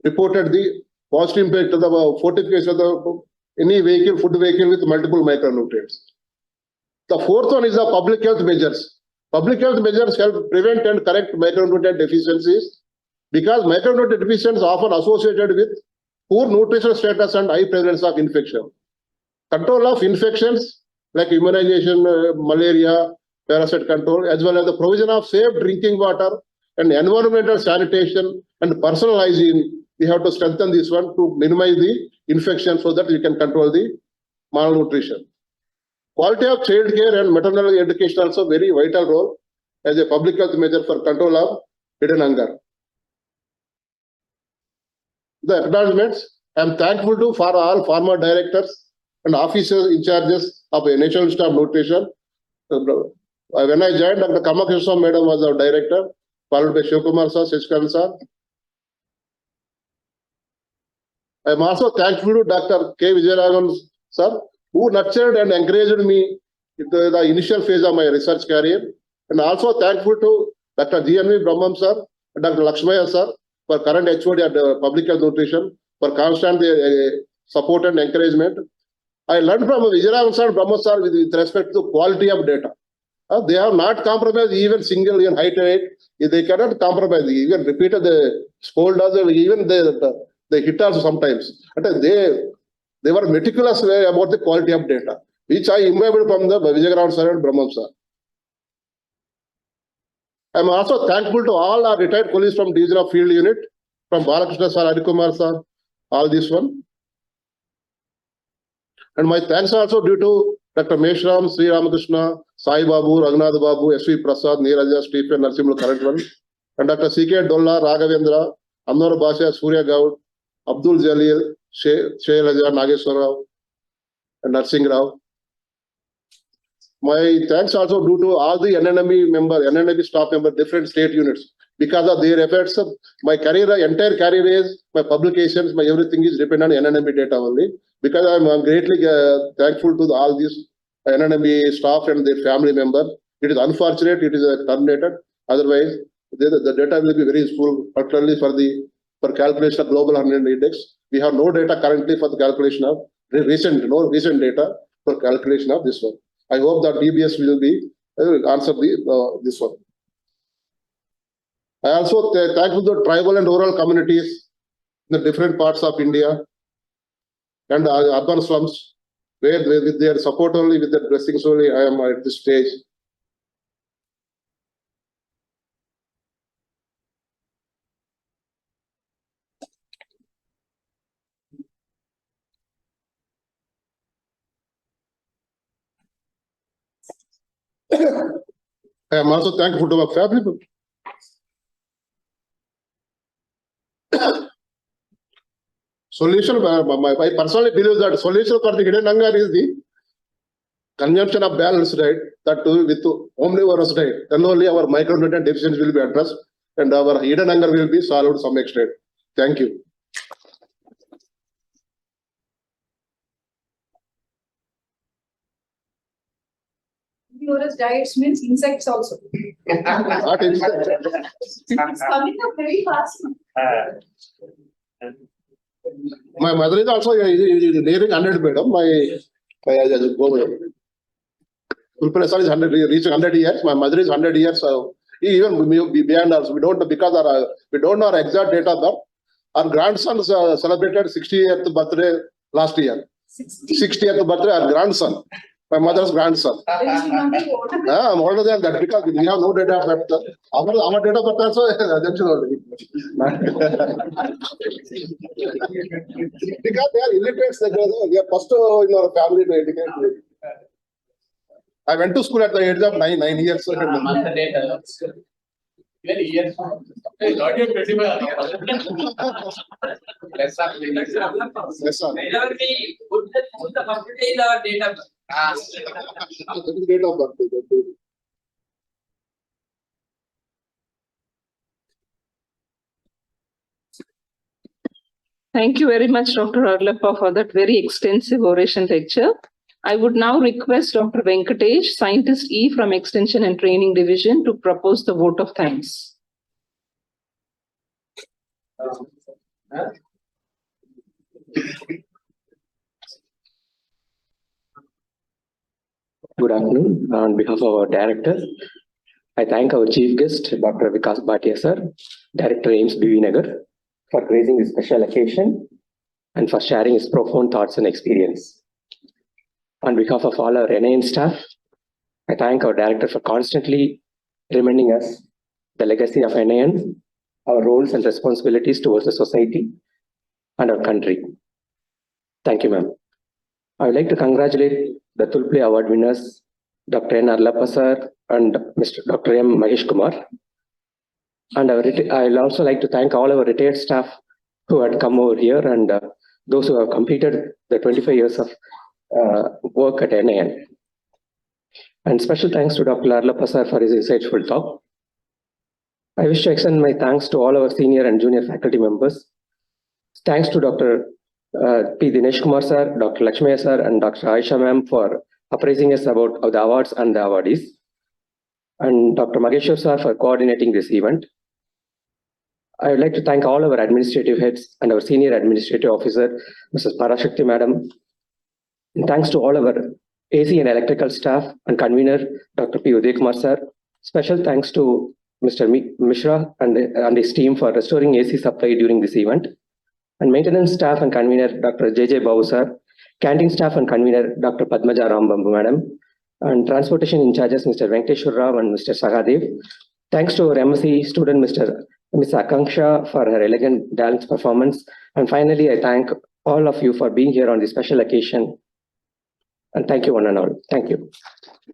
reported the positive impact of the fortification of any vehicle, food vehicle with multiple micronutrients. The fourth one is the public health measures. Public health measures help prevent and correct micronutrient deficiencies because micronutrient deficiencies are often associated with poor nutritional status and high prevalence of infection. Control of infections like immunization, malaria, parasite control, as well as the provision of safe drinking water and environmental sanitation and personal hygiene. We have to strengthen this one to minimize the infection so that we can control the malnutrition. Quality of child care and maternal education also very vital role as a public health measure for control of hidden hunger. The acknowledgements, I am thankful to for all former directors and officers in charges of a National Institute of Nutrition. When I joined, Dr. Kamakishma Madam was our director, followed by Shivakumar sir, Shishkan sir. I am also thankful to Dr. K. Vijayaraghvan sir, who nurtured and encouraged me in the initial phase of my research career. And also thankful to Dr. G.N.V. Brahmam sir, Dr. Lakshmaya sir, for current HOD at Public Health Nutrition, for constant support and encouragement. I learned from Vijayram sir, Brahma sir with respect to quality of data. They have not compromised even single in height rate. They cannot compromise. Even repeated the scold us, even they hit us sometimes. But they were meticulous about the quality of data, which I imbibed from the Vijayram sir and Brahman sir. I am also thankful to all our retired colleagues from Division of Field Unit, from Balakrishna sir, Harikumar sir, all this one. And my thanks are also due to Dr. Meshram, Sri Ramakrishna, Sai Babu, Raghunath Babu, S.V. Prasad, Neeraja, Stephen, Narsimul, current one, and Dr. C.K. Dolla, Raghavendra, Anwar Basha, Surya Gaud, Abdul Jalil, Shailaja, Nageswar Rao, and Narsingh Rao. My thanks also due to all the NNME staff member, different state units. Because of their efforts, my career, entire career is, my publications, my everything is dependent on NNME data only. Because I'm greatly thankful to all these NNME staff and their family members. It is unfortunate, it is terminated. Otherwise, the data will be very useful, particularly for calculation of global NIN index. We have no data currently for the calculation of recent data for calculation of this one. I hope that DBS will be answer this one. I also thankful to tribal and rural communities in the different parts of India and urban slums, where with their support only, with their blessings only, I am at this stage. I am also thankful to my family. Solution, I personally believe that solution for the hidden hunger is the consumption of balanced diet, that too with omnivorous diet. Then only our micronutrient deficiency will be addressed and our hidden hunger will be solved to some extent. Thank you. Omnivorous diets means insects also. Not insect. It's coming up very fast. My mother is also nearing 100, madam. Tulpule sir is 100, reaching 100 years. My mother is 100 years. So even beyond us, we don't know, because we don't know our exact date of birth. Our grandson celebrated 60th birthday last year. 60th birthday, our grandson. My mother's grandson. I'm older than that because we have no data of birth. Our data of birth also because they are illiterates, they are first in our family to educate. I went to school at the age of 9 years. Yes, sir. Whenever we put the percentage or data. Date of birth. Thank you very much, Dr. Arlappa, for that very extensive oration lecture. I would now request Dr. Venkatesh, Scientist E from Extension and Training Division, to propose the vote of thanks. Good afternoon. On behalf of our director, I thank our chief guest, Dr. Vikas Bhatia sir, Director AIIMS BB Nagar, for gracing this special occasion and for sharing his profound thoughts and experience. On behalf of all our NIN staff, I thank our director for constantly reminding us the legacy of NIN, our roles and responsibilities towards the society and our country. Thank you, ma'am. I would like to congratulate the Tulpule Award winners, Dr.N. Arlappa sir and Mr. Dr.M.MaheshKumar. And I will also like to thank all our retired staff who had come over here and those who have completed the 25 years of work at NIN. And special thanks to Dr. Arlappa sir for his insightful talk. I wish to extend my thanks to all our senior and junior faculty members. Thanks to Dr. P. Dinesh Kumar sir, Dr. Lakshmaya sir, and Dr. Aisha ma'am for appraising us about the awards and the awardees. and Dr. Maheshwar sir for coordinating this event. I would like to thank all our administrative heads and our senior administrative officer, Mrs. Parashakti madam. And thanks to all our AC and electrical staff and convener, Dr. P. Uday sir. Special thanks to Mr. Mishra and his team for restoring AC supply during this event. And maintenance staff and convener, Dr. J.J. Babu sir. Canteen staff and convener, Dr. Padmaja Rambambu madam. And transportation in charges, Mr. Venkateshwar Rao and Mr. Sahadev. Thanks to our MSc student, Ms. Akanksha, for her elegant dance performance. And finally, I thank all of you for being here on this special occasion. And thank you one and all. Thank you.